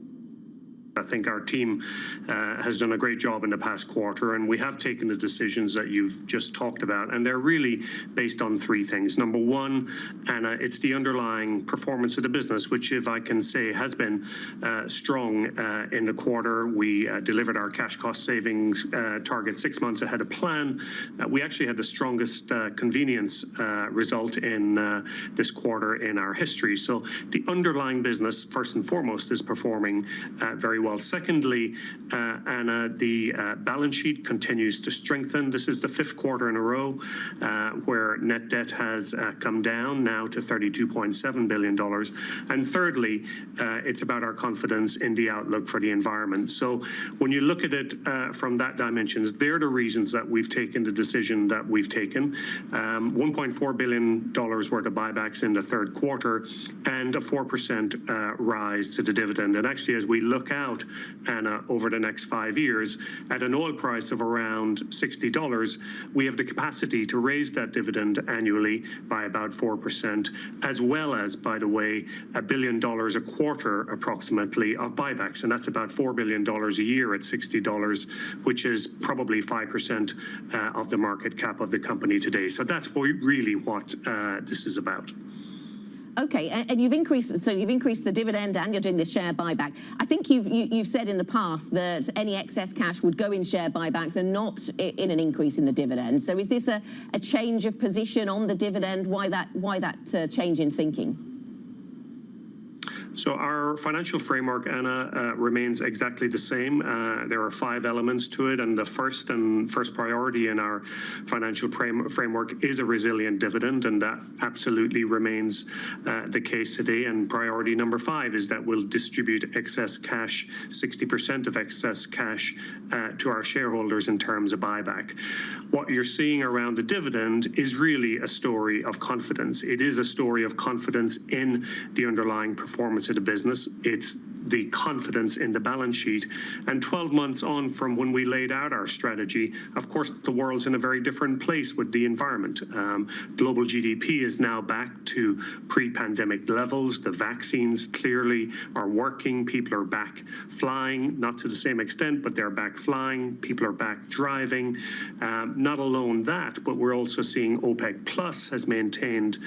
I think our team has done a great job in the past quarter, and we have taken the decisions that you've just talked about, and they're really based on three things. Number one, Anna, it's the underlying performance of the business, which, if I can say, has been strong in the quarter. We delivered our cash cost savings target 6 months ahead of plan. We actually had the strongest convenience result in this quarter in our history. So the underlying business, first and foremost, is performing very well. Secondly, Anna, the balance sheet continues to strengthen. This is the fifth quarter in a row where net debt has come down now to $32.7 billion. And thirdly, it's about our confidence in the outlook for the environment. So when you look at it from that dimensions, they're the reasons that we've taken the decision that we've taken. $1.4 billion worth of buybacks in the third quarter and a 4% rise to the dividend. And actually, as we look out, Anna, over the next 5 years, at an oil price of around $60, we have the capacity to raise that dividend annually by about 4%, as well as, by the way, $1 billion a quarter approximately of buybacks. And that's about $4 billion a year at $60, which is probably 5% of the market cap of the company today. So that's really what this is about. Okay, and you've increased the dividend and you're doing the share buyback. I think you've said in the past that any excess cash would go in share buybacks and not in an increase in the dividend. So is this a change of position on the dividend? Why that change in thinking? So our financial framework, Anna, remains exactly the same. There are 5 elements to it, and the first priority in our financial framework is a resilient dividend, and that absolutely remains the case today. And priority number 5 is that we'll distribute excess cash, 60% of excess cash, to our shareholders in terms of buyback. What you're seeing around the dividend is really a story of confidence. It is a story of confidence in the underlying performance to the business. It's the confidence in the balance sheet. And 12 months on from when we laid out our strategy, of course, the world's in a very different place with the environment. Global GDP is now back to pre-pandemic levels. The vaccines clearly are working. People are back flying, not to the same extent, but they're back flying. People are back driving. Not alone that, but we're also seeing OPEC Plus has maintained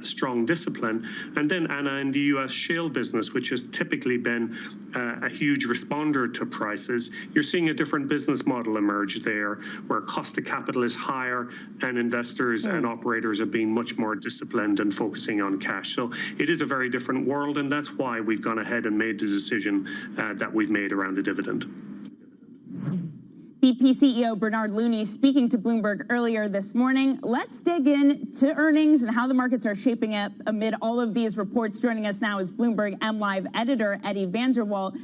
strong discipline. And then, Anna, in the US shale business, which has typically been a huge responder to prices, you're seeing a different business model emerge there, where cost of capital is higher and investors and operators are being much more disciplined and focusing on cash. So it is a very different world, and that's why we've gone ahead and made the decision that we've made around the dividend. BP CEO Bernard Looney speaking to Bloomberg earlier this morning. Let's dig into earnings and how the markets are shaping up amid all of these reports. Joining us now is Bloomberg MLive editor Eddie van der Wal.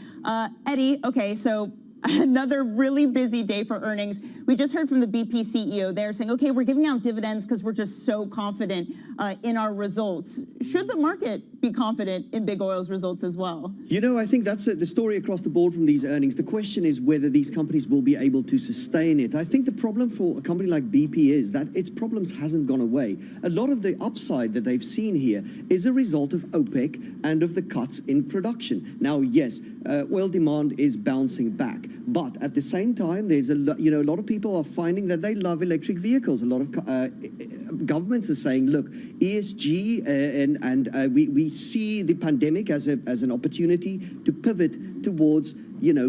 Eddie, okay, so another really busy day for earnings. We just heard from the BP CEO there saying, okay, we're giving out dividends because we're just so confident in our results. Should the market be confident in big oil's results as well? You know, I think that's the story across the board from these earnings. The question is whether these companies will be able to sustain it. I think the problem for a company like BP is that its problems hasn't gone away. A lot of the upside that they've seen here is a result of OPEC and of the cuts in production. Now, yes, oil demand is bouncing back. But at the same time, there's a lot of people are finding that they love electric vehicles. A lot of governments are saying, look, ESG, and we see the pandemic as an opportunity to pivot towards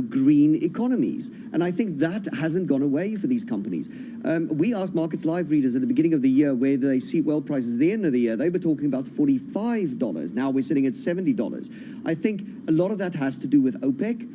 green economies. And I think that hasn't gone away for these companies. We asked Markets Live readers at the beginning of the year where they see oil prices at the end of the year. They were talking about $45. Now we're sitting at $70. I think a lot of that has to do with OPEC.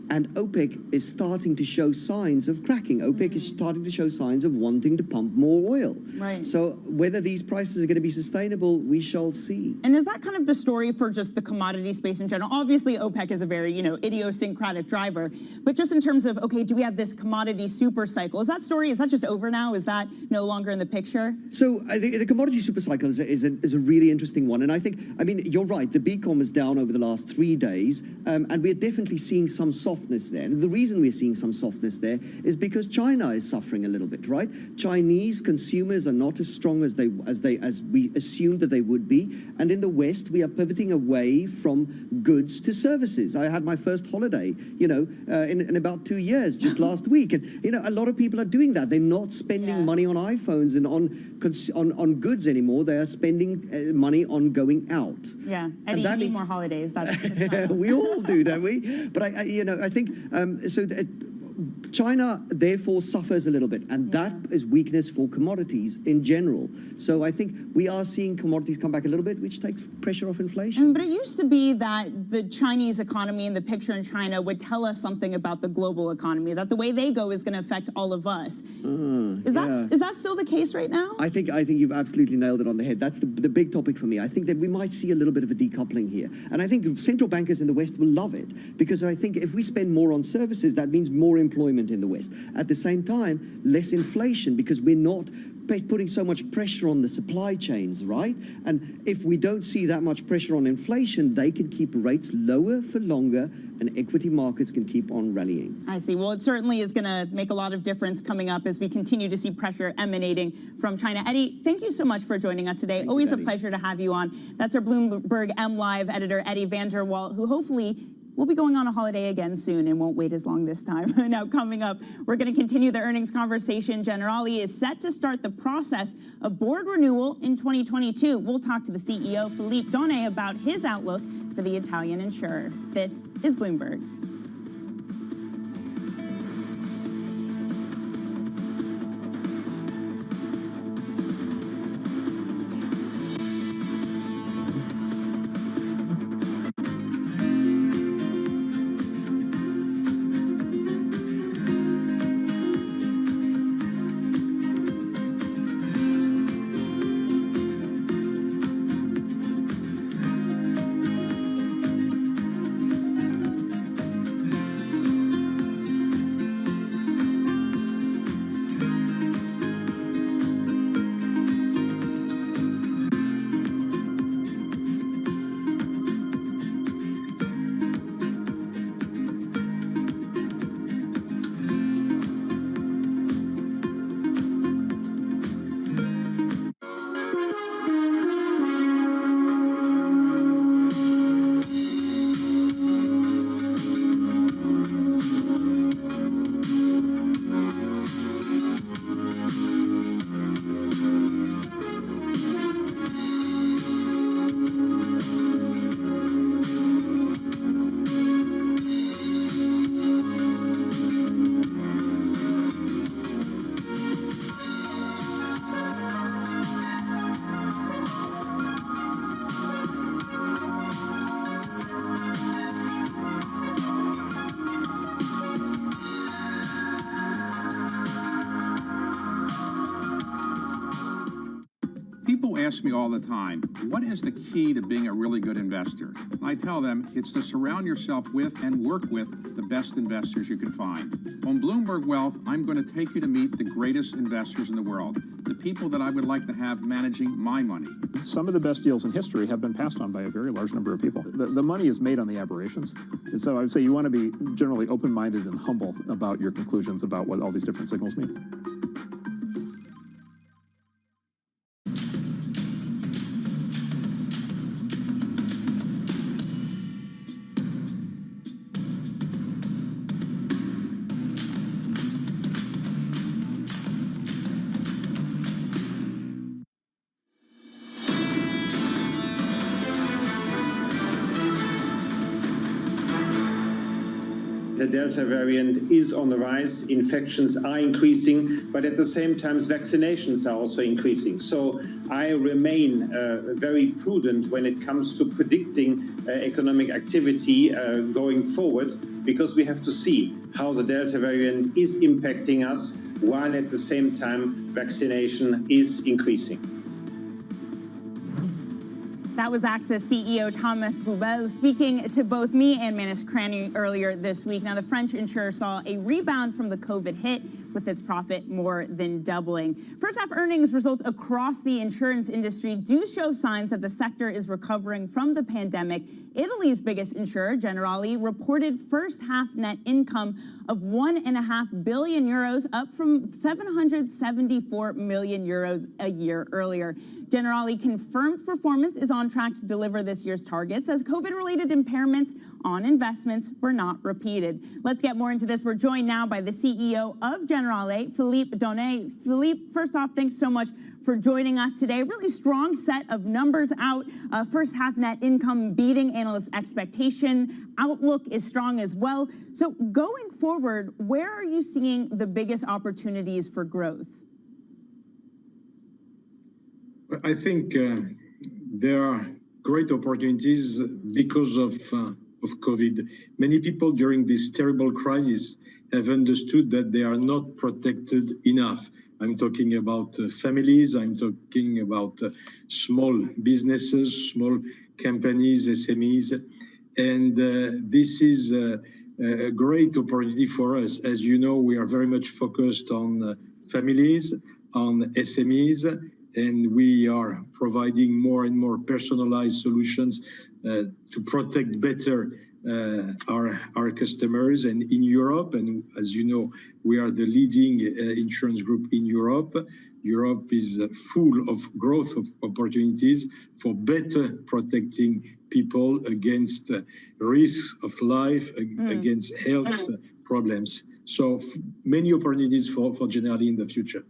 And OPEC is starting to show signs of cracking. OPEC is starting to show signs of wanting to pump more oil. Right. So whether these prices are going to be sustainable, we shall see. And is that kind of the story for just the commodity space in general? Obviously, OPEC is a very, idiosyncratic driver. But just in terms of, okay, do we have this commodity super cycle? Is that just over now? Is that no longer in the picture? So I think the commodity super cycle is a really interesting one. And I think, you're right. The BCom is down over the last 3 days. And we're definitely seeing some softness there. And the reason we're seeing some softness there is because China is suffering a little bit, right? Chinese consumers are not as strong as we assumed that they would be. And in the West, we are pivoting away from goods to services. I had my first holiday, in about 2 years, just last week. And, a lot of people are doing that. They're not spending money on iPhones and on goods anymore. They are spending money on going out. Yeah, Eddie, you need more holidays. That's we all do, don't we? But I think China therefore suffers a little bit, and that is weakness for commodities in general. So I think we are seeing commodities come back a little bit, which takes pressure off inflation. But it used to be that the Chinese economy and the picture in China would tell us something about the global economy, that the way they go is going to affect all of us. Is that still the case right now? I think you've absolutely nailed it on the head. That's the big topic for me. I think that we might see a little bit of a decoupling here. And I think central bankers in the West will love it, because I think if we spend more on services, that means more employment in the West. At the same time, less inflation, because we're not putting so much pressure on the supply chains, right? And if we don't see that much pressure on inflation, they can keep rates lower for longer, and equity markets can keep on rallying. I see. Well, it certainly is going to make a lot of difference coming up as we continue to see pressure emanating from China. Eddie, thank you so much for joining us today. Always a pleasure to have you on. That's our Bloomberg MLive editor, Eddie van der Wal, who hopefully we'll be going on a holiday again soon and won't wait as long this time. Now, coming up, we're going to continue the earnings conversation. Generali is set to start the process of board renewal in 2022. We'll talk to the CEO, Philippe Donnet, about his outlook for the Italian insurer. This is Bloomberg. ask me all the time, what is the key to being a really good investor? And I tell them it's to surround yourself with and work with the best investors you can find. On Bloomberg Wealth, I'm going to take you to meet the greatest investors in the world, the people that I would like to have managing my money. Some of the best deals in history have been passed on by a very large number of people. The money is made on the aberrations. And so I would say you want to be generally open-minded and humble about your conclusions about what all these different signals mean. The Delta variant is on the rise, infections are increasing, but at the same time, vaccinations are also increasing. So I remain very prudent when it comes to predicting economic activity going forward, because we have to see how the Delta variant is impacting us, while at the same time, vaccination is increasing. That was AXA CEO Thomas Buberl speaking to both me and Manus Cranny earlier this week. Now, the French insurer saw a rebound from the COVID hit, with its profit more than doubling. First half earnings results across the insurance industry do show signs that the sector is recovering from the pandemic. Italy's biggest insurer, Generali, reported first half net income of 1.5 billion euros, up from 774 million euros a year earlier. Generali confirmed performance is on track to deliver this year's targets, as COVID-related impairments on investments were not repeated. Let's get more into this. We're joined now by the CEO of Generali, Philippe Donnet. Philippe, first off, thanks so much for joining us today. Really strong set of numbers out. First half net income beating analyst expectation. Outlook is strong as well. So going forward, where are you seeing the biggest opportunities for growth? I think there are great opportunities because of COVID. Many people during this terrible crisis have understood that they are not protected enough. I'm talking about families, I'm talking about small businesses, small companies, SMEs, and this is a great opportunity for us. As you know, we are very much focused on families, on SMEs, and we are providing more and more personalized solutions to protect better our customers. And in Europe, and as you know, we are the leading insurance group in Europe. Europe is full of growth of opportunities for better protecting people against risks of life, against health problems. So many opportunities for Generali in the future.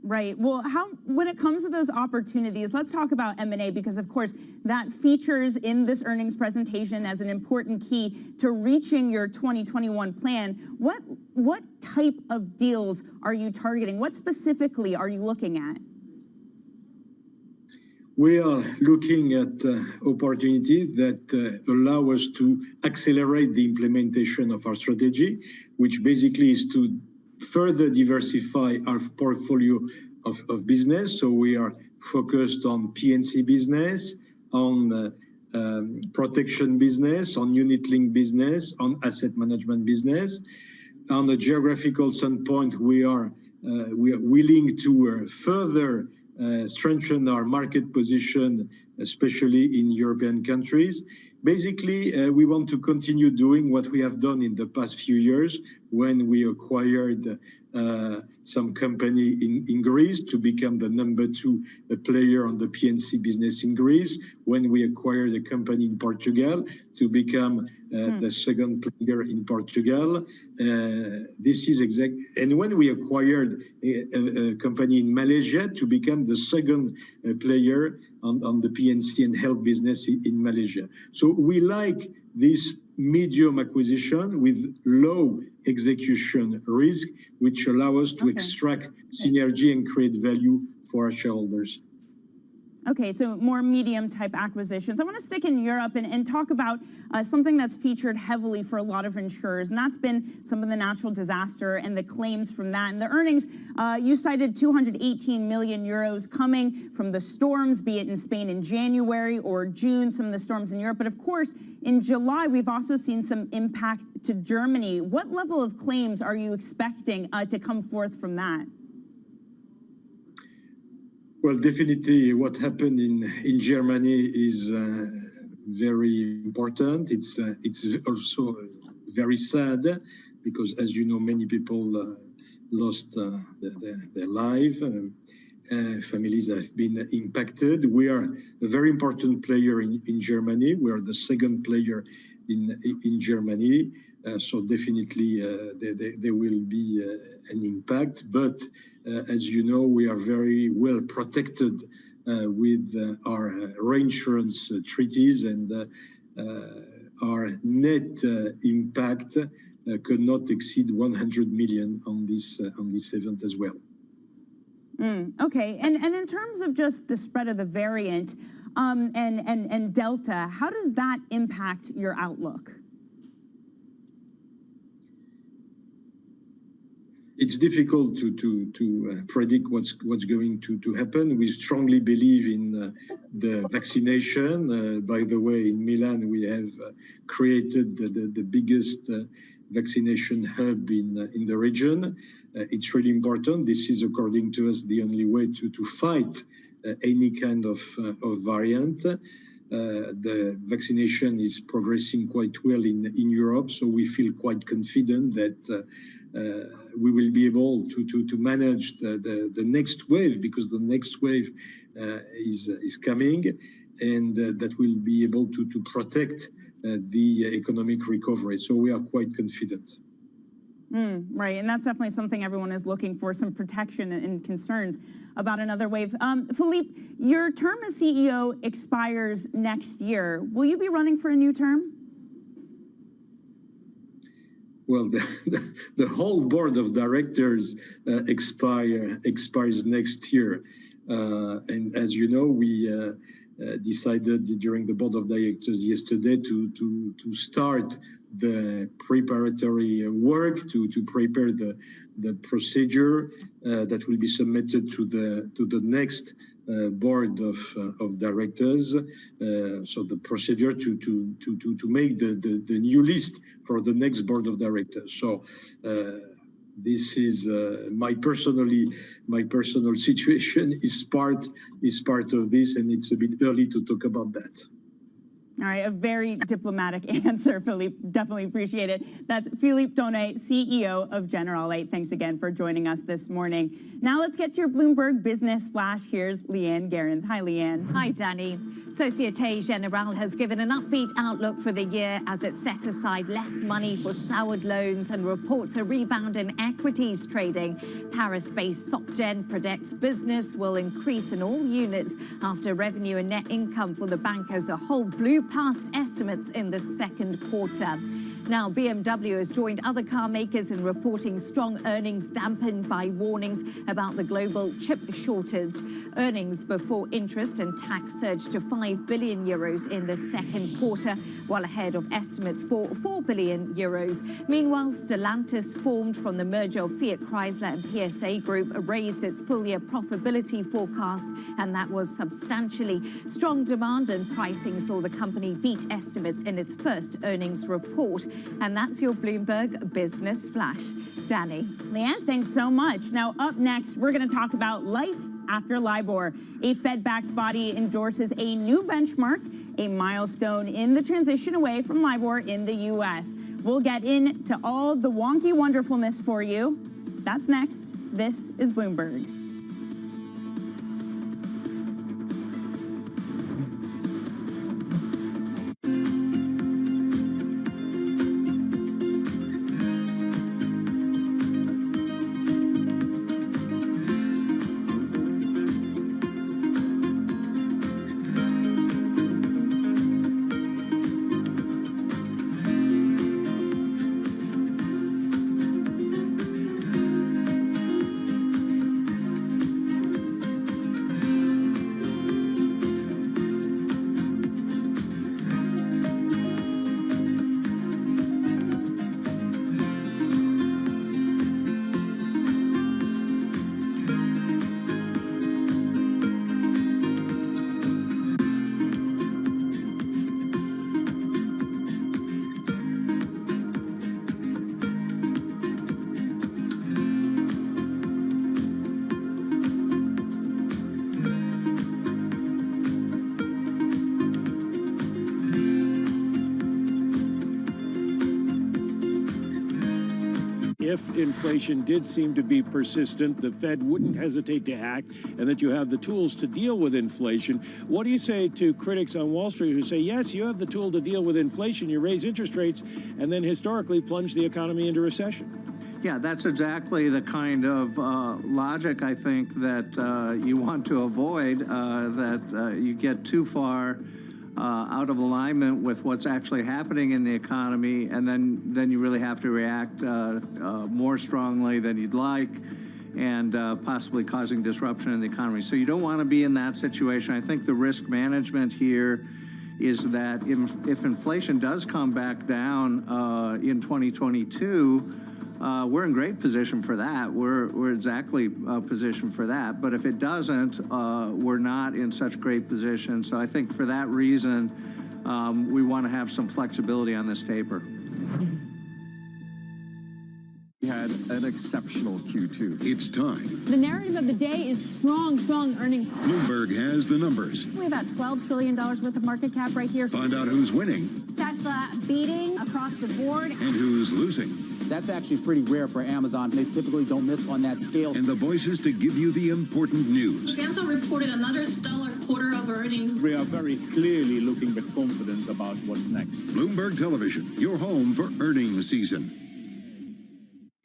Right. Well, when it comes to those opportunities, let's talk about M&A, because of course that features in this earnings presentation as an important key to reaching your 2021 plan. What type of deals are you targeting? What specifically are you looking at? We are looking at opportunities that allow us to accelerate the implementation of our strategy, which basically is to further diversify our portfolio of business. So we are focused on P&C business, on protection business, on unit-linked business, on asset management business. On a geographical standpoint, we are willing to further strengthen our market position, especially in European countries. Basically, we want to continue doing what we have done in the past few years when we acquired some company in Greece to become the #2 player on the P&C business in Greece, when we acquired a company in Portugal to become the second player in Portugal. This is exact. And when we acquired a company in Malaysia to become the second player on the P&C and health business in Malaysia. So we like this medium acquisition with low execution risk, which allow us to extract synergy and create value for our shareholders. Okay, so more medium-type acquisitions. I want to stick in Europe and talk about something that's featured heavily for a lot of insurers, and that's been some of the natural disaster and the claims from that. And the earnings, you cited 218 million euros coming from the storms, be it in Spain in January or June, some of the storms in Europe. But of course, in July, we've also seen some impact to Germany. What level of claims are you expecting to come forth from that? Well, definitely what happened in Germany is very important. It's also very sad because, as you know, many people lost their life. Families have been impacted. We are a very important player in Germany. We are the second player in Germany. So definitely there will be an impact. But as you know, we are very well protected with our reinsurance treaties, and our net impact could not exceed 100 million on this event as well. Okay, and in terms of just the spread of the variant and Delta, how does that impact your outlook? It's difficult to predict what's going to happen. We strongly believe in the vaccination. By the way, in Milan, we have created the biggest vaccination hub in the region. It's really important. This is, according to us, the only way to fight any kind of variant. The vaccination is progressing quite well in Europe, so we feel quite confident that we will be able to manage the next wave, because the next wave is coming, and that will be able to protect the economic recovery. So we are quite confident. Right, and that's definitely something everyone is looking for, some protection and concerns about another wave. Philippe, your term as CEO expires next year. Will you be running for a new term? Well, the whole board of directors expires next year. And as you know, we decided during the board of directors yesterday to start the preparatory work to prepare the procedure that will be submitted to the next board of directors. So the procedure to make the new list for the next board of directors. So this is my personal situation is part of this, and it's a bit early to talk about that. All right, a very diplomatic answer, Philippe. Definitely appreciate it. That's Philippe Tonnet, CEO of Generali. Thanks again for joining us this morning. Now let's get to your Bloomberg Business Flash. Here's Leanne Gerrans. Hi, Leanne. Hi, Danny. Societe Generale has given an upbeat outlook for the year as it set aside less money for soured loans and reports a rebound in equities trading. Paris-based SocGen predicts business will increase in all units after revenue and net income for the bank as a whole blew past estimates in the second quarter. Now, BMW has joined other car makers in reporting strong earnings dampened by warnings about the global chip shortage. Earnings before interest and tax surged to 5 billion euros in the second quarter, while ahead of estimates for 4 billion euros. Meanwhile, Stellantis, formed from the merger of Fiat Chrysler and PSA Group, raised its full-year profitability forecast, and that was substantially. Strong demand and pricing saw the company beat estimates in its first earnings report. And that's your Bloomberg Business Flash. Danny. Leanne, thanks so much. Now, up next, we're going to talk about life after LIBOR. A Fed-backed body endorses a new benchmark, a milestone in the transition away from LIBOR in the U.S. We'll get into all the wonky wonderfulness for you. That's next. This is Bloomberg. if inflation did seem to be persistent, the Fed wouldn't hesitate to act, and that you have the tools to deal with inflation. What do you say to critics on Wall Street who say, yes, you have the tool to deal with inflation, you raise interest rates, and then historically plunge the economy into recession? Yeah, that's exactly the kind of logic, I think, that you want to avoid, that you get too far out of alignment with what's actually happening in the economy, and then you really have to react more strongly than you'd like, and possibly causing disruption in the economy. So you don't want to be in that situation. I think the risk management here is that if inflation does come back down in 2022, we're in great position for that. We're exactly positioned for that. But if it doesn't, we're not in such great position. So I think for that reason, we want to have some flexibility on this taper. We had an exceptional Q2. It's time. The narrative of the day is strong earnings. Bloomberg has the numbers. We have about $12 trillion worth of market cap right here. Find out who's winning. Tesla beating across the board. And who's losing. That's actually pretty rare for Amazon. They typically don't miss on that scale. And the voices to give you the important news. Samsung reported another stellar quarter of earnings. We are very clearly looking with confidence about what's next. Bloomberg Television, your home for earnings season.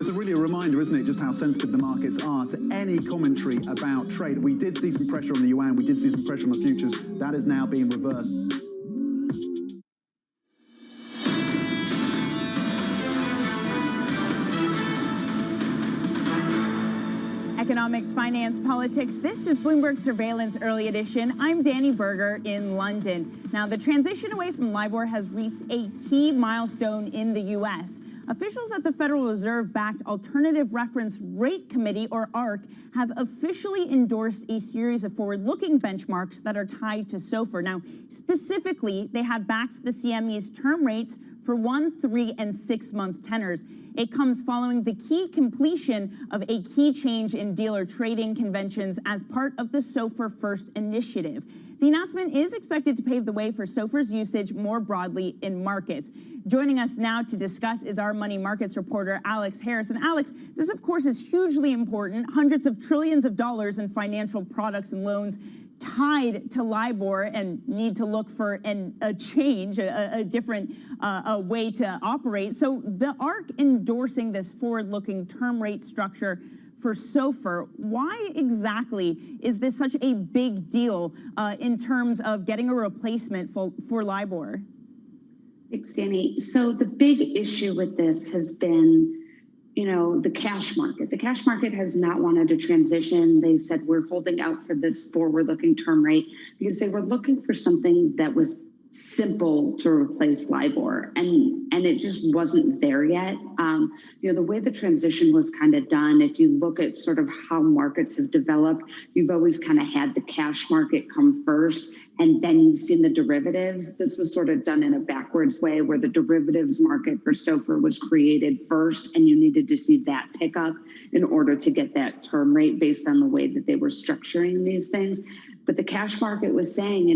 It's really a reminder, isn't it, just how sensitive the markets are to any commentary about trade. We did see some pressure on the yuan. We did see some pressure on the futures. That is now being reversed. Economics, finance, politics. This is Bloomberg Surveillance Early Edition. I'm Danny Berger in London. Now, the transition away from LIBOR has reached a key milestone in the U.S. Officials at the Federal Reserve-backed Alternative Reference Rate Committee, or ARRC, have officially endorsed a series of forward-looking benchmarks that are tied to SOFR. Now, specifically, they have backed the CME's term rates for 1, 3, and 6-month tenors. It comes following the key completion of a key change in dealer trading conventions as part of the SOFR First initiative. The announcement is expected to pave the way for SOFR's usage more broadly in markets. Joining us now to discuss is our money markets reporter, Alex Harris. And Alex, this, of course, is hugely important. Hundreds of trillions of dollars in financial products and loans tied to LIBOR and need to look for a change, a different way to operate. So the ARRC endorsing this forward-looking term rate structure for SOFR, why exactly is this such a big deal in terms of getting a replacement for LIBOR? Thanks, Danny. So the big issue with this has been, the cash market. The cash market has not wanted to transition. They said we're holding out for this forward-looking term rate because they were looking for something that was simple to replace LIBOR, and it just wasn't there yet. The way the transition was kind of done, if you look at sort of how markets have developed, you've always kind of had the cash market come first, and then you've seen the derivatives. This was sort of done in a backwards way where the derivatives market for SOFR was created first, and you needed to see that pick up in order to get that term rate based on the way that they were structuring these things. But the cash market was saying,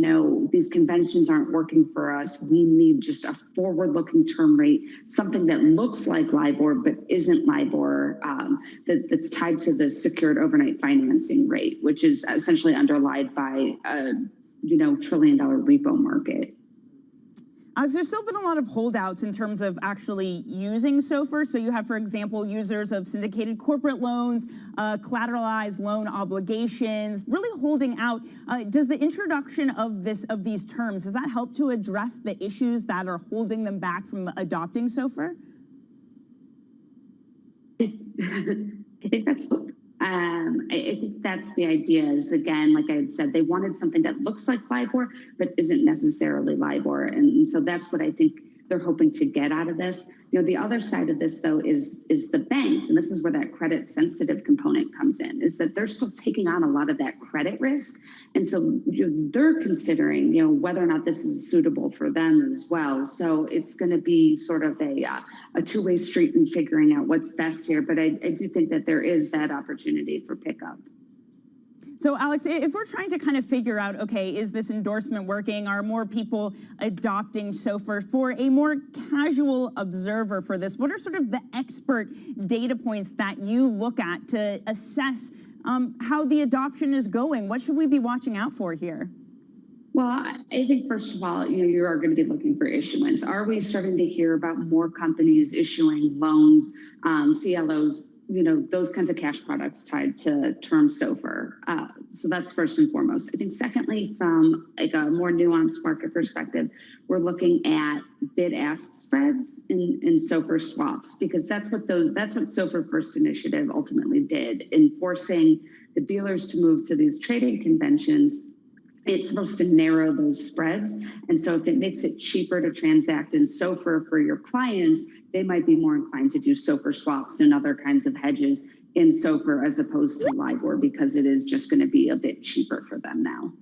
these conventions aren't working for us. We need just a forward-looking term rate, something that looks like LIBOR but isn't LIBOR, that's tied to the secured overnight financing rate, which is essentially underlied by a trillion-dollar repo market. There's still been a lot of holdouts in terms of actually using SOFR. So you have, for example, users of syndicated corporate loans, collateralized loan obligations, really holding out. Does the introduction of these terms, does that help to address the issues that are holding them back from adopting SOFR? I think that's the idea is, again, like I had said, they wanted something that looks like LIBOR, but isn't necessarily LIBOR. And so that's what I think they're hoping to get out of this. The other side of this, though, is the banks. And this is where that credit sensitive component comes in, is that they're still taking on a lot of that credit risk. And so they're considering, whether or not this is suitable for them as well. So it's going to be sort of a two-way street in figuring out what's best here. But I do think that there is that opportunity for pickup. So, Alex, if we're trying to kind of figure out, okay, is this endorsement working? Are more people adopting SOFR? For a more casual observer for this, what are sort of the expert data points that you look at to assess how the adoption is going? What should we be watching out for here? Well, I think first of all, you are going to be looking for issuance. Are we starting to hear about more companies issuing loans, CLOs, those kinds of cash products tied to term SOFR? So that's first and foremost. I think secondly, from like a more nuanced market perspective, we're looking at bid-ask spreads in SOFR swaps, because that's what SOFR First Initiative ultimately did in forcing the dealers to move to these trading conventions. It's supposed to narrow those spreads. And so if it makes it cheaper to transact in SOFR for your clients, they might be more inclined to do SOFR swaps and other kinds of hedges in SOFR as opposed to LIBOR, because it is just going to be a bit cheaper for them now.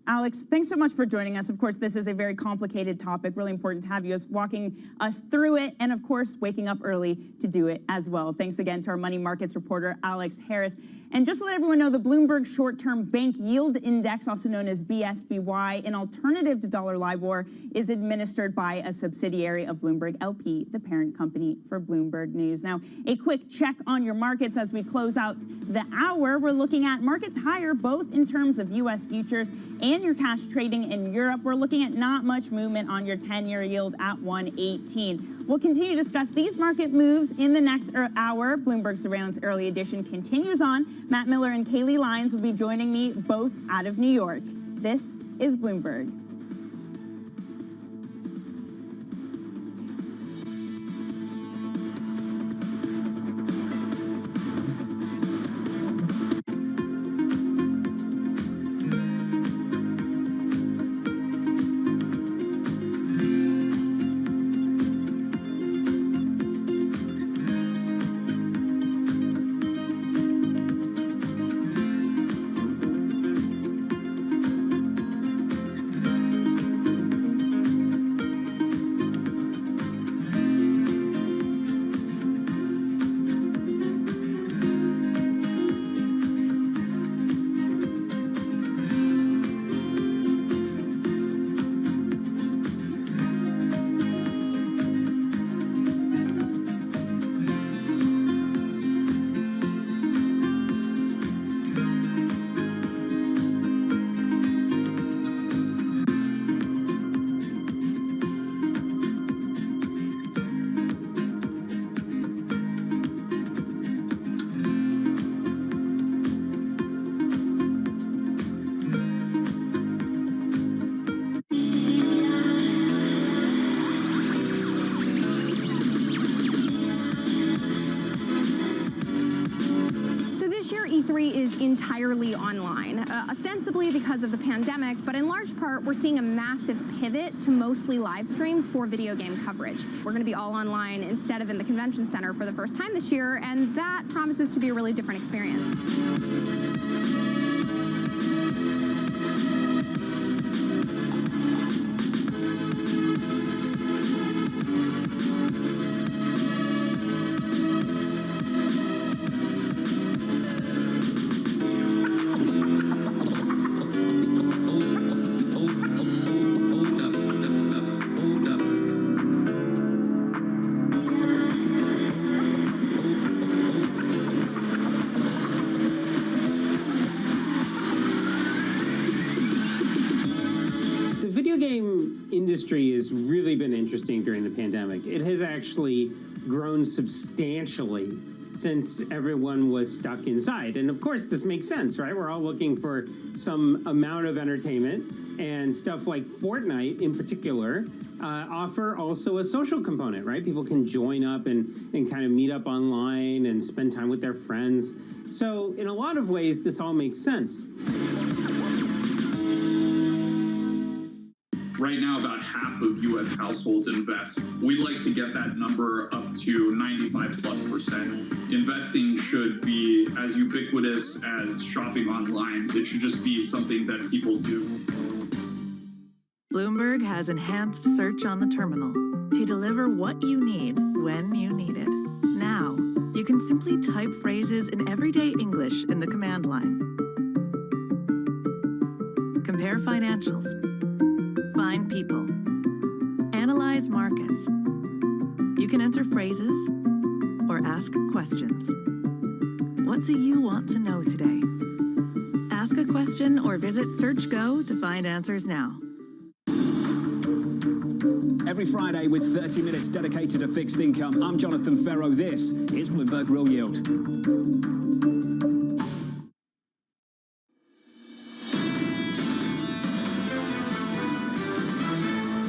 Alex, thanks so much for joining us. Of course, this is a very complicated topic. Really important to have you walking us through it, and of course, waking up early to do it as well. Thanks again to our money markets reporter, Alex Harris. And just to let everyone know, the Bloomberg Short-Term Bank Yield Index, also known as BSBY, an alternative to dollar LIBOR, is administered by a subsidiary of Bloomberg LP, the parent company for Bloomberg News. Now, a quick check on your markets as we close out the hour. We're looking at markets higher, both in terms of U.S. futures and your cash trading in Europe. We're looking at not much movement on your 10-year yield at 118. We'll continue to discuss these market moves in the next hour. Bloomberg Surveillance Early Edition continues on. Matt Miller and Kaylee Lyons will be joining me both out of New York. This is Bloomberg. E3 is entirely online, ostensibly because of the pandemic, but in large part, we're seeing a massive pivot to mostly live streams for video game coverage. We're going to be all online instead of in the convention center for the first time this year, and that promises to be a really different experience. Industry has really been interesting during the pandemic. It has actually grown substantially since everyone was stuck inside. And of course, this makes sense, right? We're all looking for some amount of entertainment, and stuff like Fortnite in particular offer also a social component, right? People can join up and kind of meet up online and spend time with their friends. So in a lot of ways, this all makes sense. Right now, about half of U.S. households invest. We'd like to get that number up to 95+%. Investing should be as ubiquitous as shopping online. It should just be something that people do. Bloomberg has enhanced search on the terminal to deliver what you need when you need it. Now, you can simply type phrases in everyday English in the command line. Compare financials. Find people. Analyze markets. You can enter phrases or ask questions. What do you want to know today? Ask a question or visit SearchGo to find answers now. Every Friday with 30 minutes dedicated to fixed income, I'm Jonathan Ferro. This is Bloomberg Real Yield.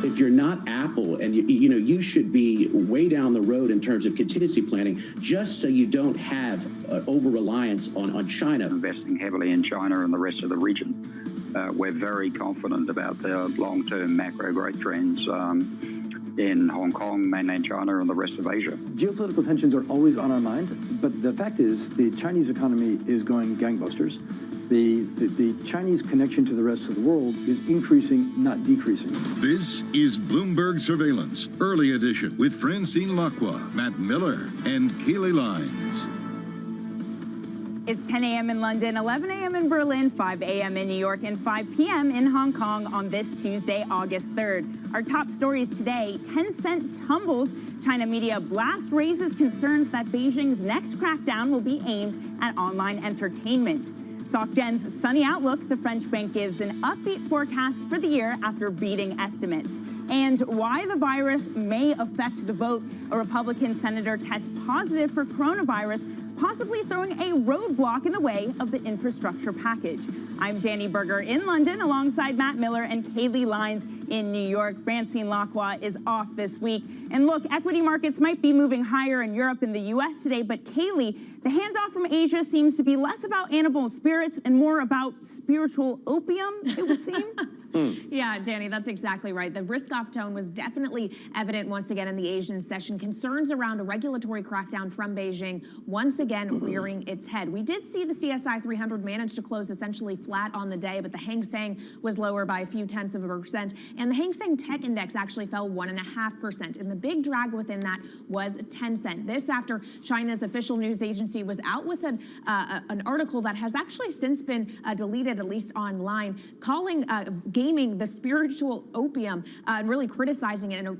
If you're not Apple, and you should be way down the road in terms of contingency planning, just so you don't have over-reliance on China. Investing heavily in China and the rest of the region. We're very confident about the long-term macro growth trends in Hong Kong, mainland China, and the rest of Asia. Geopolitical tensions are always on our mind, but the fact is the Chinese economy is going gangbusters. The Chinese connection to the rest of the world is increasing, not decreasing. This is Bloomberg Surveillance, early edition, with Francine Lacqua, Matt Miller, and Keely Lines. It's 10 a.m. in London, 11 a.m. in Berlin, 5 a.m. in New York, and 5 p.m. in Hong Kong on this Tuesday, August 3rd. Our top stories today: Tencent tumbles, China media blast raises concerns that Beijing's next crackdown will be aimed at online entertainment. SocGen's sunny outlook, the French bank gives an upbeat forecast for the year after beating estimates. And why the virus may affect the vote. A Republican senator tests positive for coronavirus, possibly throwing a roadblock in the way of the infrastructure package. I'm Danny Berger in London alongside Matt Miller and Kaylee Lines in New York. Francine Lacqua is off this week. And look, equity markets might be moving higher in Europe and the U.S. today, but Kaylee, the handoff from Asia seems to be less about animal spirits and more about spiritual opium, it would seem. Yeah, Danny, that's exactly right. The risk-off tone was definitely evident once again in the Asian session. Concerns around a regulatory crackdown from Beijing once again rearing its head. We did see the CSI 300 manage to close essentially flat on the day, but the Hang Seng was lower by a few tenths of a percent, and the Hang Seng Tech Index actually fell 1.5%. And the big drag within that was Tencent. This after China's official news agency was out with an article that has actually since been deleted, at least online, calling gaming the spiritual opium and really criticizing it. And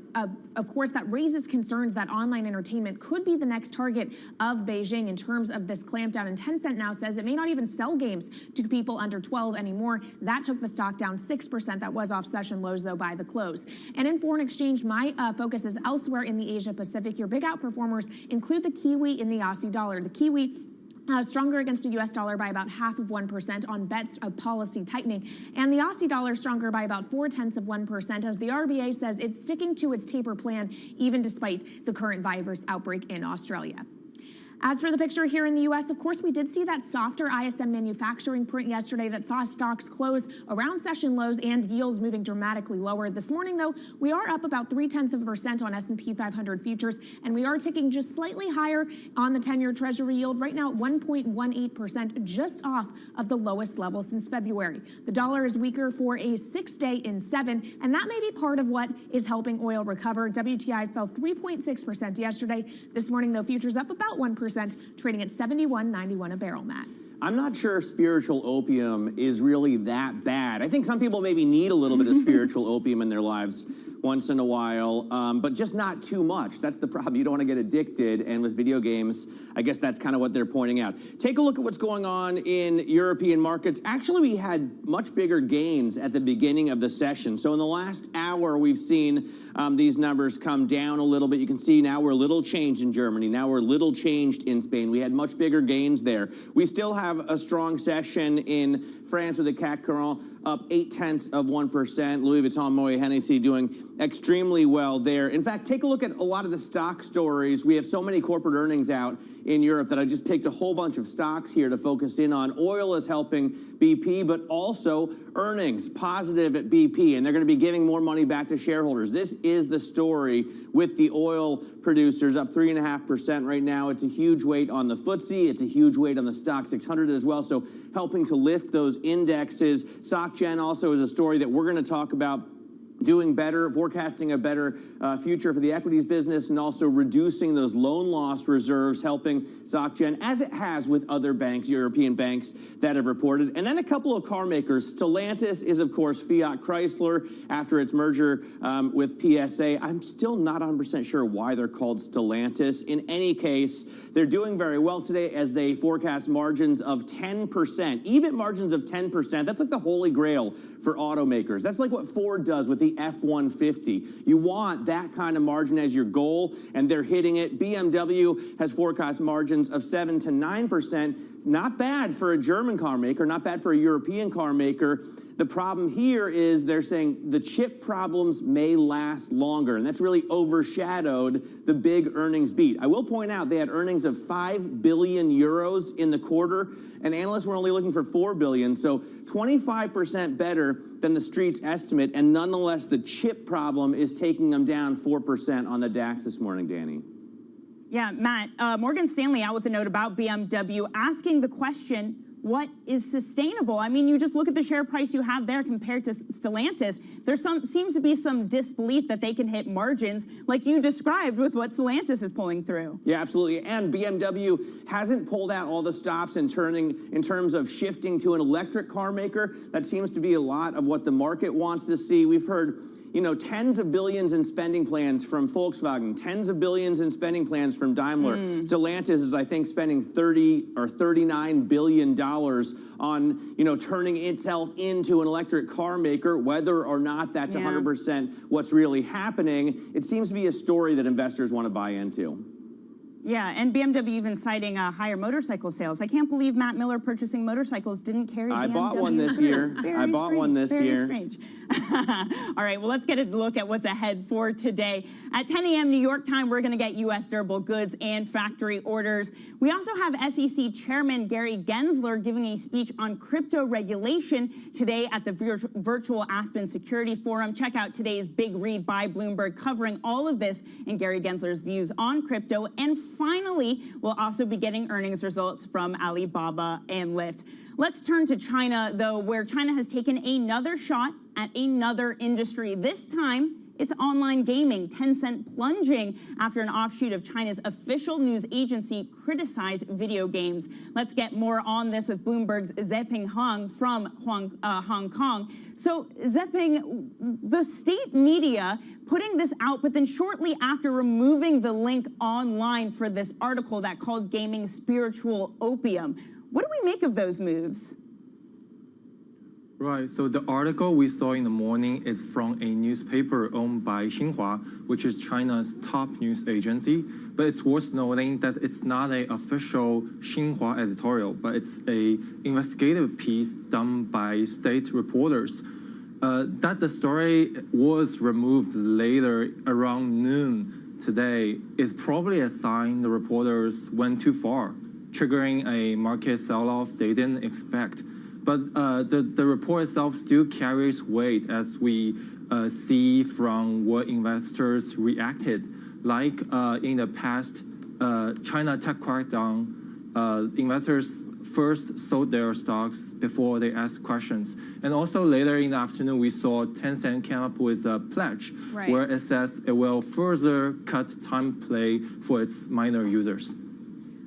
of course, that raises concerns that online entertainment could be the next target of Beijing in terms of this clampdown. And Tencent now says it may not even sell games to people under 12 anymore. That took the stock down 6%. That was off session lows, though, by the close. And in foreign exchange, my focus is elsewhere in the Asia Pacific. Your big outperformers include the Kiwi and the Aussie dollar. The Kiwi stronger against the U.S. dollar by about 0.5% on bets of policy tightening, and the Aussie dollar stronger by about 0.4% as the RBA says it's sticking to its taper plan even despite the current virus outbreak in Australia. As for the picture here in the U.S., of course, we did see that softer ISM manufacturing print yesterday that saw stocks close around session lows and yields moving dramatically lower. This morning, though, we are up about 0.3% on S&P 500 futures, and we are ticking just slightly higher on the 10-year Treasury yield, right now at 1.18%, just off of the lowest level since February. The dollar is weaker for a 6th day in 7, and that may be part of what is helping oil recover. WTI fell 3.6% yesterday. This morning, though, futures up about 1%. Trading at $71.91 a barrel, Matt. I'm not sure spiritual opium is really that bad. I think some people maybe need a little bit of spiritual opium in their lives once in a while, but just not too much. That's the problem. You don't want to get addicted, and with video games, I guess that's kind of what they're pointing out. Take a look at what's going on in European markets. Actually, we had much bigger gains at the beginning of the session. So in the last hour, we've seen these numbers come down a little bit. You can see now we're little changed in Germany. Now we're little changed in Spain. We had much bigger gains there. We still have a strong session in France with the CAC 40 up 0.8%. Louis Vuitton Moet Hennessy doing extremely well there. In fact, take a look at a lot of the stock stories. We have so many corporate earnings out in Europe that I just picked a whole bunch of stocks here to focus in on. Oil is helping BP, but also earnings positive at BP, and they're going to be giving more money back to shareholders. This is the story with the oil producers up 3.5% right now. It's a huge weight on the FTSE. It's a huge weight on the stock 600 as well, so helping to lift those indexes. SocGen also is a story that we're going to talk about doing better, forecasting a better future for the equities business, and also reducing those loan loss reserves, helping SocGen, as it has with other banks, European banks that have reported. And then a couple of car makers. Stellantis is, of course, Fiat Chrysler after its merger with PSA. I'm still not 100% sure why they're called Stellantis. In any case, they're doing very well today as they forecast margins of 10%. EBIT margins of 10%. That's like the holy grail for automakers. That's like what Ford does with the F-150. You want that kind of margin as your goal, and they're hitting it. BMW has forecast margins of 7 to 9%. Not bad for a German car maker, not bad for a European car maker. The problem here is they're saying the chip problems may last longer, and that's really overshadowed the big earnings beat. I will point out they had earnings of 5 billion euros in the quarter, and analysts were only looking for 4 billion, so 25% better than the street's estimate, and nonetheless, the chip problem is taking them down 4% on the DAX this morning, Danny. Yeah, Matt, Morgan Stanley out with a note about BMW asking the question, what is sustainable? I mean, you just look at the share price you have there compared to Stellantis. There seems to be some disbelief that they can hit margins like you described with what Stellantis is pulling through. Yeah, absolutely. And BMW hasn't pulled out all the stops in terms of shifting to an electric car maker. That seems to be a lot of what the market wants to see. We've heard, you know, tens of billions in spending plans from Volkswagen, tens of billions in spending plans from Daimler. Stellantis is, I think, spending $30 or $39 billion on, you know, turning itself into an electric car maker. Whether or not that's 100% what's really happening, it seems to be a story that investors want to buy into. Yeah, and BMW even citing higher motorcycle sales. I can't believe Matt Miller purchasing motorcycles didn't carry BMW. I bought one this year. I bought one this year. Very strange. All right, well, let's get a look at what's ahead for today. At 10 a.m. New York time, we're going to get U.S. durable goods and factory orders. We also have SEC Chairman Gary Gensler giving a speech on crypto regulation today at the virtual Aspen Security Forum. Check out today's big read by Bloomberg covering all of this and Gary Gensler's views on crypto. And finally, we'll also be getting earnings results from Alibaba and Lyft. Let's turn to China, though, where China has taken another shot at another industry. This time, it's online gaming. Tencent plunging after an offshoot of China's official news agency criticized video games. Let's get more on this with Bloomberg's Zeping Hong from Hong Kong. So, Zeping, the state media putting this out, but then shortly after removing the link online for this article that called gaming spiritual opium. What do we make of those moves? Right, so the article we saw in the morning is from a newspaper owned by Xinhua, which is China's top news agency. But it's worth noting that it's not an official Xinhua editorial, but it's an investigative piece done by state reporters. That the story was removed later around noon today is probably a sign the reporters went too far, triggering a market sell-off they didn't expect. But the report itself still carries weight as we see from what investors reacted. Like in the past China tech crackdown, investors first sold their stocks before they asked questions. And also later in the afternoon, we saw Tencent came up with a pledge where it says it will further cut time play for its minor users.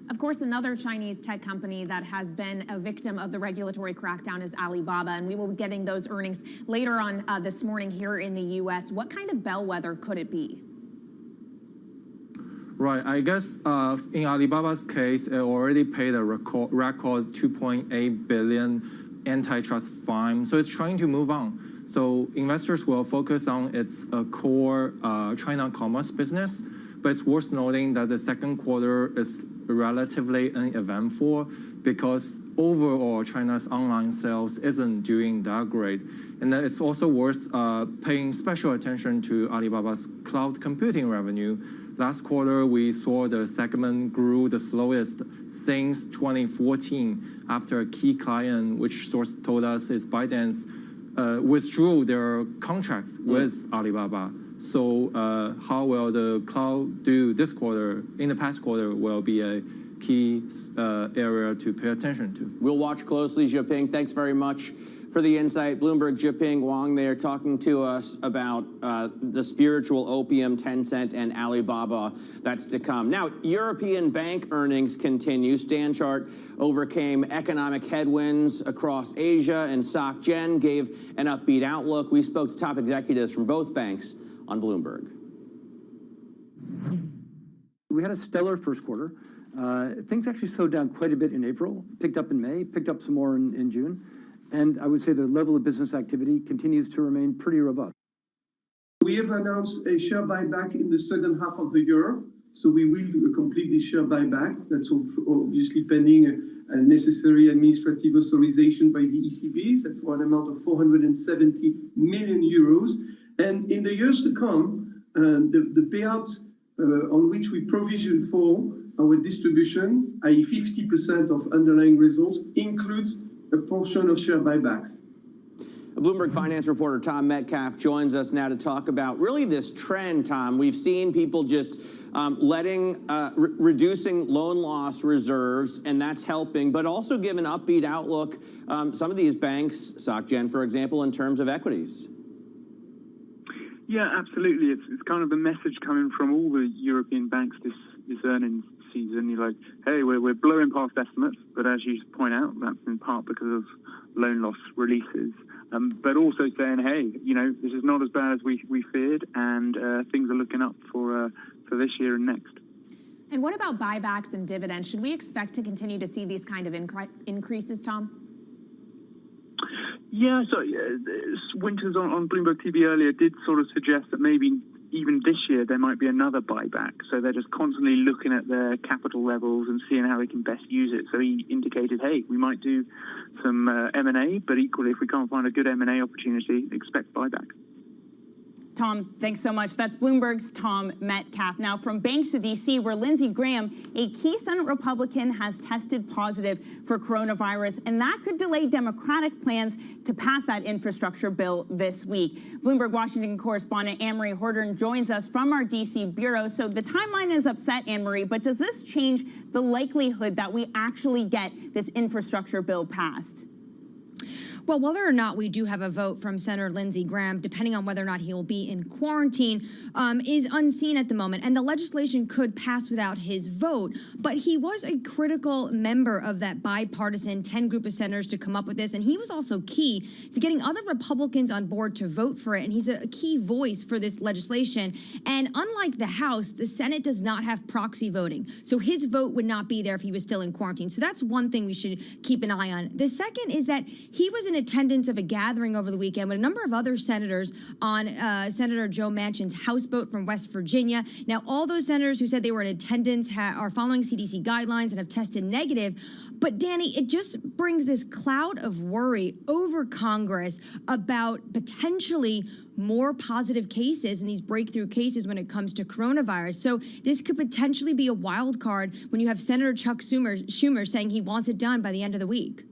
Of course, another Chinese tech company that has been a victim of the regulatory crackdown is Alibaba, and we will be getting those earnings later on this morning here in the U.S. What kind of bellwether could it be? Right, I guess in Alibaba's case, it already paid a record 2.8 billion antitrust fine, so it's trying to move on. So investors will focus on its core China commerce business, but it's worth noting that the second quarter is relatively uneventful because overall China's online sales isn't doing that great. And then it's also worth paying special attention to Alibaba's cloud computing revenue. Last quarter, we saw the segment grew the slowest since 2014 after a key client, which source told us is ByteDance, withdrew their contract with Alibaba. So how will the cloud do this quarter, in the past quarter, will be a key area to pay attention to. We'll watch closely, Zheping. Thanks very much for the insight. Bloomberg, Jiping Wang there talking to us about the spiritual opium, Tencent and Alibaba that's to come. Now, European bank earnings continue. Stanchart overcame economic headwinds across Asia, and Soc Gen gave an upbeat outlook. We spoke to top executives from both banks on Bloomberg. We had a stellar first quarter. Things actually slowed down quite a bit in April, picked up in May, picked up some more in June. And I would say the level of business activity continues to remain pretty robust. We have announced a share buyback in the second half of the year. So we will complete the share buyback. That's obviously pending a necessary administrative authorization by the ECB. That's for an amount of 470 million euros. And in the years to come, the payout on which we provision for our distribution, i.e. 50% of underlying results, includes a portion of share buybacks. Bloomberg finance reporter Tom Metcalf joins us now to talk about really this trend, Tom. We've seen people just reducing loan loss reserves, and that's helping, but also give an upbeat outlook, some of these banks, Soc Gen, for example, in terms of equities. Yeah, absolutely. It's kind of the message coming from all the European banks this earnings season. You're like, hey, we're blowing past estimates, but as you point out, that's in part because of loan loss releases. But also saying, hey, this is not as bad as we feared, and things are looking up for this year and next. And what about buybacks and dividends? Should we expect to continue to see these kind of increases, Tom? Yeah, so Winters on Bloomberg TV earlier did sort of suggest that maybe even this year there might be another buyback. So they're just constantly looking at their capital levels and seeing how they can best use it. So he indicated, hey, we might do some M&A, but equally, if we can't find a good M&A opportunity, expect buyback. Tom, thanks so much. That's Bloomberg's Tom Metcalf. Now from banks to D.C., where Lindsey Graham, a key Senate Republican, has tested positive for coronavirus, and that could delay Democratic plans to pass that infrastructure bill this week. Bloomberg Washington correspondent Anne-Marie Horton joins us from our D.C. bureau. So the timeline is upset, Anne-Marie, but does this change the likelihood that we actually get this infrastructure bill passed? Well, whether or not we do have a vote from Senator Lindsey Graham, depending on whether or not he will be in quarantine, is unseen at the moment. And the legislation could pass without his vote. But he was a critical member of that bipartisan 10 group of senators to come up with this. And he was also key to getting other Republicans on board to vote for it. And he's a key voice for this legislation. And unlike the House, the Senate does not have proxy voting. So his vote would not be there if he was still in quarantine. So that's one thing we should keep an eye on. The second is that he was in attendance of a gathering over the weekend with a number of other senators on Senator Joe Manchin's House vote from West Virginia. Now, all those senators who said they were in attendance are following CDC guidelines and have tested negative. But Danny, it just brings this cloud of worry over Congress about potentially more positive cases and these breakthrough cases when it comes to coronavirus. So this could potentially be a wild card when you have Senator Chuck Schumer saying he wants it done by the end of the week.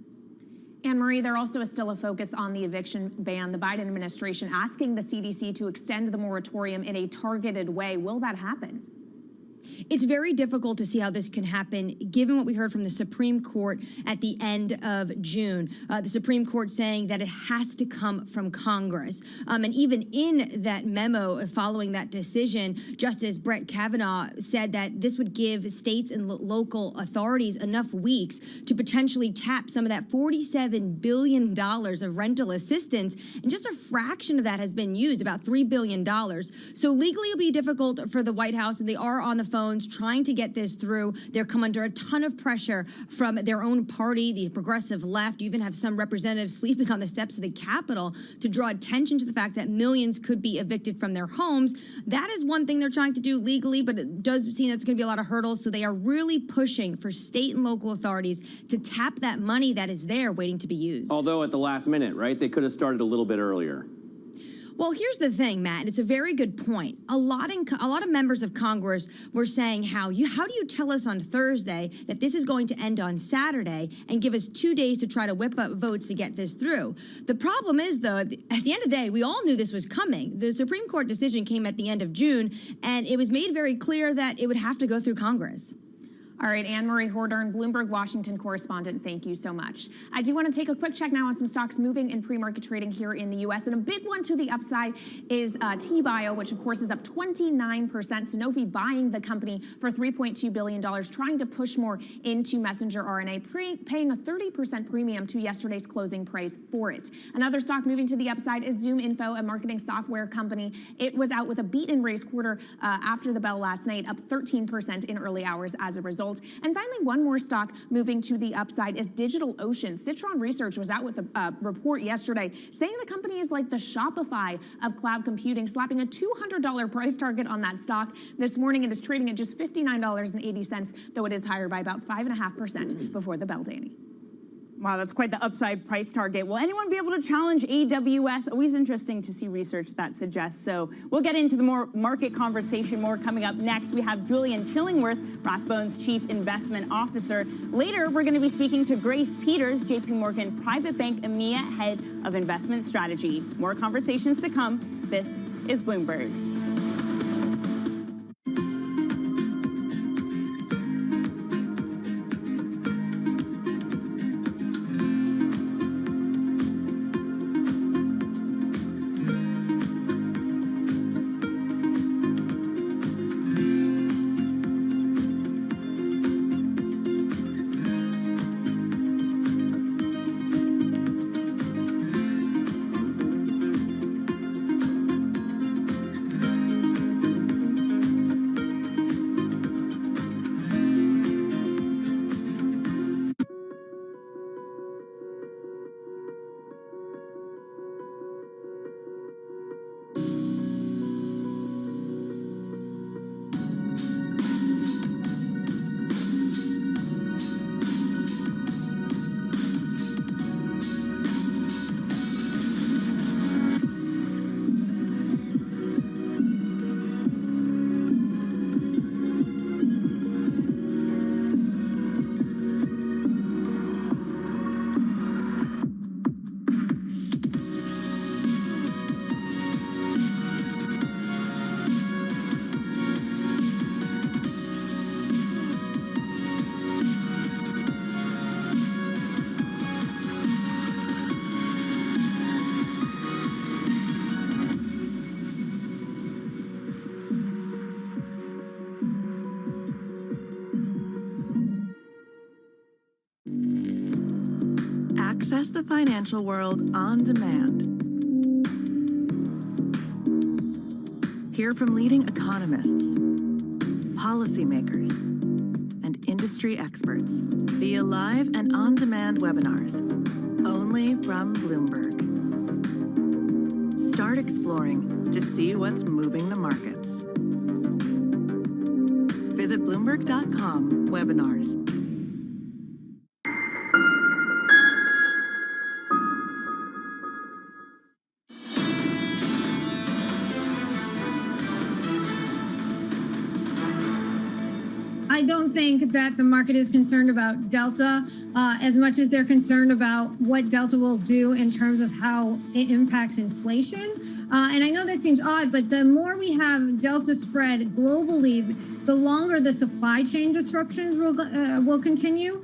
Anne-Marie, there also is still a focus on the eviction ban. The Biden administration asking the CDC to extend the moratorium in a targeted way. Will that happen? It's very difficult to see how this can happen, given what we heard from the Supreme Court at the end of June. The Supreme Court saying that it has to come from Congress. And even in that memo following that decision, Justice Brett Kavanaugh said that this would give states and local authorities enough weeks to potentially tap some of that $47 billion of rental assistance. And just a fraction of that has been used, about $3 billion. So legally it'll be difficult for the White House, and they are on the phones trying to get this through. They're come under a ton of pressure from their own party, the progressive left. You even have some representatives sleeping on the steps of the Capitol to draw attention to the fact that millions could be evicted from their homes. That is one thing they're trying to do legally, but it does seem that's going to be a lot of hurdles. So they are really pushing for state and local authorities to tap that money that is there waiting to be used. Although at the last minute, right? They could have started a little bit earlier. Well, here's the thing, Matt. It's a very good point. A lot of members of Congress were saying how do you tell us on Thursday that this is going to end on Saturday and give us 2 days to try to whip up votes to get this through? The problem is, though, at the end of the day, we all knew this was coming. The Supreme Court decision came at the end of June, and it was made very clear that it would have to go through Congress. All right, Anne-Marie Hordern, Bloomberg Washington correspondent, thank you so much. I do want to take a quick check now on some stocks moving in pre-market trading here in the U.S. And a big one to the upside is T-Bio, which of course is up 29%. Sanofi buying the company for $3.2 billion, trying to push more into messenger RNA, paying a 30% premium to yesterday's closing price for it. Another stock moving to the upside is Zoom Info, a marketing software company. It was out with a beat and raise quarter after the bell last night, up 13% in early hours as a result. And finally, one more stock moving to the upside is DigitalOcean. Citron Research was out with a report yesterday saying the company is like the Shopify of cloud computing, slapping a $200 price target on that stock. This morning, it is trading at just $59.80, though it is higher by about 5.5% before the bell, Danny. Wow, that's quite the upside price target. Will anyone be able to challenge AWS? Always interesting to see research that suggests so. We'll get into the more market conversation more coming up next. We have Julian Chillingworth, Rathbones Chief Investment Officer. Later, we're going to be speaking to Grace Peters, JP Morgan Private Bank EMEA Head of Investment Strategy. More conversations to come. This is Bloomberg. Access the financial world on demand. Hear from leading economists, policymakers, and industry experts via live and on-demand webinars, only from Bloomberg. Start exploring to see what's moving the markets. Visit Bloomberg.com/webinars. I don't think that the market is concerned about Delta as much as they're concerned about what Delta will do in terms of how it impacts inflation. And I know that seems odd, but the more we have Delta spread globally, the longer the supply chain disruptions will continue.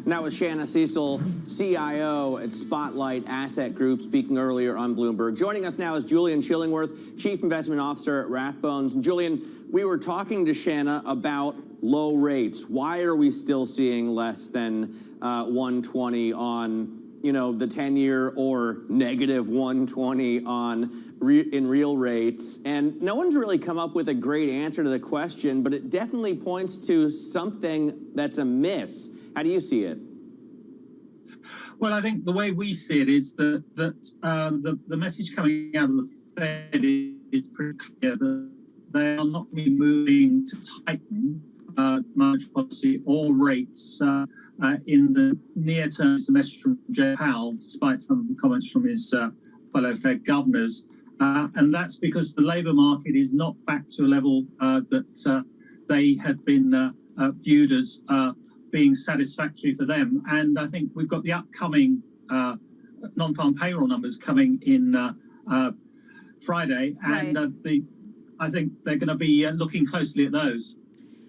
And that was Shanna Cecil, CIO at Spotlight Asset Group, speaking earlier on Bloomberg. Joining us now is Julian Chillingworth, Chief Investment Officer at Rathbones. And Julian, we were talking to Shanna about low rates. Why are we still seeing less than 120 on, the 10-year or negative 120 on in real rates? And no one's really come up with a great answer to the question, but it definitely points to something that's amiss. How do you see it? Well, I think the way we see it is that the message coming out of the Fed is pretty clear that they are not really moving to tighten monetary policy or rates in the near term. Is the message from Jay Powell, despite some of the comments from his fellow Fed governors. And that's because the labour market is not back to a level that they had been viewed as being satisfactory for them. And I think we've got the upcoming non-farm payroll numbers coming in Friday, and I think they're going to be looking closely at those.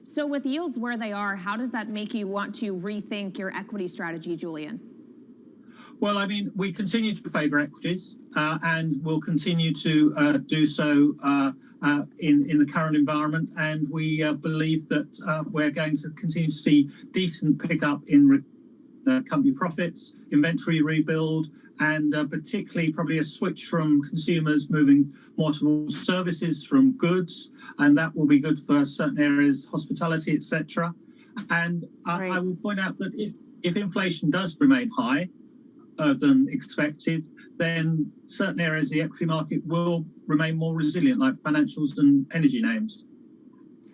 So with yields where they are, how does that make you want to rethink your equity strategy, Julian? Well, I mean, we continue to favour equities and we'll continue to do so in the current environment. And we believe that we're going to continue to see decent pickup in company profits, inventory rebuild, and particularly probably a switch from consumers moving more towards services from goods. And that will be good for certain areas, hospitality, etc. And I will point out that if inflation does remain high, than expected, then certain areas of the equity market will remain more resilient, like financials and energy names.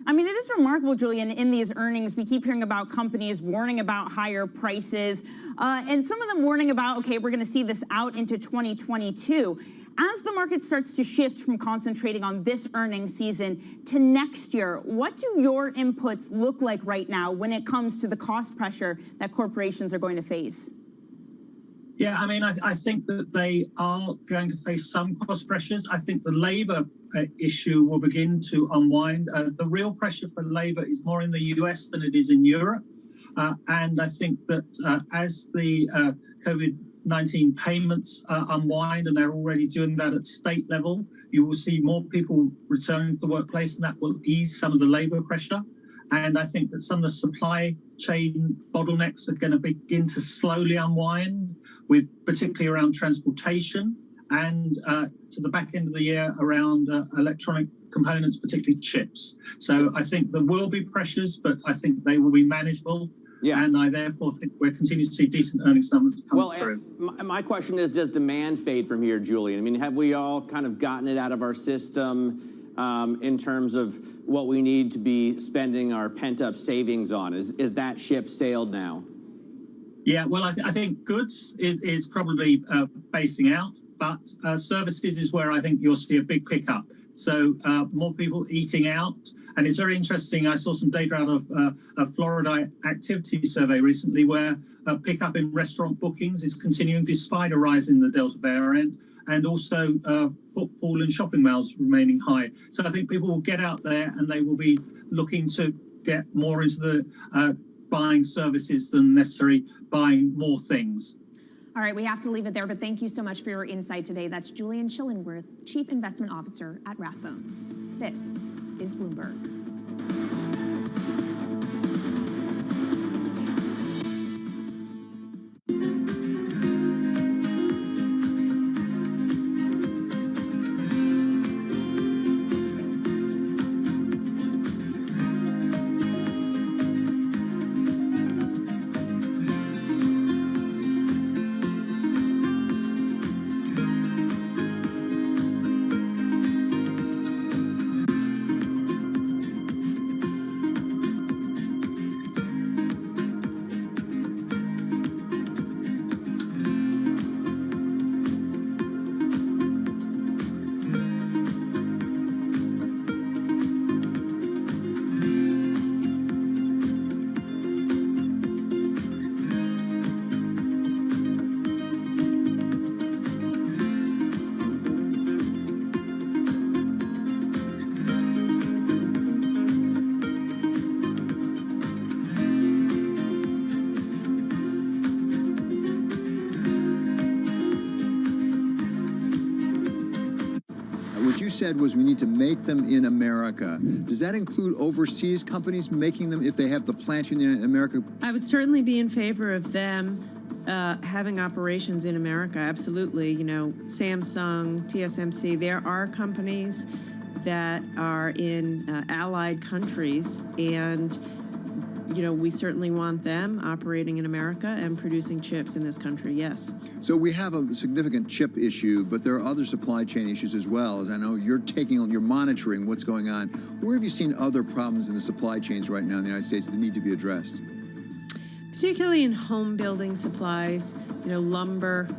I mean, it is remarkable, Julian, in these earnings, we keep hearing about companies warning about higher prices, and some of them warning about, okay, we're going to see this out into 2022. As the market starts to shift from concentrating on this earnings season to next year, what do your inputs look like right now when it comes to the cost pressure that corporations are going to face? Yeah, I mean, I think that they are going to face some cost pressures. I think the labour issue will begin to unwind. The real pressure for labour is more in the US than it is in Europe. And I think that as the COVID-19 payments unwind, and they're already doing that at state level, you will see more people returning to the workplace, and that will ease some of the labour pressure. And I think that some of the supply chain bottlenecks are going to begin to slowly unwind, with particularly around transportation and to the back end of the year around electronic components, particularly chips. So I think there will be pressures, but I think they will be manageable. Yeah. And I therefore think we're continuing to see decent earnings numbers come through. My question is, does demand fade from here, Julian? I mean, have we all kind of gotten it out of our system in terms of what we need to be spending our pent-up savings on? Is that ship sailed now? Yeah, well, I think goods is probably basing out, but services is where I think you'll see a big pickup. So more people eating out. And it's very interesting. I saw some data out of a Florida activity survey recently where a pickup in restaurant bookings is continuing despite a rise in the Delta variant, and also footfall in shopping malls remaining high. So I think people will get out there and they will be looking to get more into the buying services than necessarily buying more things. All right, we have to leave it there, but thank you so much for your insight today. That's Julian Schillingworth, Chief Investment Officer at Rathbones. This is Bloomberg. Said was we need to make them in America. Does that include overseas companies making them if they have the plant in America? I would certainly be in favor of them having operations in America. Absolutely. You know, Samsung, TSMC, there are companies that are in allied countries, and you know, we certainly want them operating in America and producing chips in this country, yes. So we have a significant chip issue, but there are other supply chain issues as well. As I know you're monitoring what's going on. Where have you seen other problems in the supply chains right now in the United States that need to be addressed? Particularly in home building supplies, you know, lumber,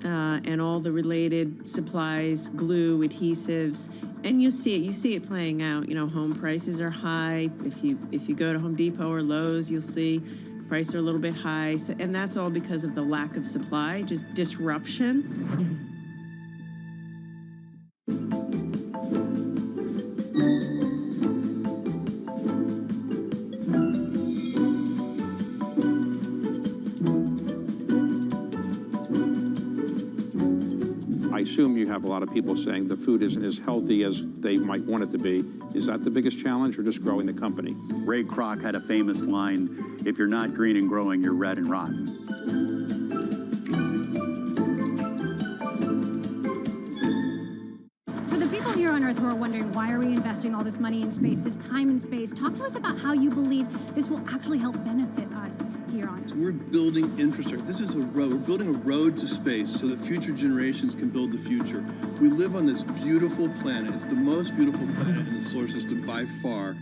and all the related supplies, glue, adhesives, and you see it playing out. You know, home prices are high. If you go to Home Depot or Lowe's, you'll see prices are a little bit high. So, and that's all because of the lack of supply, just disruption. assume you have a lot of people saying the food isn't as healthy as they might want it to be. Is that the biggest challenge, or just growing the company? Ray Kroc had a famous line, if you're not green and growing, you're red and rotten. For the people here on Earth who are wondering, why are we investing all this money in space, this time in space, talk to us about how you believe this will actually help benefit us here on Earth. We're building infrastructure. This is a road. We're building a road to space so that future generations can build the future. We live on this beautiful planet. It's the most beautiful planet in the solar system by far.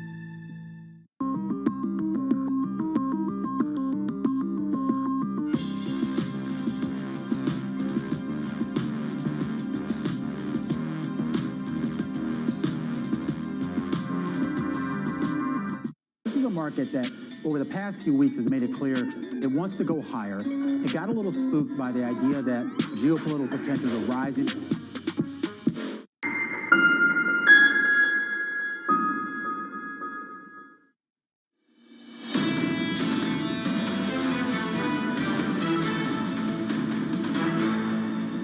This is a market that over the past few weeks has made it clear it wants to go higher. It got a little spooked by the idea that geopolitical tensions are rising.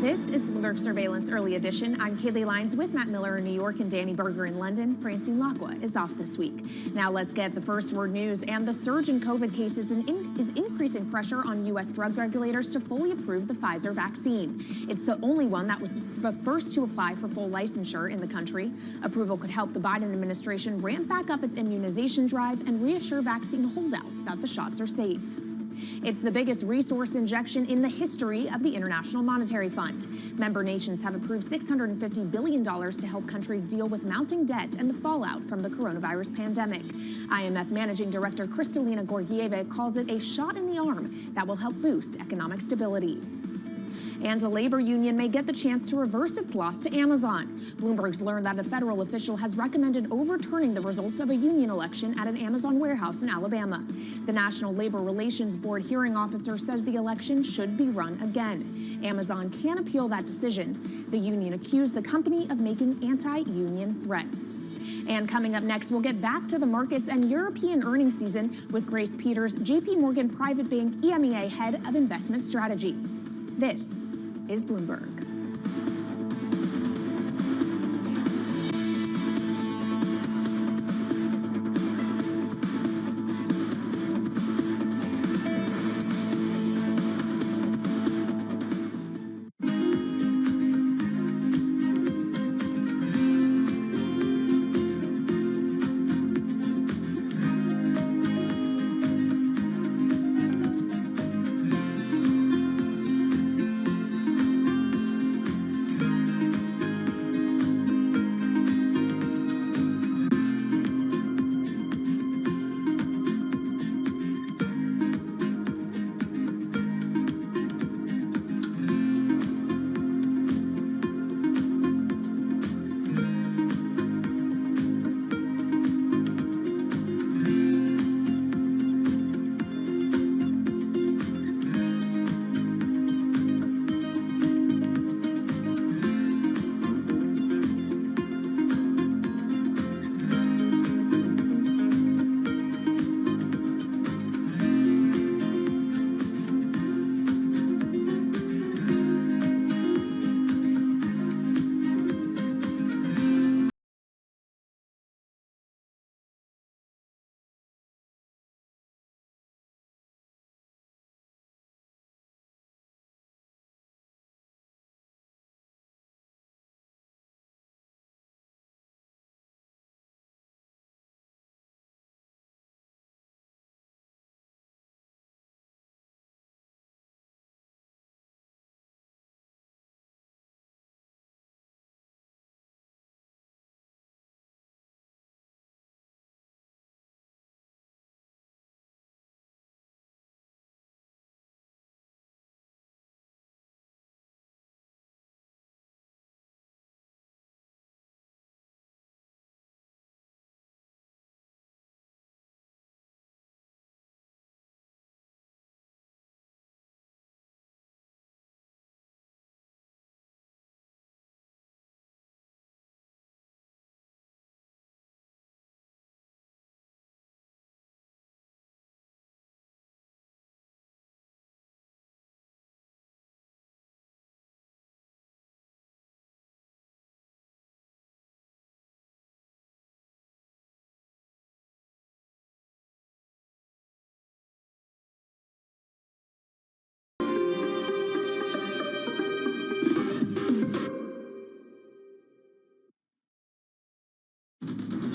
This is Bloomberg Surveillance Early Edition. I'm Kaylee Lyons with Matt Miller in New York and Danny Berger in London. Francine Lacqua is off this week. Now let's get the first word news. And the surge in COVID cases is increasing pressure on U.S. drug regulators to fully approve the Pfizer vaccine. It's the only one that was the first to apply for full licensure in the country. Approval could help the Biden administration ramp back up its immunization drive and reassure vaccine holdouts that the shots are safe. It's the biggest resource injection in the history of the International Monetary Fund. Member nations have approved $650 billion to help countries deal with mounting debt and the fallout from the coronavirus pandemic. IMF Managing Director Kristalina Georgieva calls it a shot in the arm that will help boost economic stability. And a labor union may get the chance to reverse its loss to Amazon. Bloomberg's learned that a federal official has recommended overturning the results of a union election at an Amazon warehouse in Alabama. The National Labor Relations Board hearing officer says the election should be run again. Amazon can appeal that decision. The union accused the company of making anti-union threats. And coming up next, we'll get back to the markets and European earnings season with Grace Peters, JP Morgan Private Bank EMEA Head of Investment Strategy. This is Bloomberg.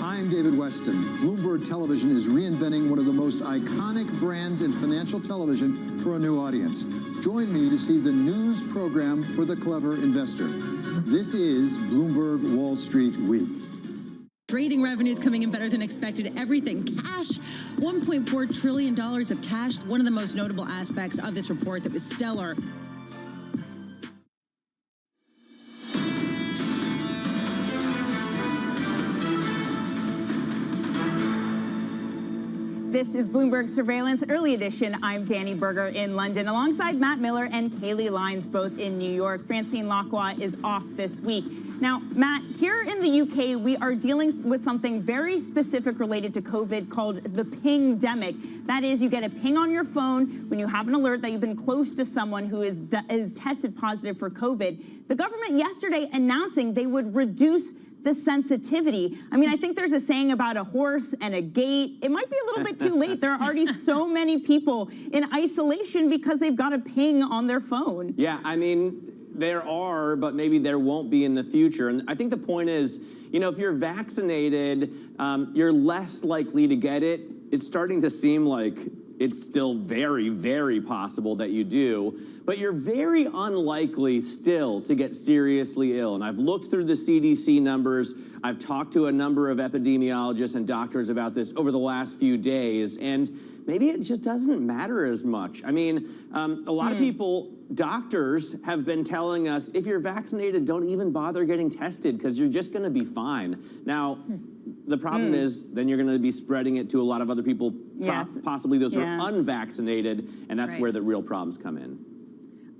I'm David Weston. Bloomberg Television is reinventing one of the most iconic brands in financial television for a new audience. Join me to see the news program for the clever investor. This is Bloomberg Wall Street Week. Trading revenues coming in better than expected. Everything cash, $1.4 trillion of cash. One of the most notable aspects of this report that was stellar. This is Bloomberg Surveillance Early Edition. I'm Danny Berger in London, alongside Matt Miller and Kaylee Lyons, both in New York. Francine Lacroix is off this week. Now, Matt, here in the UK, we are dealing with something very specific related to COVID called the ping-demic. That is, you get a ping on your phone when you have an alert that you've been close to someone who is tested positive for COVID. The government yesterday announcing they would reduce the sensitivity. I mean, I think there's a saying about a horse and a gate. It might be a little bit too late. There are already so many people in isolation because they've got a ping on their phone. Yeah, I mean, there are, but maybe there won't be in the future. And I think the point is, you know, if you're vaccinated, you're less likely to get it. It's starting to seem like it's still very, very possible that you do, but you're very unlikely still to get seriously ill. And I've looked through the CDC numbers. I've talked to a number of epidemiologists and doctors about this over the last few days, and maybe it just doesn't matter as much. I mean, a lot of people, doctors have been telling us, if you're vaccinated, don't even bother getting tested because you're just going to be fine. Now, the problem is then you're going to be spreading it to a lot of other people, possibly those who are unvaccinated, and that's where the real problems come in.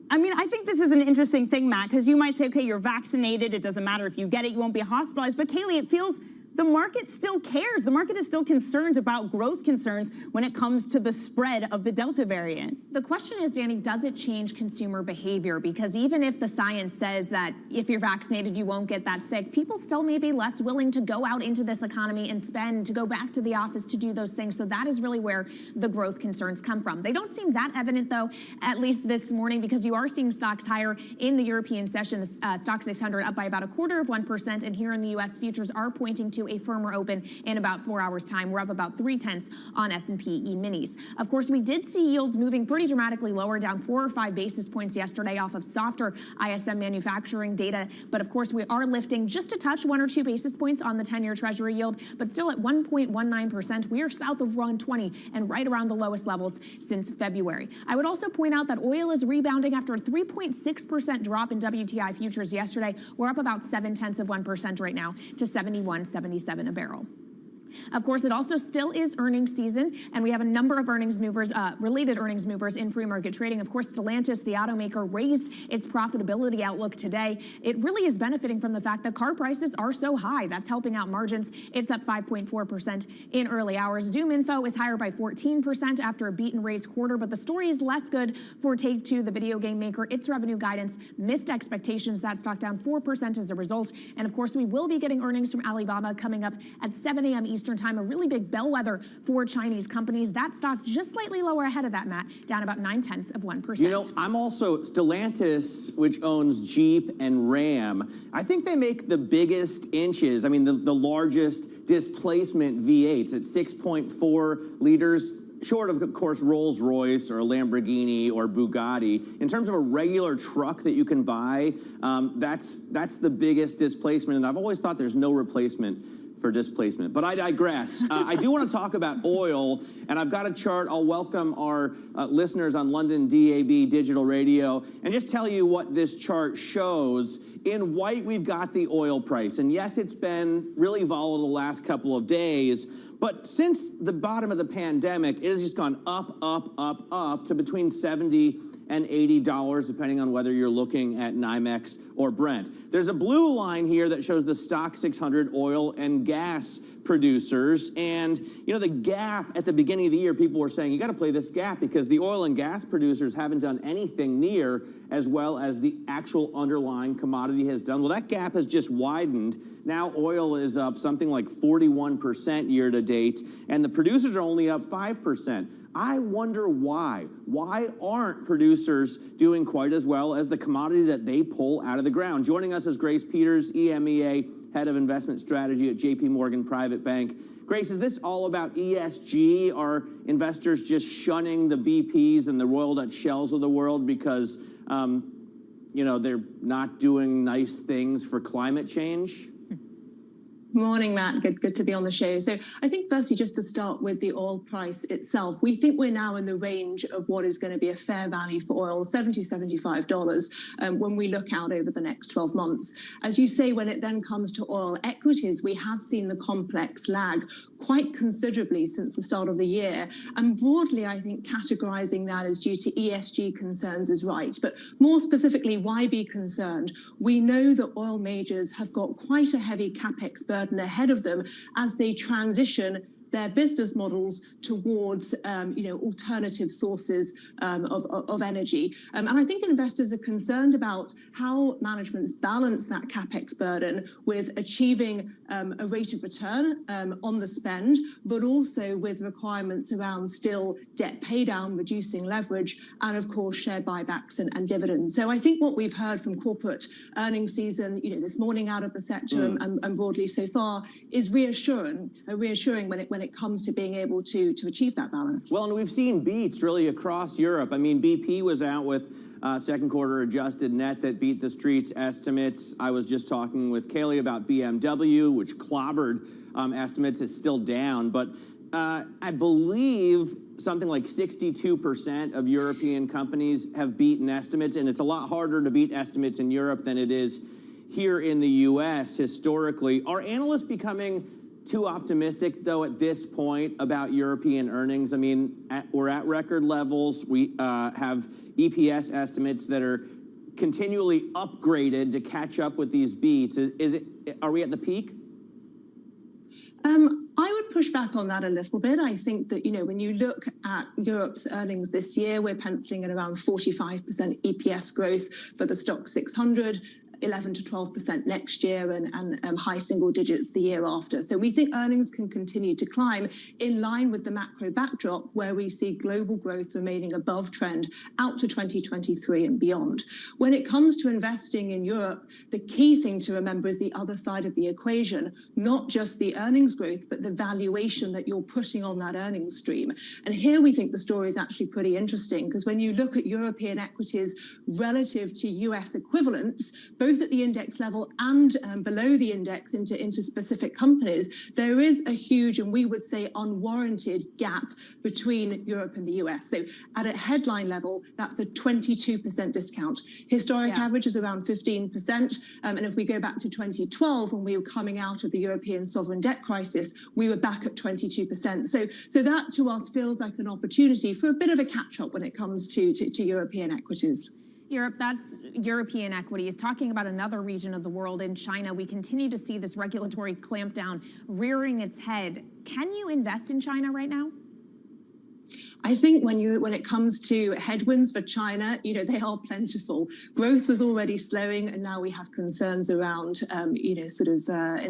I mean, I think this is an interesting thing, Matt, because you might say, okay, you're vaccinated. It doesn't matter if you get it, you won't be hospitalized. But Kaylee, it feels the market still cares. The market is still concerned about growth concerns when it comes to the spread of the Delta variant. The question is, Danny, does it change consumer behavior? Because even if the science says that if you're vaccinated, you won't get that sick, people still may be less willing to go out into this economy and spend, to go back to the office, to do those things. So that is really where the growth concerns come from. They don't seem that evident, though, at least this morning, because you are seeing stocks higher in the European session. The stock 600 up by about 0.25%. And here in the U.S., futures are pointing to a firmer open in about 4 hours' time. We're up about 0.3 on S&P E-minis. Of course, we did see yields moving pretty dramatically lower, down 4 or 5 basis points yesterday off of softer ISM manufacturing data. But of course, we are lifting just a touch, 1 or 2 basis points on the 10-year Treasury yield, but still at 1.19%. We are south of 120 and right around the lowest levels since February. I would also point out that oil is rebounding after a 3.6% drop in WTI futures yesterday. We're up about 0.7% right now to 71.77 a barrel. Of course, it also still is earnings season, and we have a number of earnings movers, related earnings movers in pre-market trading. Of course, Stellantis, the automaker, raised its profitability outlook today. It really is benefiting from the fact that car prices are so high. That's helping out margins. It's up 5.4% in early hours. Zoom Info is higher by 14% after a beat and raise quarter, but the story is less good for Take-Two, the video game maker. Its revenue guidance missed expectations. That stock down 4% as a result. And of course, we will be getting earnings from Alibaba coming up at 7 a.m. Eastern Time, a really big bellwether for Chinese companies. That stock just slightly lower ahead of that, Matt, down about 0.9%. You know, I'm also Stellantis, which owns Jeep and Ram. I think they make the biggest inches. I mean, the largest displacement V8s at 6.4 liters. Short of course, Rolls-Royce or Lamborghini or Bugatti. In terms of a regular truck that you can buy, that's the biggest displacement. And I've always thought there's no replacement for displacement. But I digress. I do want to talk about oil, and I've got a chart. I'll welcome our listeners on London DAB Digital Radio and just tell you what this chart shows. In white, we've got the oil price. And yes, it's been really volatile the last couple of days, but since the bottom of the pandemic, it has just gone up, up, up, up to between $70 and $80, depending on whether you're looking at NYMEX or Brent. There's a blue line here that shows the stock 600 oil and gas producers. And, you know, the gap at the beginning of the year, people were saying, you got to play this gap because the oil and gas producers haven't done anything near as well as the actual underlying commodity has done. Well, that gap has just widened. Now oil is up something like 41% year to date, and the producers are only up 5%. I wonder why. Why aren't producers doing quite as well as the commodity that they pull out of the ground? Joining us is Grace Peters, EMEA, Head of Investment Strategy at JP Morgan Private Bank. Grace, is this all about ESG? Are investors just shunning the BPs and the Royal Dutch Shells of the world because, you know, they're not doing nice things for climate change? Morning, Matt. Good to be on the show. So I think firstly, just to start with the oil price itself, we think we're now in the range of what is going to be a fair value for oil, $70, $75, when we look out over the next 12 months. As you say, when it then comes to oil equities, we have seen the complex lag quite considerably since the start of the year. And broadly, I think categorizing that as due to ESG concerns is right. But more specifically, why be concerned? We know that oil majors have got quite a heavy capex burden ahead of them as they transition their business models towards, alternative sources of energy. And I think investors are concerned about how managements balance that capex burden with achieving a rate of return on the spend, but also with requirements around still debt pay down, reducing leverage, and of course share buybacks and dividends. So I think what we've heard from corporate earnings season, this morning out of the sector and broadly so far is reassuring when it comes to being able to achieve that balance. Well, and we've seen beats really across Europe. I mean, BP was out with second quarter adjusted net that beat the street's estimates. I was just talking with Kaylee about BMW, which clobbered estimates. It's still down, but I believe something like 62% of European companies have beaten estimates, and it's a lot harder to beat estimates in Europe than it is here in the U.S. historically. Are analysts becoming too optimistic, though, at this point about European earnings? I mean, we're at record levels. We have EPS estimates that are continually upgraded to catch up with these beats. Are we at the peak? I would push back on that a little bit. I think that, when you look at Europe's earnings this year, we're penciling at around 45% EPS growth for the stock 600. 11 to 12% next year and high single digits the year after. So we think earnings can continue to climb in line with the macro backdrop where we see global growth remaining above trend out to 2023 and beyond. When it comes to investing in Europe, the key thing to remember is the other side of the equation, not just the earnings growth, but the valuation that you're putting on that earnings stream. And here we think the story is actually pretty interesting because when you look at European equities relative to US equivalents, both at the index level and below the index into specific companies, there is a huge and we would say unwarranted gap between Europe and the US. So at a headline level, that's a 22% discount. Historic average is around 15%. And if we go back to 2012, when we were coming out of the European sovereign debt crisis, we were back at 22%. So that to us feels like an opportunity for a bit of a catch up when it comes to European equities. Europe, that's European equities. Talking about another region of the world, in China, we continue to see this regulatory clampdown rearing its head. Can you invest in China right now? I think when it comes to headwinds for China, they are plentiful. Growth was already slowing, and now we have concerns around,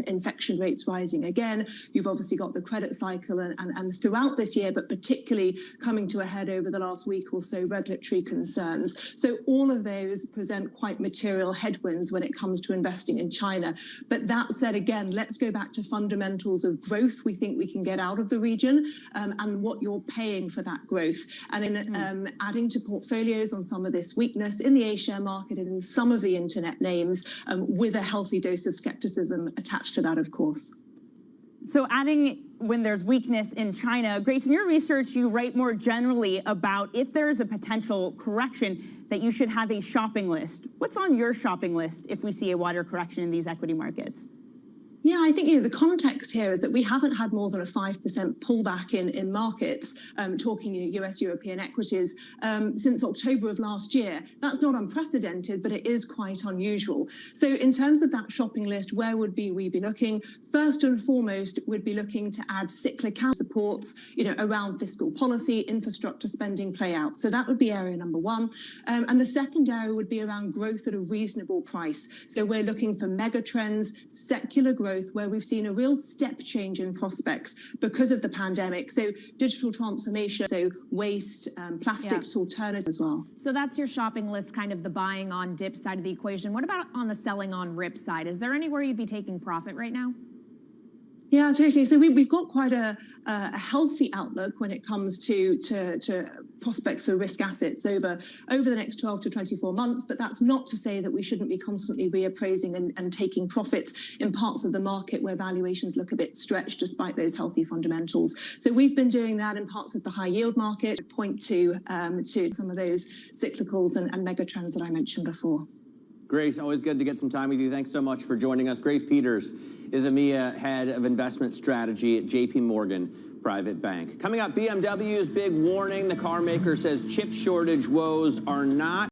infection rates rising again. You've obviously got the credit cycle, and throughout this year, but particularly coming to a head over the last week or so, regulatory concerns. So all of those present quite material headwinds when it comes to investing in China. But that said, again, let's go back to fundamentals of growth we think we can get out of the region and what you're paying for that growth. And in adding to portfolios on some of this weakness in the A-share market and in some of the internet names with a healthy dose of skepticism attached to that, of course. So adding when there's weakness in China, Grace, in your research, you write more generally about if there's a potential correction that you should have a shopping list. What's on your shopping list if we see a wider correction in these equity markets? Yeah, I think the context here is that we haven't had more than a 5% pullback in markets, talking US European equities, since October of last year. That's not unprecedented, but it is quite unusual. So in terms of that shopping list, where would we be looking? First and foremost, we'd be looking to add cyclical supports, around fiscal policy, infrastructure spending play out. So that would be area number one. And the second area would be around growth at a reasonable price. So we're looking for mega trends, secular growth, where we've seen a real step change in prospects because of the pandemic. So digital transformation, so waste, plastics alternatives as well. So that's your shopping list, kind of the buying on dip side of the equation. What about on the selling on rip side? Is there anywhere you'd be taking profit right now? Yeah, totally. So we've got quite a healthy outlook when it comes to prospects for risk assets over the next 12 to 24 months. But that's not to say that we shouldn't be constantly reappraising and taking profits in parts of the market where valuations look a bit stretched despite those healthy fundamentals. So we've been doing that in parts of the high yield market, point to some of those cyclicals and mega trends that I mentioned before. Grace, always good to get some time with you. Thanks so much for joining us. Grace Peters is EMEA Head of Investment Strategy at JP Morgan Private Bank. Coming up, BMW's big warning. The car maker says chip shortage woes are not...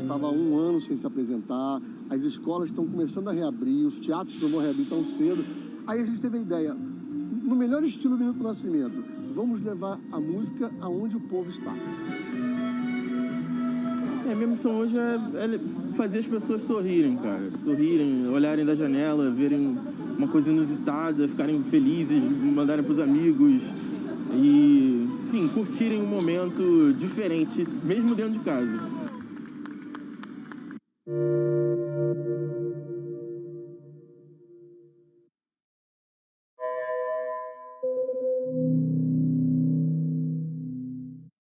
Estava há um ano sem se apresentar, as escolas estão começando a reabrir, os teatros não vão reabrir tão cedo. Aí a gente teve a ideia, no melhor estilo Minuto Nascimento, vamos levar a música aonde o povo está. Minha missão hoje é fazer as pessoas sorrirem, cara. Sorrirem, olharem da janela, verem uma coisa inusitada, ficarem felizes, mandarem para os amigos e, enfim, curtirem um momento diferente, mesmo dentro de casa.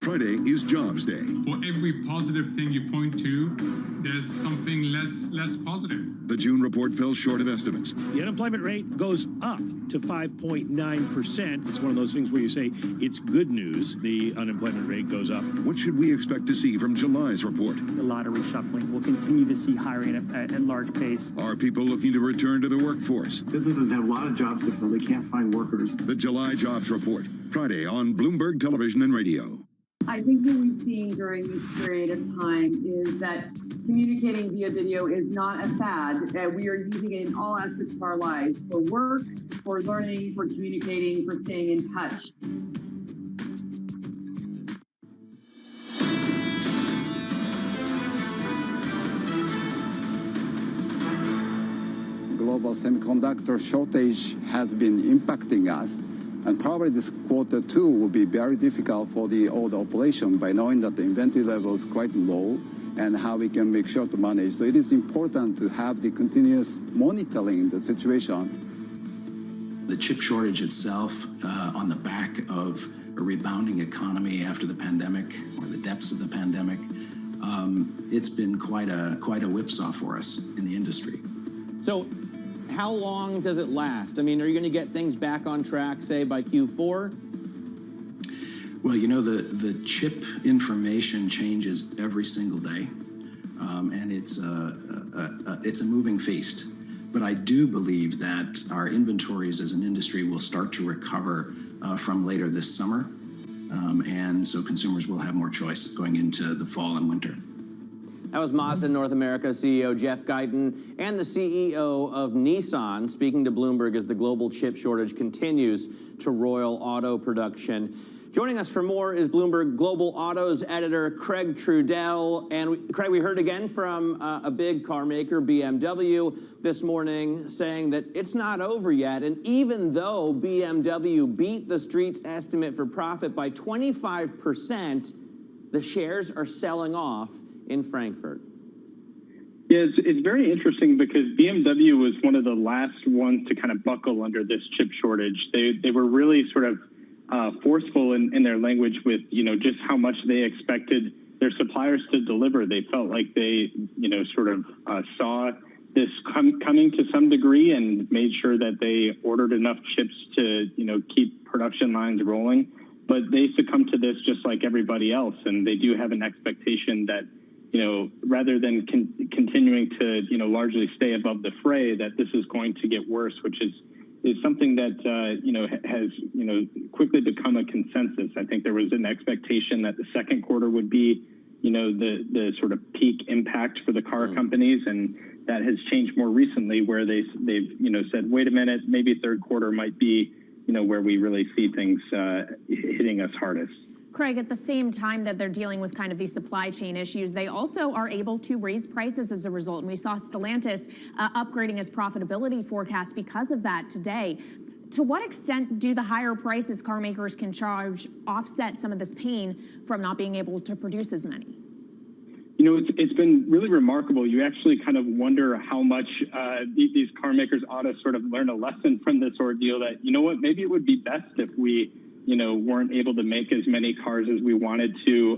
Friday is Jobs Day. For every positive thing you point to, there's something less positive. The June report fell short of estimates. The unemployment rate goes up to 5.9%. It's one of those things where you say it's good news. The unemployment rate goes up. What should we expect to see from July's report? A lot of reshuffling. We'll continue to see hiring at large pace. Are people looking to return to the workforce? Businesses have a lot of jobs to fill. They can't find workers. The July jobs report, Friday on Bloomberg Television and Radio. I think what we've seen during this period of time is that communicating via video is not a fad. We are using it in all aspects of our lives, for work, for learning, for communicating, for staying in touch. Global semiconductor shortage has been impacting us. And probably this quarter two will be very difficult for all the operation by knowing that the inventory level is quite low and how we can make sure to manage. So it is important to have the continuous monitoring the situation. The chip shortage itself, on the back of a rebounding economy after the pandemic or the depths of the pandemic, it's been quite a whipsaw for us in the industry. So how long does it last? I mean, are you going to get things back on track, say, by Q4? Well, you know, the chip information changes every single day, and it's a moving feast. But I do believe that our inventories as an industry will start to recover from later this summer, and so consumers will have more choice going into the fall and winter. That was Mazda North America CEO Jeff Guyton and the CEO of Nissan speaking to Bloomberg as the global chip shortage continues to roil auto production. Joining us for more is Bloomberg Global Autos editor Craig Trudell. And Craig, we heard again from a big car maker, BMW, this morning saying that it's not over yet. And even though BMW beat the street's estimate for profit by 25%, the shares are selling off in Frankfurt. Yeah, it's very interesting because BMW was one of the last ones to kind of buckle under this chip shortage. They were really sort of forceful in their language with, just how much they expected their suppliers to deliver. They felt like they, sort of saw this coming to some degree and made sure that they ordered enough chips to, keep production lines rolling. But they succumbed to this just like everybody else. And they do have an expectation that, rather than continuing to, largely stay above the fray, that this is going to get worse, which is something that, has, quickly become a consensus. I think there was an expectation that the second quarter would be, the sort of peak impact for the car companies. And that has changed more recently where they've, said, wait a minute, maybe third quarter might be, where we really see things hitting us hardest. Craig, at the same time that they're dealing with kind of these supply chain issues, they also are able to raise prices as a result. And we saw Stellantis upgrading its profitability forecast because of that today. To what extent do the higher prices car makers can charge offset some of this pain from not being able to produce as many? It's been really remarkable. You actually kind of wonder how much these car makers ought to sort of learn a lesson from this ordeal that, maybe it would be best if we weren't able to make as many cars as we wanted to,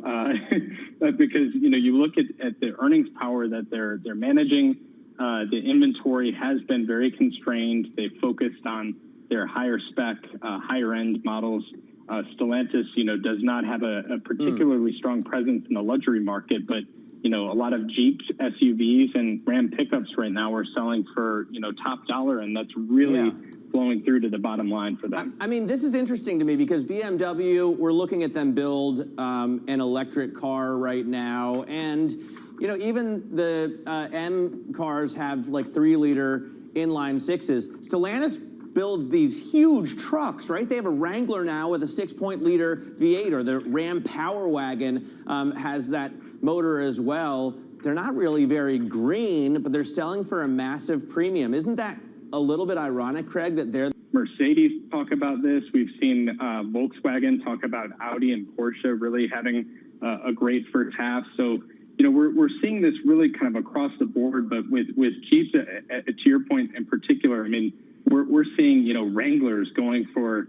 because, you look at the earnings power that they're managing. The inventory has been very constrained. They focused on their higher spec, higher end models. Stellantis, does not have a particularly strong presence in the luxury market, but, a lot of Jeeps, SUVs, and Ram pickups right now are selling for, top dollar, and that's really flowing through to the bottom line for them. I mean, this is interesting to me because BMW, we're looking at them build an electric car right now. And, even the M cars have like 3-liter inline sixes. Stellantis builds these huge trucks, right? They have a Wrangler now with a 6-liter V8, or the Ram Power Wagon has that motor as well. They're not really very green, but they're selling for a massive premium. Isn't that a little bit ironic, Craig, that they're... Mercedes talk about this. We've seen Volkswagen talk about Audi and Porsche really having a great first half. So, we're seeing this really kind of across the board, but with Jeeps, to your point in particular, I mean, we're seeing, Wranglers going for,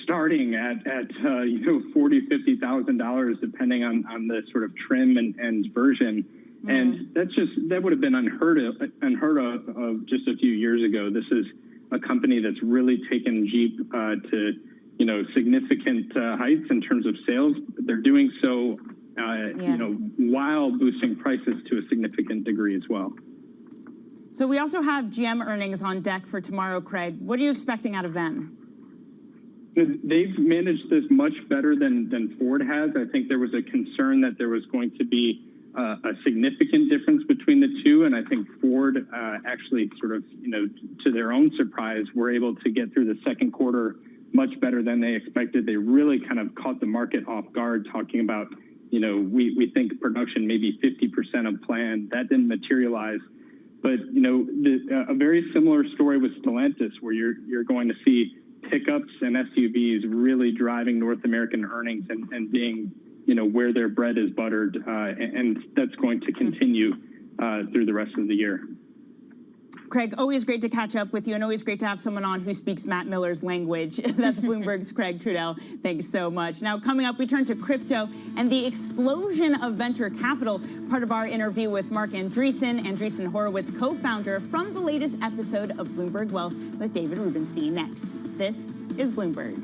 starting at $40,000, $50,000, depending on the sort of trim and version. And that would have been unheard of just a few years ago. This is a company that's really taken Jeep to, significant heights in terms of sales. They're doing so, while boosting prices to a significant degree as well. So we also have GM earnings on deck for tomorrow, Craig. What are you expecting out of them? They've managed this much better than Ford has. I think there was a concern that there was going to be a significant difference between the two, and I think Ford actually sort of, to their own surprise, were able to get through the second quarter much better than they expected. They really kind of caught the market off guard, talking about, we think production may be 50% of plan. That didn't materialize. But, a very similar story with Stellantis, where you're going to see pickups and SUVs really driving North American earnings and being, where their bread is buttered. And that's going to continue through the rest of the year. Craig, always great to catch up with you, and always great to have someone on who speaks Matt Miller's language. That's Bloomberg's Craig Trudell. Thanks so much. Now, coming up, we turn to crypto and the explosion of venture capital, part of our interview with Mark Andreessen Horowitz, co-founder from the latest episode of Bloomberg Wealth with David Rubenstein. Next, this is Bloomberg.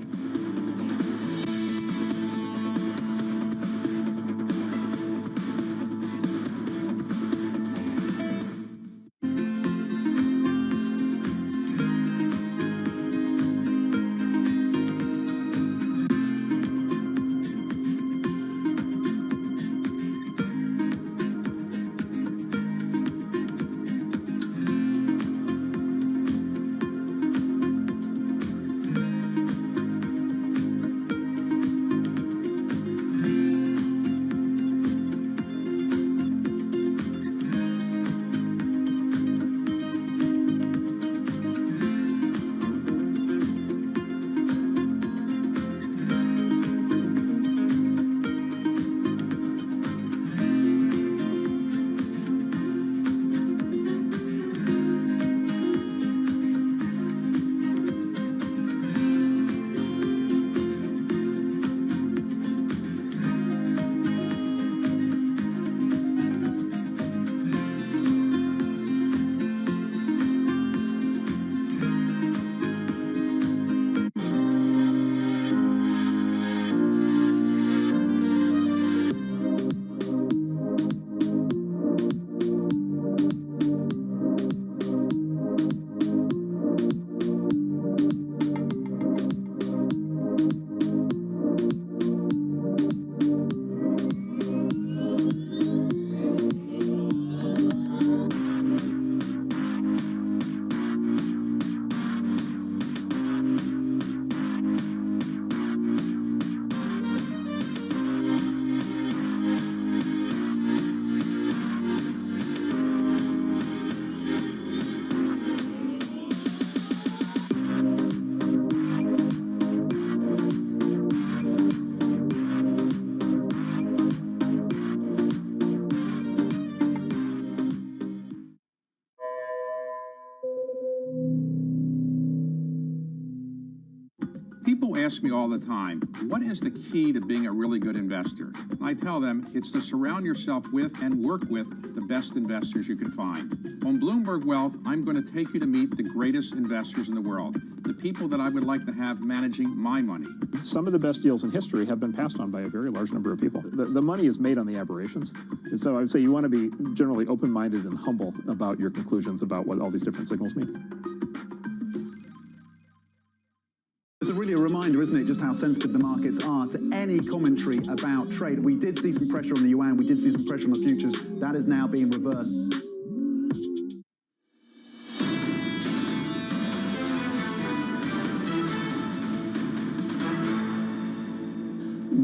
ask me all the time, what is the key to being a really good investor? And I tell them it's to surround yourself with and work with the best investors you can find. On Bloomberg Wealth, I'm going to take you to meet the greatest investors in the world, the people that I would like to have managing my money. Some of the best deals in history have been passed on by a very large number of people. The money is made on the aberrations. And so I would say you want to be generally open-minded and humble about your conclusions about what all these different signals mean. It's really a reminder, isn't it, just how sensitive the markets are to any commentary about trade. We did see some pressure on the yuan, we did see some pressure on the futures. That is now being reversed.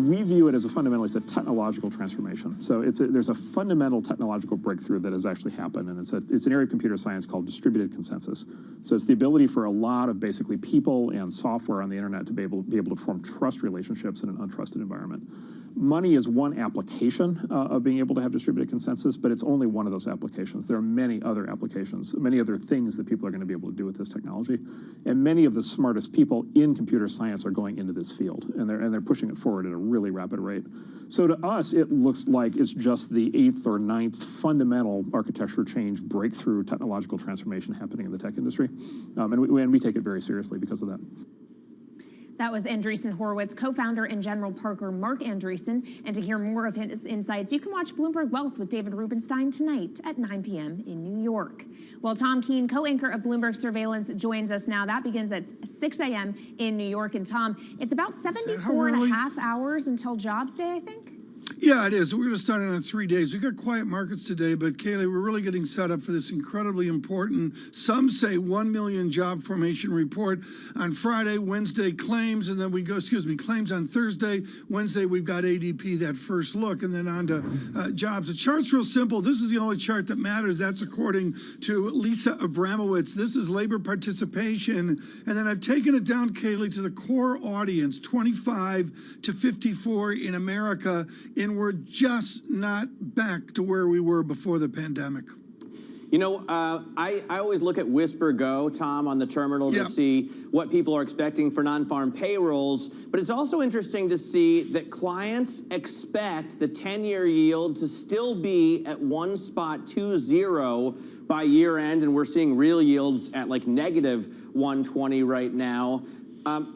We view it as it's a technological transformation. So there's a fundamental technological breakthrough that has actually happened, and it's an area of computer science called distributed consensus. So it's the ability for a lot of basically people and software on the internet to be able to form trust relationships in an untrusted environment. Money is one application of being able to have distributed consensus, but it's only one of those applications. There are many other applications, many other things that people are going to be able to do with this technology, and many of the smartest people in computer science are going into this field, and they're pushing it forward at a really rapid rate. So to us, it looks like it's just the 8th or 9th fundamental architecture change, breakthrough, technological transformation happening in the tech industry, and we take it very seriously because of that. That was Andreessen Horowitz co-founder and general partner Mark Andreessen. And to hear more of his insights, you can watch Bloomberg Wealth with David Rubenstein tonight at 9 p.m. in New York. Well, Tom Keene, co-anchor of Bloomberg Surveillance, joins us now. That begins at 6 a.m. in New York. And Tom, it's about 74 and a half hours until Jobs Day, I think? Yeah, it is. We're going to start it on 3 days. We've got quiet markets today, but Kayleigh, we're really getting set up for this incredibly important, some say 1 million job formation report on Friday, Wednesday claims, and then claims on Thursday. Wednesday, we've got ADP, that first look, and then on to jobs. The chart's real simple. This is the only chart that matters. That's according to Lisa Abramowitz. This is labor participation. And then I've taken it down, Kayleigh, to the core audience, 25 to 54 in America. And we're just not back to where we were before the pandemic. You know, I always look at Whisper Go, Tom, on the terminal to see what people are expecting for non-farm payrolls. But it's also interesting to see that clients expect the 10-year yield to still be at 1.20 by year end. And we're seeing real yields at like -120 right now.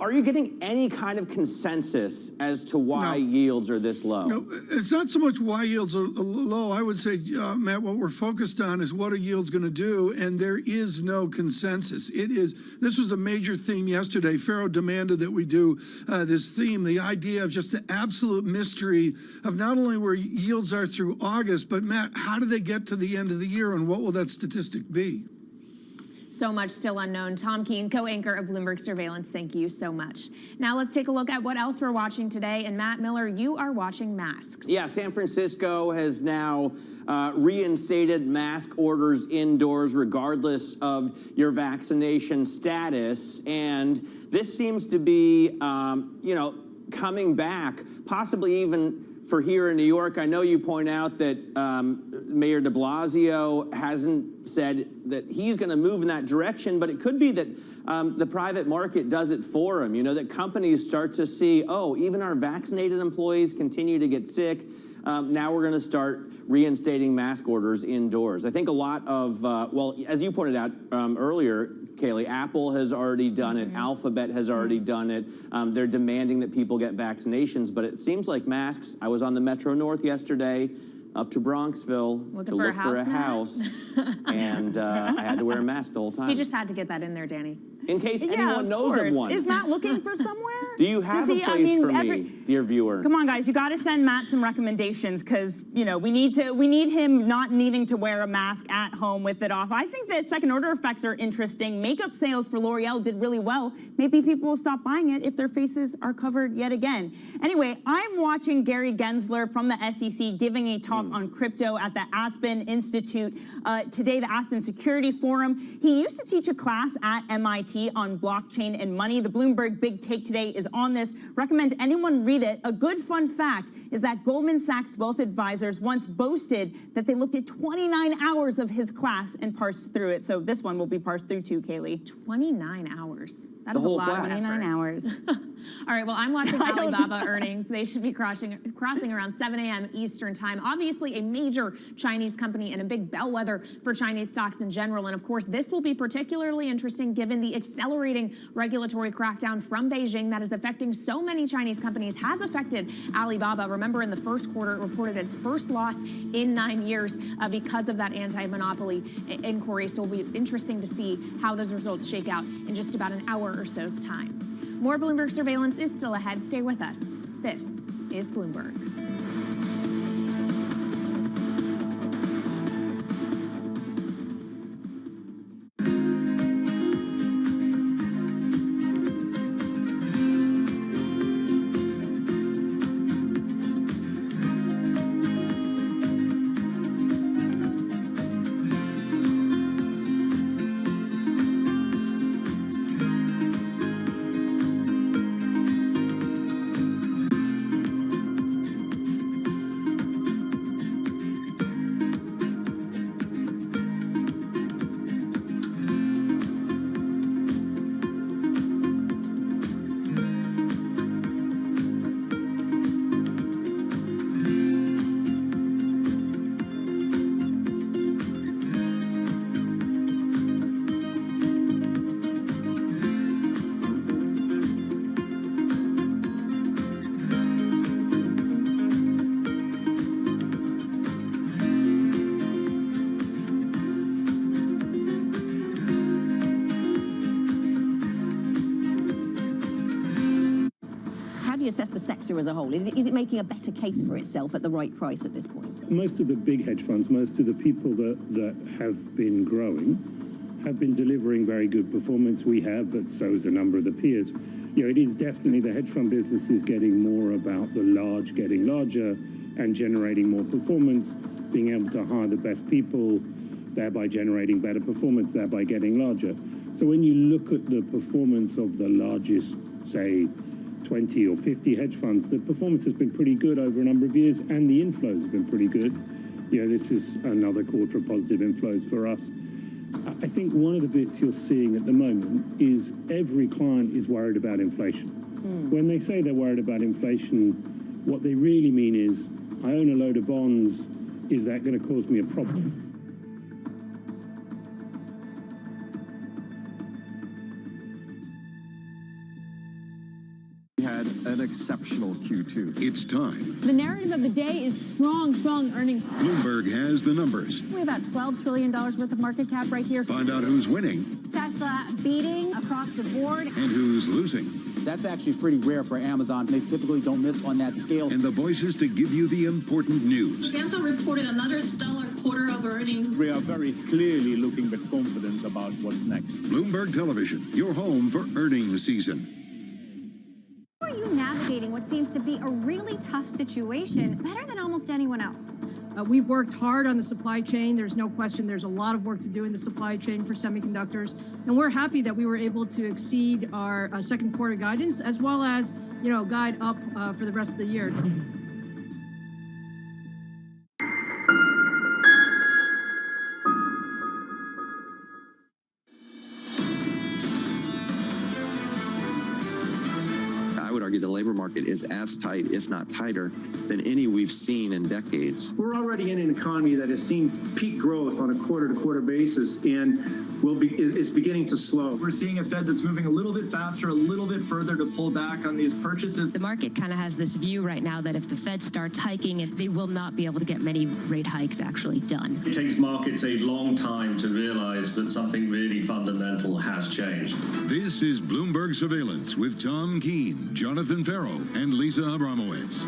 Are you getting any kind of consensus as to why yields are this low? No, it's not so much why yields are low. I would say, Matt, what we're focused on is what are yields going to do, and there is no consensus. This was a major theme yesterday. Farrow demanded that we do this theme, the idea of just the absolute mystery of not only where yields are through August, but Matt, how do they get to the end of the year, and what will that statistic be? So much still unknown. Tom Keene, co-anchor of Bloomberg Surveillance, thank you so much. Now let's take a look at what else we're watching today. And Matt Miller, you are watching masks. Yeah, San Francisco has now reinstated mask orders indoors regardless of your vaccination status. And this seems to be, coming back, possibly even for here in New York. I know you point out that Mayor de Blasio hasn't said that he's going to move in that direction, but it could be that the private market does it for him, that companies start to see, oh, even our vaccinated employees continue to get sick. Now we're going to start reinstating mask orders indoors. I think a lot of, as you pointed out earlier, Kayleigh, Apple has already done it. Alphabet has already done it. They're demanding that people get vaccinations, but it seems like masks. I was on the Metro North yesterday up to Bronxville to look for a house, and I had to wear a mask the whole time. He just had to get that in there, Danny. In case anyone knows of one. Is Matt looking for somewhere? Do you have a place for me, dear viewer? Come on, guys, you got to send Matt some recommendations because we need him not needing to wear a mask at home with it off. I think that second order effects are interesting. Makeup sales for L'Oreal did really well. Maybe people will stop buying it if their faces are covered yet again. Anyway, I'm watching Gary Gensler from the SEC giving a talk on crypto at the Aspen Institute today, the Aspen Security Forum. He used to teach a class at MIT on blockchain and money. The Bloomberg Big Take today is on this. Recommend anyone read it. A good fun fact is that Goldman Sachs wealth advisors once boasted that they looked at 29 hours of his class and parsed through it. So this one will be parsed through too, Kayleigh. 29 hours. That is a lot of 29 hours. All right, well, I'm watching Alibaba earnings. They should be crossing around 7 a.m. Eastern time. Obviously, a major Chinese company and a big bellwether for Chinese stocks in general. And of course, this will be particularly interesting given the accelerating regulatory crackdown from Beijing that is affecting so many Chinese companies, has affected Alibaba. Remember, in the first quarter, it reported its first loss in 9 years because of that anti-monopoly inquiry. So it'll be interesting to see how those results shake out in just about an hour or so's time. More Bloomberg surveillance is still ahead. Stay with us. This is Bloomberg. Assess the sector as a whole? Is it making a better case for itself at the right price at this point? Most of the big hedge funds, most of the people that have been growing have been delivering very good performance. We have, but so is a number of the peers. You know, it is definitely the hedge fund business is getting more about the large getting larger and generating more performance, being able to hire the best people, thereby generating better performance, thereby getting larger. So when you look at the performance of the largest, say, 20 or 50 hedge funds, the performance has been pretty good over a number of years, and the inflows have been pretty good. You know, this is another quarter of positive inflows for us. I think one of the bits you're seeing at the moment is every client is worried about inflation. When they say they're worried about inflation, what they really mean is, I own a load of bonds, is that going to cause me a problem? An exceptional Q2. It's time. The narrative of the day is strong earnings. Bloomberg has the numbers. We have about $12 trillion worth of market cap right here. Find out who's winning. Tesla beating across the board. And who's losing. That's actually pretty rare for Amazon. They typically don't miss on that scale. And the voices to give you the important news. Samsung reported another stellar quarter of earnings. We are very clearly looking with confidence about what's next. Bloomberg Television, your home for earnings season. How are you navigating what seems to be a really tough situation better than almost anyone else? We've worked hard on the supply chain. There's no question there's a lot of work to do in the supply chain for semiconductors. And we're happy that we were able to exceed our second quarter guidance as well as, guide up for the rest of the year. I would argue the labor market is as tight, if not tighter, than any we've seen in decades. We're already in an economy that has seen peak growth on a quarter-to-quarter basis and is beginning to slow. We're seeing a Fed that's moving a little bit faster, a little bit further to pull back on these purchases. The market kind of has this view right now that if the Fed starts hiking, they will not be able to get many rate hikes actually done. It takes markets a long time to realize that something really fundamental has changed. This is Bloomberg Surveillance with Tom Keene, Jonathan Ferro, and Lisa Abramowitz.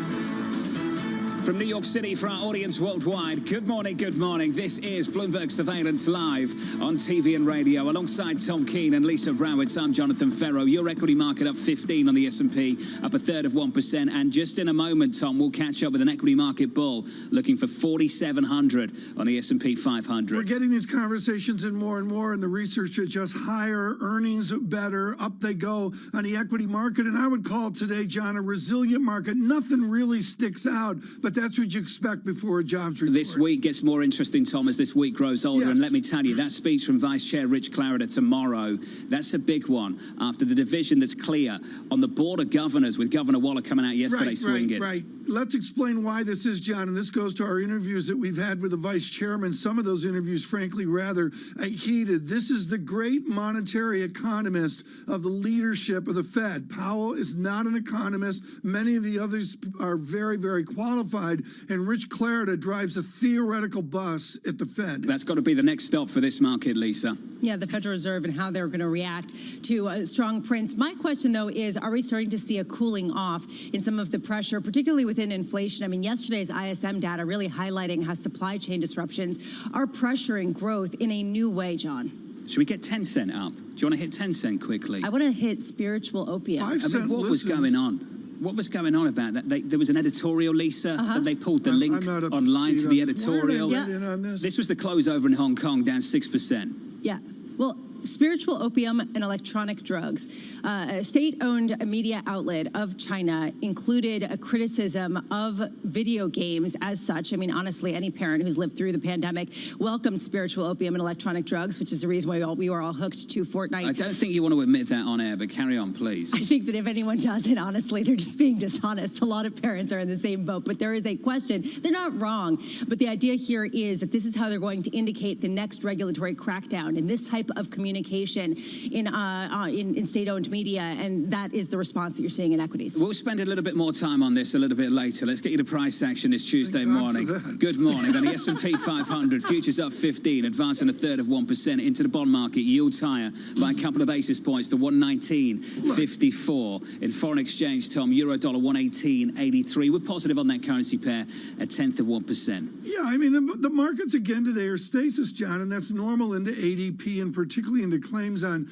From New York City for our audience worldwide, good morning, good morning. This is Bloomberg Surveillance Live on TV and radio. Alongside Tom Keene and Lisa Abramowitz, I'm Jonathan Ferro. Your equity market up 15 on the S&P, up a third of 1%. And just in a moment, Tom, we'll catch up with an equity market bull looking for 4,700 on the S&P 500. We're getting these conversations in more and more, and the research is just higher, earnings better, up they go on the equity market. And I would call today, John, a resilient market. Nothing really sticks out, but that's what you expect before a jobs report. This week gets more interesting, Tom, as this week grows older. Yes. And let me tell you, that speech from Vice Chair Rich Clarida tomorrow, that's a big one after the division that's clear on the Board of Governors, with Governor Waller coming out yesterday swinging. Right. Let's explain why this is, John, and this goes to our interviews that we've had with the vice chairman. Some of those interviews, frankly, rather heated. This is the great monetary economist of the leadership of the Fed. Powell is not an economist. Many of the others are very, very qualified, and Rich Clarida drives a theoretical bus at the Fed. That's got to be the next stop for this market, Lisa. Yeah, the Federal Reserve and how they're going to react to strong prints. My question, though, is are we starting to see a cooling off in some of the pressure, particularly within inflation? I mean, yesterday's ISM data really highlighting how supply chain disruptions are pressuring growth in a new way, John. Should we get 10 cent up? Do you want to hit 10 cent quickly? I want to hit spiritual opium. What was going on? What was going on about that? There was an editorial, Lisa, that they pulled the link online to the editorial. This was the close over in Hong Kong, down 6%. Yeah. Well, spiritual opium and electronic drugs. A state-owned media outlet of China included a criticism of video games as such. I mean, honestly, any parent who's lived through the pandemic welcomed spiritual opium and electronic drugs, which is the reason why we were all hooked to Fortnite. I don't think you want to admit that on air, but carry on, please. I think that if anyone does it, honestly, they're just being dishonest. A lot of parents are in the same boat, but there is a question. They're not wrong, but the idea here is that this is how they're going to indicate the next regulatory crackdown in this type of communication in state-owned media, and that is the response that you're seeing in equities. We'll spend a little bit more time on this a little bit later. Let's get you to price action this Tuesday morning. Good morning. Then the S&P 500 futures up 15, advancing 1/3% into the bond market. Yields higher by a couple of basis points to 119.54. In foreign exchange, Tom, euro dollar 118.83. We're positive on that currency pair at 1/10%. Yeah, I mean, the markets again today are stasis, John, and that's normal into ADP and particularly into claims on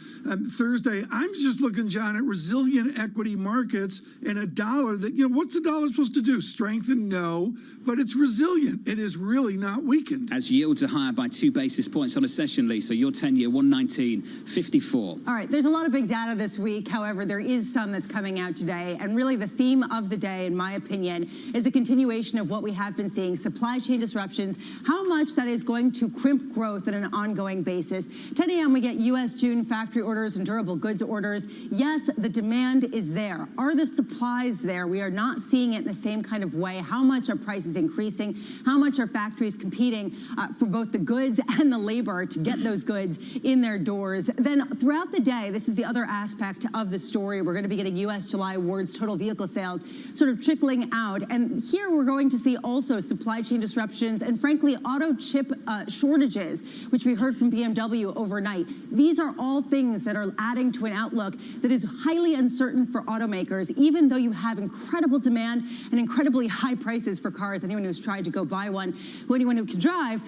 Thursday. I'm just looking, John, at resilient equity markets and a dollar that, what's the dollar supposed to do? Strengthen? No, but it's resilient. It is really not weakened. As yields are higher by 2 basis points on a session, Lisa, your 10-year 119.54. All right, there's a lot of big data this week. However, there is some that's coming out today, and really the theme of the day, in my opinion, is a continuation of what we have been seeing: supply chain disruptions, how much that is going to crimp growth on an ongoing basis. 10 a.m. we get U.S. June factory orders and durable goods orders. Yes, the demand is there. Are the supplies there? We are not seeing it in the same kind of way. How much are prices increasing? How much are factories competing for both the goods and the labor to get those goods in their doors? Then throughout the day, this is the other aspect of the story. We're going to be getting U.S. July awards, total vehicle sales sort of trickling out. And here we're going to see also supply chain disruptions and, frankly, auto chip shortages, which we heard from BMW overnight. These are all things that are adding to an outlook that is highly uncertain for automakers, even though you have incredible demand and incredibly high prices for cars. Anyone who's tried to go buy one, anyone who can drive,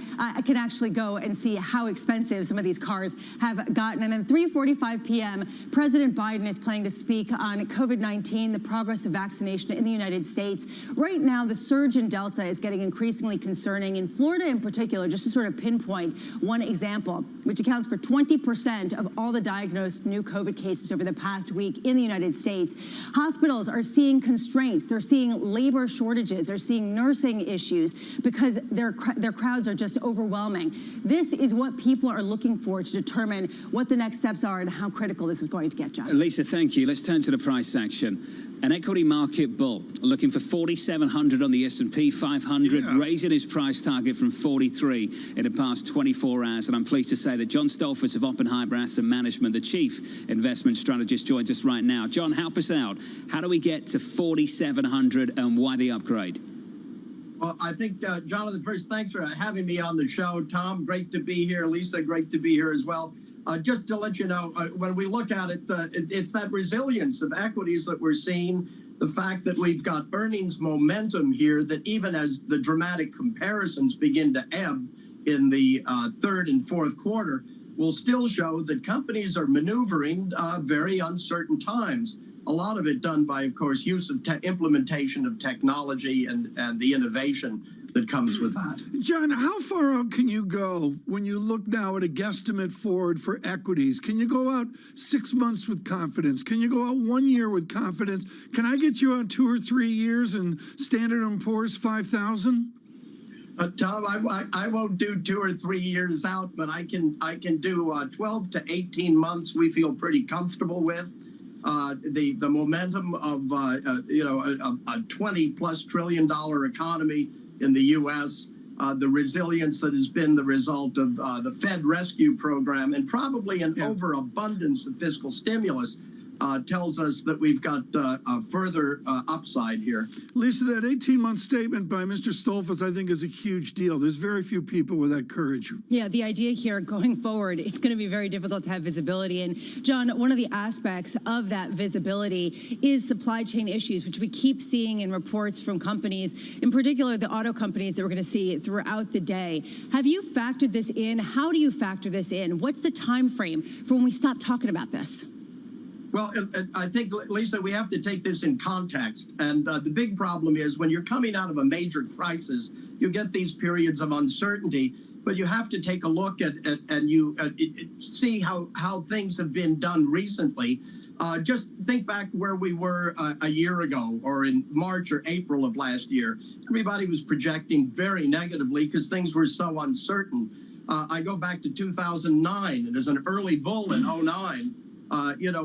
can actually go and see how expensive some of these cars have gotten. And then 3:45 p.m., President Biden is planning to speak on COVID-19, the progress of vaccination in the United States. Right now, the surge in Delta is getting increasingly concerning. In Florida in particular, just to sort of pinpoint one example, which accounts for 20% of all the diagnosed new COVID cases over the past week in the United States. Hospitals are seeing constraints. They're seeing labor shortages. They're seeing nursing issues because their crowds are just overwhelming. This is what people are looking for to determine what the next steps are and how critical this is going to get, John. Lisa, thank you. Let's turn to the price action. An equity market bull looking for 4,700 on the S&P 500, raising his price target from 43 in the past 24 hours. And I'm pleased to say that John Stolfus of Oppenheimer Asset Management, the chief investment strategist, joins us right now. John, help us out. How do we get to 4,700 and why the upgrade? Well, I think, Jonathan, first, thanks for having me on the show. Tom, great to be here. Lisa, great to be here as well. Just to let you know, when we look at it, it's that resilience of equities that we're seeing, the fact that we've got earnings momentum here, that even as the dramatic comparisons begin to ebb in the third and fourth quarter, will still show that companies are maneuvering very uncertain times. a lot of it done by, of course, use of implementation of technology and the innovation that comes with that. John, how far out can you go when you look now at a guesstimate forward for equities? Can you go out 6 months with confidence? Can you go out 1 year with confidence? Can I get you out 2 or 3 years and Standard & Poor's 5,000? Tom, I won't do 2 or 3 years out, but I can do 12 to 18 months. We feel pretty comfortable with the momentum of a $20+ trillion economy in the U.S. The resilience that has been the result of the Fed rescue program, and probably an overabundance of fiscal stimulus, tells us that we've got a further upside here. Lisa, that 18-month statement by Mr. Stolfus, I think, is a huge deal. There's very few people with that courage. Yeah, the idea here going forward, it's going to be very difficult to have visibility. And John, one of the aspects of that visibility is supply chain issues, which we keep seeing in reports from companies, in particular the auto companies that we're going to see throughout the day. Have you factored this in? How do you factor this in? What's the time frame for when we stop talking about this? Well, I think, Lisa, we have to take this in context. And the big problem is when you're coming out of a major crisis, you get these periods of uncertainty, but you have to take a look at and you see how things have been done recently. Just think back where we were a year ago, or in March or April of last year. Everybody was projecting very negatively because things were so uncertain. I go back to 2009, and as an early bull in 2009,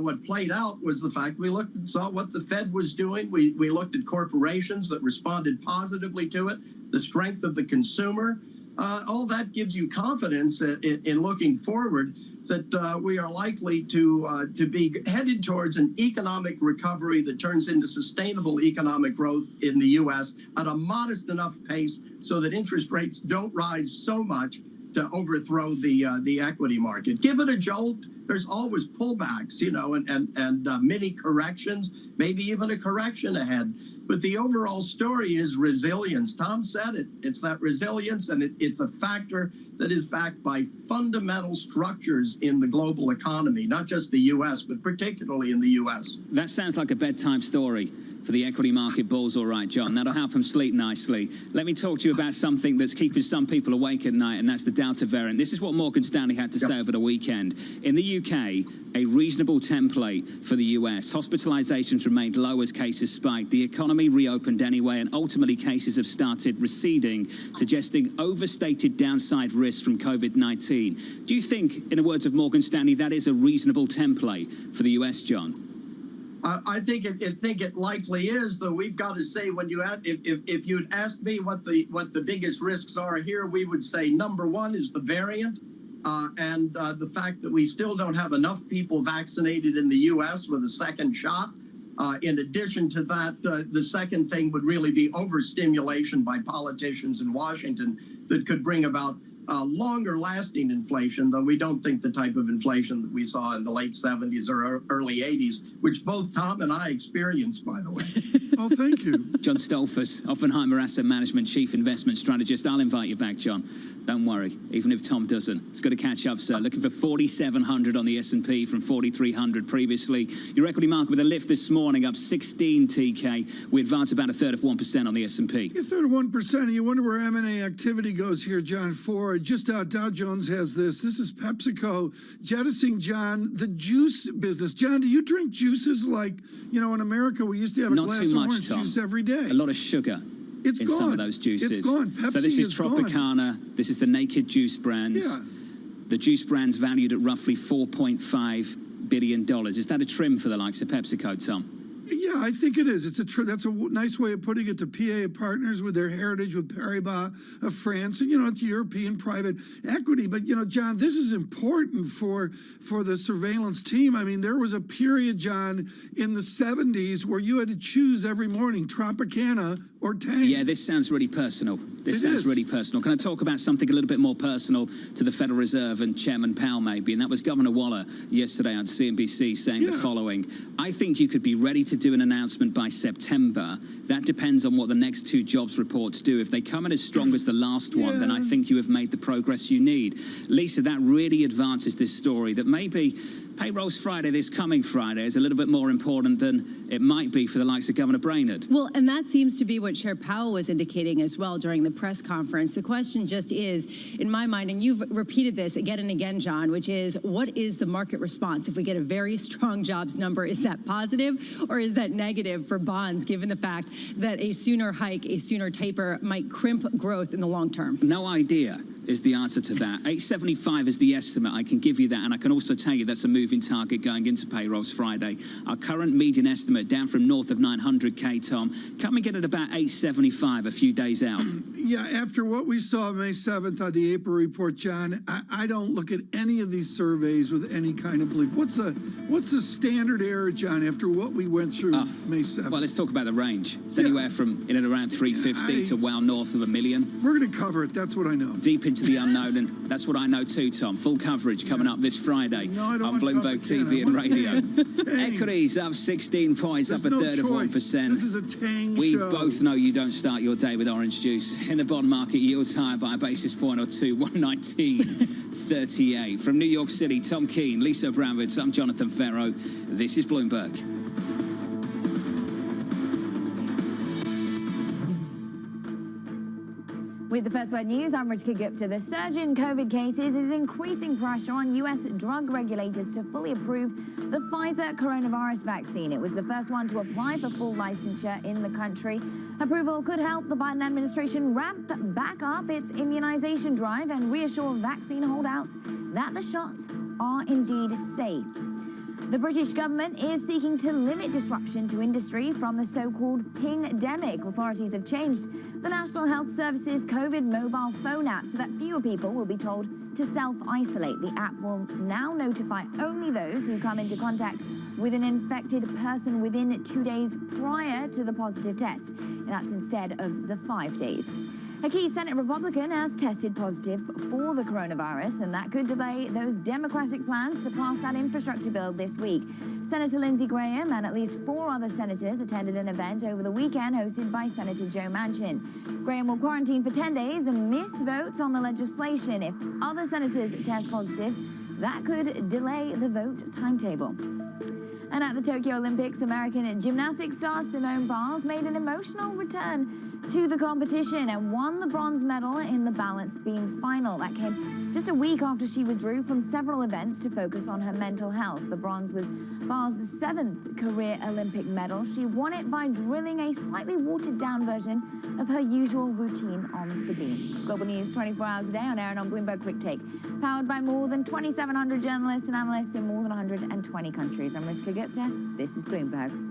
what played out was the fact we looked and saw what the Fed was doing. We looked at corporations that responded positively to it, the strength of the consumer. All that gives you confidence in looking forward that we are likely to be headed towards an economic recovery that turns into sustainable economic growth in the U.S. at a modest enough pace so that interest rates don't rise so much to overthrow the equity market. Give it a jolt. There's always pullbacks, and mini corrections, maybe even a correction ahead. But the overall story is resilience. Tom said it. It's that resilience, and it's a factor that is backed by fundamental structures in the global economy, not just the U.S., but particularly in the U.S. That sounds like a bedtime story for the equity market bulls, all right, John. That'll help them sleep nicely. Let me talk to you about something that's keeping some people awake at night, and that's the Delta variant. This is what Morgan Stanley had to say over the weekend. In the UK, a reasonable template for the US. Hospitalizations remained low as cases spiked. The economy reopened anyway, and ultimately cases have started receding, suggesting overstated downside risks from COVID-19. Do you think, in the words of Morgan Stanley, that is a reasonable template for the US, John? I think it likely is, though. We've got to say, when you if you'd asked me what the biggest risks are here, we would say number one is the variant, and the fact that we still don't have enough people vaccinated in the U.S. with a second shot. In addition to that, the second thing would really be overstimulation by politicians in Washington that could bring about longer lasting inflation, though we don't think the type of inflation that we saw in the late 70s or early 80s, which both Tom and I experienced, by the way. Oh, thank you. John Stolfus, Oppenheimer Asset Management Chief Investment Strategist. I'll invite you back, John. Don't worry, even if Tom doesn't. It's got to catch up, sir. Looking for 4,700 on the S&P from 4,300 previously. Your equity market with a lift this morning, up 16 TK. We advance about 1/3 of 1% on the S&P. 1/3 of 1%, and you wonder where M&A activity goes here, John. Just out, Dow Jones has this. This is PepsiCo jettisoning, John, the juice business. John, do you drink juices like, in America we used to have a glass of orange juice every day? A lot of sugar. It's in gone. some of those juices. It's gone. Pepsi so this is Tropicana. Gone. This is the naked juice brands. Yeah. The juice brands valued at roughly $4.5 billion. Is that a trim for the likes of PepsiCo, Tom? Yeah, I think it is. That's a nice way of putting it. To PA partners with their heritage with Paribas of France, and it's European private equity. But John, this is important for the surveillance team. I mean, there was a period, John, in the 70s where you had to choose every morning Tropicana or tank. Yeah, this sounds really personal. This sounds really personal. Can I talk about something a little bit more personal to the Federal Reserve and Chairman Powell maybe? And that was Governor Waller yesterday on CNBC saying the following. I think you could be ready to do an announcement by September. That depends on what the next 2 jobs reports do. If they come in as strong as the last one, then I think you have made the progress you need. Lisa, that really advances this story that maybe Payrolls Friday, this coming Friday, is a little bit more important than it might be for the likes of Governor Brainerd. Well, and that seems to be what Chair Powell was indicating as well during the press conference. The question just is, in my mind, and you've repeated this again and again, John, which is, what is the market response? If we get a very strong jobs number, is that positive or is that negative for bonds, given the fact that a sooner hike, a sooner taper might crimp growth in the long term? No idea is the answer to that. 875 is the estimate. I can give you that, and I can also tell you that's a moving target going into Payrolls Friday. Our current median estimate down from north of 900K, Tom, coming in at about 875 a few days out. Yeah, after what we saw May 7th on the April report, John, I don't look at any of these surveys with any kind of belief. What's the standard error, John, after what we went through May 7th? Well, let's talk about the range. It's anywhere from in and around 350 to well north of 1 million. We're going to cover it. That's what I know. Deep into the unknown, and that's what I know too, Tom. Full coverage coming up this Friday on Bloomberg TV and radio. Equities up 16 points, up a third of 1%. This is a tang We show. both know you don't start your day with orange juice. In the bond market, yields higher by a basis point or two, 119.38. From New York City, Tom Keene, Lisa Abramowitz, I'm Jonathan Ferro. This is Bloomberg. With the First Word News, I'm Ritika Gupta. The surge in COVID cases is increasing pressure on U.S. drug regulators to fully approve the Pfizer coronavirus vaccine. It was the first one to apply for full licensure in the country. Approval could help the Biden administration ramp back up its immunization drive and reassure vaccine holdouts that the shots are indeed safe. The British government is seeking to limit disruption to industry from the so-called pingdemic. Authorities have changed the National Health Service's COVID mobile phone app so that fewer people will be told to self-isolate. The app will now notify only those who come into contact with an infected person within 2 days prior to the positive test. And that's instead of the 5 days. A key Senate Republican has tested positive for the coronavirus, and that could delay those Democratic plans to pass that infrastructure bill this week. Senator Lindsey Graham and at least 4 other senators attended an event over the weekend hosted by Senator Joe Manchin. Graham will quarantine for 10 days and miss votes on the legislation. If other senators test positive, that could delay the vote timetable. And at the Tokyo Olympics, American gymnastics star Simone Biles made an emotional return to the competition and won the bronze medal in the balance beam final. That came just a week after she withdrew from several events to focus on her mental health. The bronze was Biles' 7th career Olympic medal. She won it by drilling a slightly watered-down version of her usual routine on the beam. Global News 24 hours a day on air and on Bloomberg Quick Take. Powered by more than 2,700 journalists and analysts in more than 120 countries. I'm Ritika Gupta. This is Bloomberg.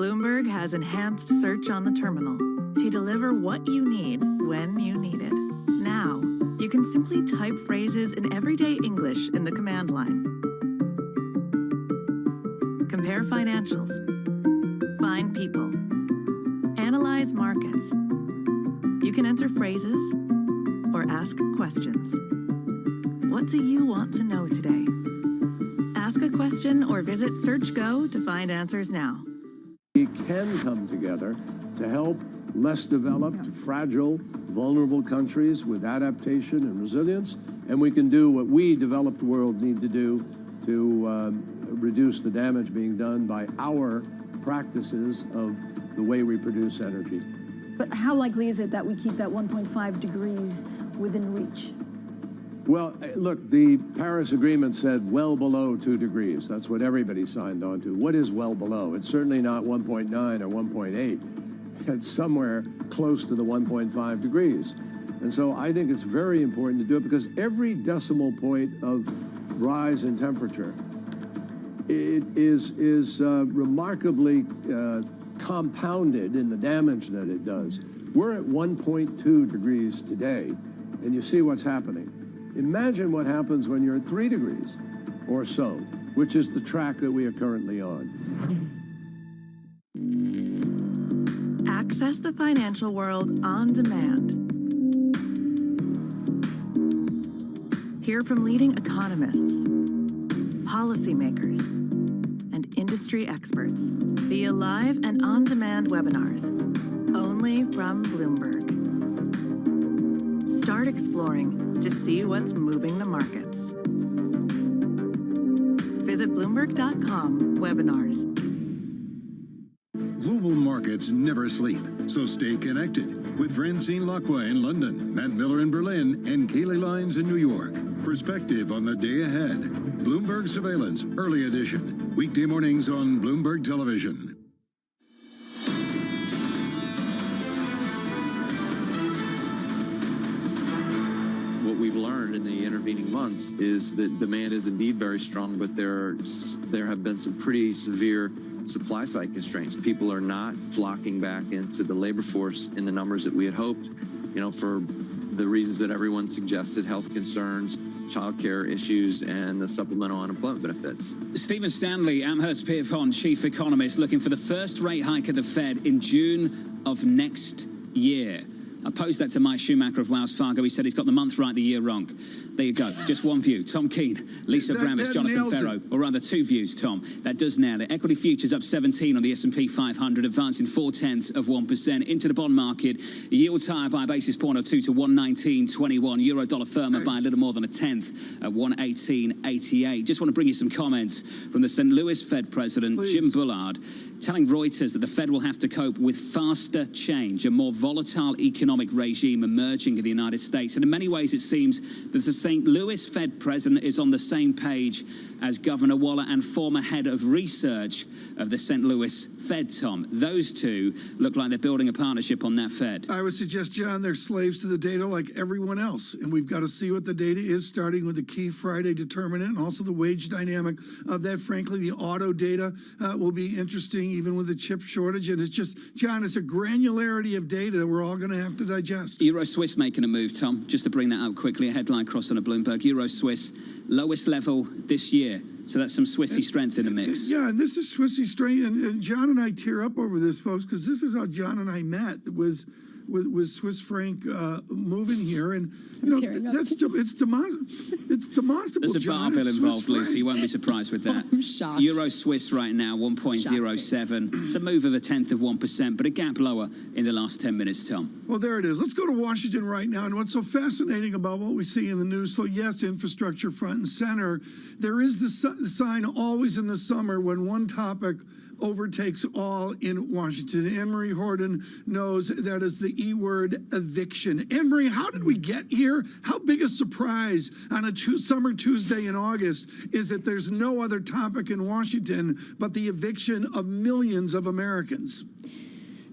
Bloomberg has enhanced search on the terminal to deliver what you need when you need it. Now, you can simply type phrases in everyday English in the command line. Compare financials. Find people. Analyze markets. You can enter phrases or ask questions. What do you want to know today? Ask a question or visit SearchGo to find answers now. We can come together to help less developed, fragile, vulnerable countries with adaptation and resilience, and we can do what we developed world need to do to reduce the damage being done by our practices of the way we produce energy. But how likely is it that we keep that 1.5 degrees within reach? Well, look, the Paris Agreement said well below 2 degrees. That's what everybody signed on to. What is well below? It's certainly not 1.9 or 1.8. It's somewhere close to the 1.5 degrees. And so I think it's very important to do it because every decimal point of rise in temperature, it is remarkably compounded in the damage that it does. We're at 1.2 degrees today, and you see what's happening. Imagine what happens when you're at 3 degrees or so, which is the track that we are currently on. Access the financial world on demand. Hear from leading economists, policymakers, and industry experts via live and on-demand webinars, only from Bloomberg. Start exploring to see what's moving the markets. Visit Bloomberg.com/webinars. Global markets never sleep, so stay connected with Francine Lacqua in London, Matt Miller in Berlin, and Kaylee Lyons in New York. Perspective on the day ahead. Bloomberg Surveillance, Early Edition. Weekday mornings on Bloomberg Television. What we've learned in the intervening months is that demand is indeed very strong, but there have been some pretty severe supply side constraints. People are not flocking back into the labor force in the numbers that we had hoped, for the reasons that everyone suggested: health concerns, childcare issues, and the supplemental unemployment benefits. Stephen Stanley, Amherst Pierpont, chief economist, looking for the first rate hike at the Fed in June of next year. I posed that to Mike Schumacher of Wells Fargo. He said he's got the month right, the year wrong. There you go. Just one view. Tom Keene, Lisa Bramis, Jonathan Ferro. Or rather, two views, Tom. That does nail it. Equity futures up 17 on the S&P 500, advancing 0.4% into the bond market. Yields higher by a basis point or two to 119.21. Euro dollar firmer by a little more than a tenth at 118.88. Just want to bring you some comments from the St. Louis Fed president, Jim Bullard, telling Reuters that the Fed will have to cope with faster change, a more volatile economic regime emerging in the United States. And in many ways, it seems that the St. Louis Fed president is on the same page as Governor Waller and former head of research of the St. Louis Fed, Tom. Those two look like they're building a partnership on that Fed. I would suggest, John, they're slaves to the data like everyone else. And we've got to see what the data is, starting with the key Friday determinant and also the wage dynamic of that. Frankly, the auto data will be interesting, even with the chip shortage. And it's just, John, it's a granularity of data that we're all going to have to digest. Euro Swiss making a move, Tom. Just to bring that up quickly, a headline crossed on a Bloomberg. Euro Swiss, lowest level this year. So that's some Swissy strength in the mix. Yeah, and this is Swissy strength. And John and I tear up over this, folks, because this is how John and I met. It was with Swiss franc moving here, and it's demonstrable. There's a bar bill involved, Lisa. You won't be surprised with that. I'm shocked. Euro Swiss right now 1.07. It's a move of a tenth of 1%, but a gap lower in the last 10 minutes, Tom. Well, there it is. Let's go to Washington right now. And what's so fascinating about what we see in the news? So yes, infrastructure front and center. There is the sign always in the summer when one topic overtakes all in Washington. Anne-Marie Horton knows that is the E word, eviction. Anne-Marie, how did we get here? How big a surprise on a summer Tuesday in August is that there's no other topic in Washington but the eviction of millions of Americans?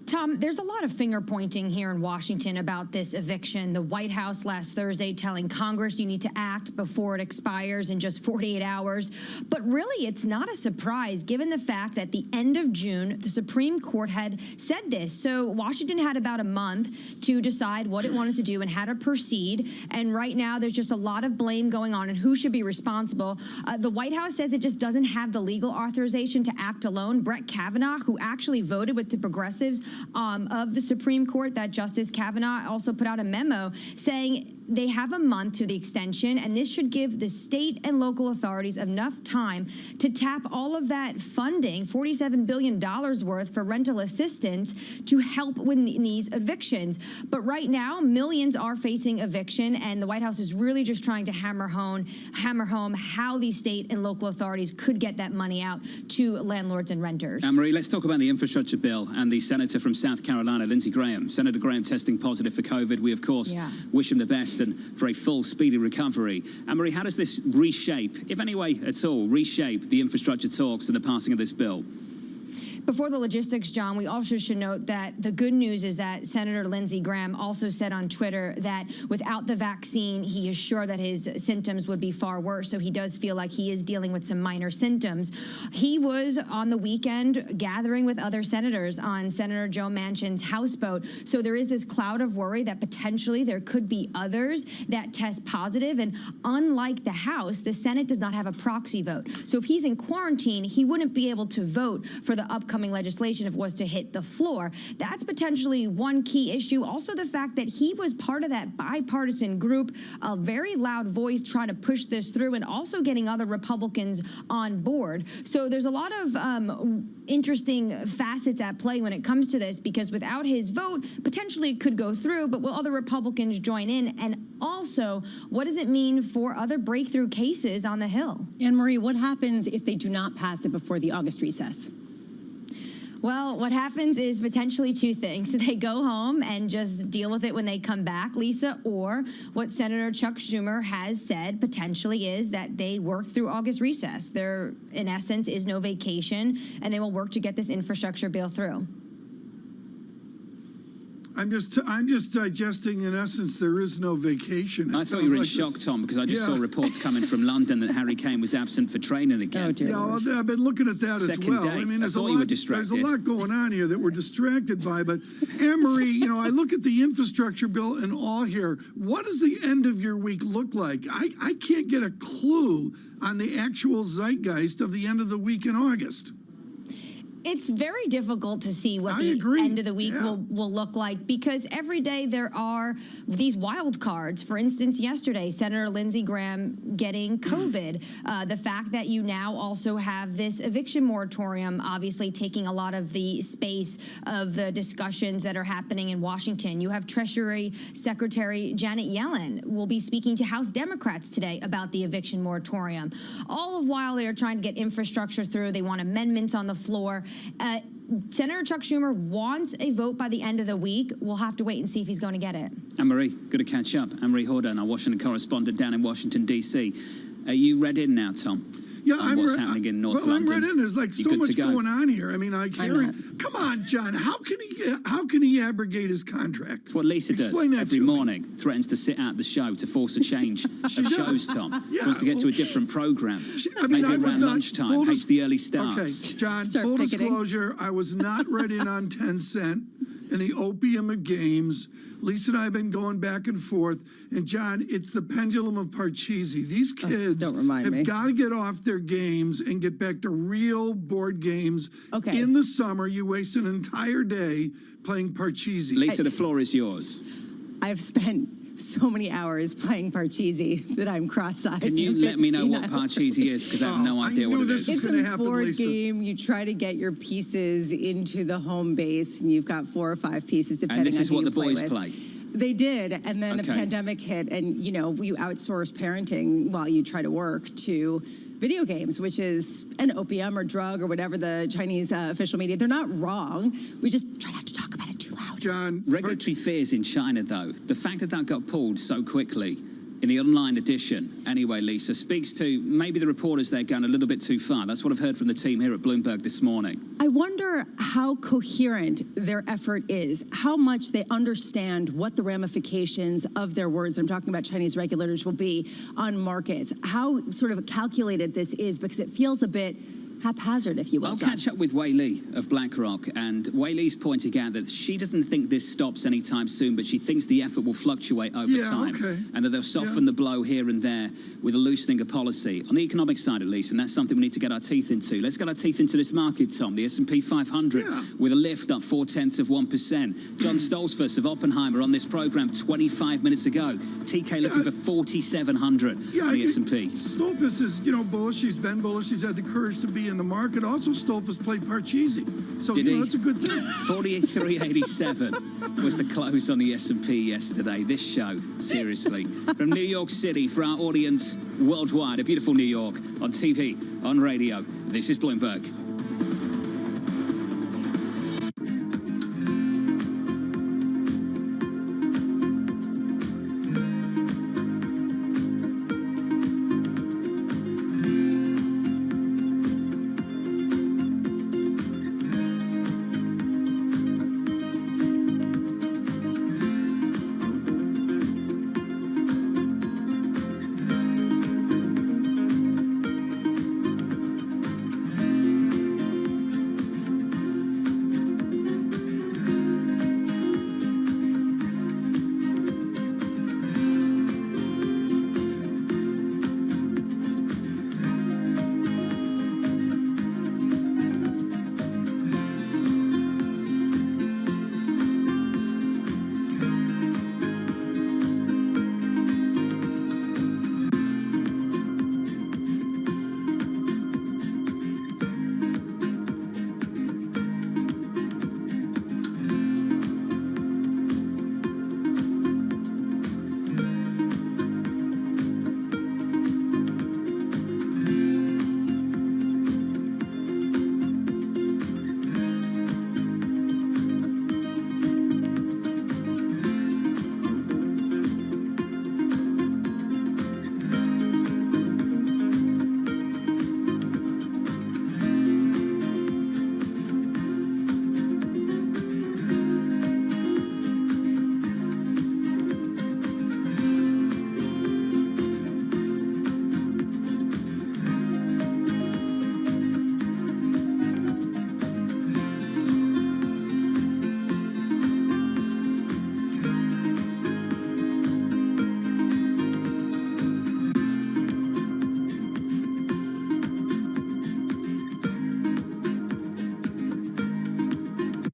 Tom, there's a lot of finger pointing here in Washington about this eviction. The White House last Thursday telling Congress you need to act before it expires in just 48 hours. But really, it's not a surprise given the fact that at the end of June, the Supreme Court had said this. So Washington had about a month to decide what it wanted to do and how to proceed. And right now, there's just a lot of blame going on and who should be responsible. The White House says it just doesn't have the legal authorization to act alone. Brett Kavanaugh, who actually voted with the progressives of the Supreme Court, that Justice Kavanaugh also put out a memo saying they have a month to the extension, and this should give the state and local authorities enough time to tap all of that funding, $47 billion worth for rental assistance, to help with these evictions. But right now, millions are facing eviction, and the White House is really just trying to hammer home how these state and local authorities could get that money out to landlords and renters. Anne-Marie, let's talk about the infrastructure bill and the senator from South Carolina, Lindsey Graham. Senator Graham testing positive for COVID. We, of course, wish him the best and for a full, speedy recovery. Anne-Marie, how does this reshape, if any way at all, reshape the infrastructure talks and the passing of this bill? Before the logistics, John, we also should note that the good news is that Senator Lindsey Graham also said on Twitter that without the vaccine, he is sure that his symptoms would be far worse. So he does feel like he is dealing with some minor symptoms. He was on the weekend gathering with other senators on Senator Joe Manchin's houseboat. So there is this cloud of worry that potentially there could be others that test positive. And unlike the House, the Senate does not have a proxy vote. So if he's in quarantine, he wouldn't be able to vote for the upcoming legislation if it was to hit the floor. That's potentially one key issue. Also, the fact that he was part of that bipartisan group, a very loud voice trying to push this through and also getting other Republicans on board. So there's a lot of interesting facets at play when it comes to this, because without his vote, potentially it could go through, but will other Republicans join in? And also, what does it mean for other breakthrough cases on the Hill? Anne-Marie, what happens if they do not pass it before the August recess? Well, what happens is potentially two things. They go home and just deal with it when they come back, Lisa, or what Senator Chuck Schumer has said potentially is that they work through August recess. There, in essence, is no vacation, and they will work to get this infrastructure bill through. I'm just digesting. In essence, there is no vacation. I thought you were in shock, Tom, because I just saw reports coming from London that Harry Kane was absent for training again. Oh, dear. Yeah, well, I've been looking at that as well. Day. I mean, there's a lot going on here that we're distracted by. But Anne-Marie, I look at the infrastructure bill and all here. What does the end of your week look like? I can't get a clue on the actual zeitgeist of the end of the week in August. It's very difficult to see what the end of the week will look like, because every day there are these wild cards. For instance, yesterday, Senator Lindsey Graham getting COVID. The fact that you now also have this eviction moratorium obviously taking a lot of the space of the discussions that are happening in Washington. You have Treasury Secretary Janet Yellen will be speaking to House Democrats today about the eviction moratorium. All of while they are trying to get infrastructure through. They want amendments on the floor. Senator Chuck Schumer wants a vote by the end of the week. We'll have to wait and see if he's going to get it. Anne-Marie, good to catch up. Anne-Marie Horden, our Washington correspondent down in Washington, D.C. Are you read in now, Tom? Yeah, what's happening in North London? I'm read in. There's like so much going on here. I mean, like hearing. Come on, John. How can he abrogate his contract? It's what Lisa does every morning. Threatens to sit out the show to force a change of shows. Tom wants to get to a different program. Maybe around lunchtime. Hates the early starts. Okay, John. Full disclosure: I was not read in on 10 Cent and the opium of games. Lisa and I have been going back and forth. And, John, it's the pendulum of Parcheesi. These kids have got to get off their games and get back to real board games. Okay. In the summer, you waste an entire day playing Parcheesi. Lisa, the floor is yours. I've spent so many hours playing Parcheesi that I'm cross-eyed. Can you let me know what Parcheesi is? Because I have no idea what it is. It's a board game. You try to get your pieces into the home base, and you've got 4 or 5 pieces depending on who you play with. And this is what the boys play? They did, and then the pandemic hit, and we outsource parenting while you try to work to video games, which is an opium or drug or whatever the Chinese official media. They're not wrong. We just try not to talk about it too loud. John, regulatory fears in China, though. The fact that got pulled so quickly, in the online edition. Anyway, Lisa, speaks to maybe the reporters there going a little bit too far. That's what I've heard from the team here at Bloomberg this morning. I wonder how coherent their effort is, how much they understand what the ramifications of their words, I'm talking about Chinese regulators, will be on markets, how sort of calculated this is, because it feels a bit haphazard, if you will. I'll catch up with Wei Li of BlackRock, and Wei Li's pointing out that she doesn't think this stops anytime soon, but she thinks the effort will fluctuate over time, and that they'll soften the blow here and there with a loosening of policy. On the economic side, at least, and that's something we need to get our teeth into. Let's get our teeth into this market, Tom. The S&P 500 with a lift up 0.4%. John Stoltzfus of Oppenheimer on this program 25 minutes ago. TK looking for 4,700 on the S&P. Stoltzfus is, bullish. He's been bullish. He's had the courage to be in the market. Also, Stoltzfus played Parcheesi, so that's a good thing. 43.87 was the close on the S&P yesterday. This show, seriously, from New York City for our audience worldwide, a beautiful New York, on TV, on radio. This is Bloomberg.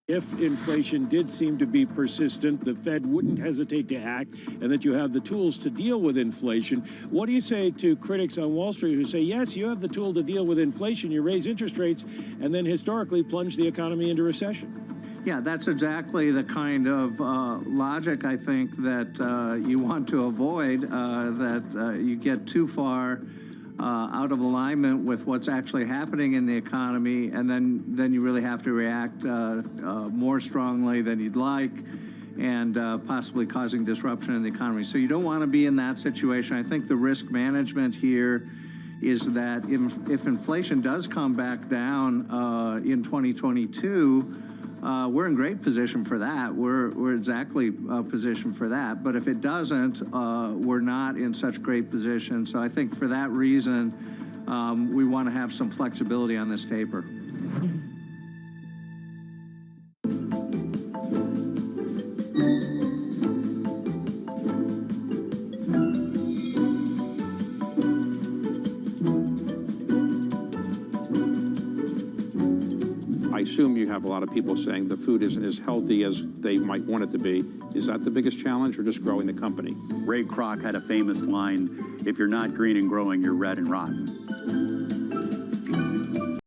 If inflation did seem to be persistent, the Fed wouldn't hesitate to act, and that you have the tools to deal with inflation. What do you say to critics on Wall Street who say, yes, you have the tool to deal with inflation, you raise interest rates, and then historically plunge the economy into recession? Yeah, that's exactly the kind of logic, I think, that you want to avoid, that you get too far out of alignment with what's actually happening in the economy, and then you really have to react more strongly than you'd like, and possibly causing disruption in the economy. So you don't want to be in that situation. I think the risk management here is that if inflation does come back down in 2022, we're in great position for that. We're exactly positioned for that. But if it doesn't, we're not in such great position. So I think for that reason, we want to have some flexibility on this taper. I assume you have a lot of people saying the food isn't as healthy as they might want it to be. Is that the biggest challenge, or just growing the company? Ray Kroc had a famous line, if you're not green and growing, you're red and rotten.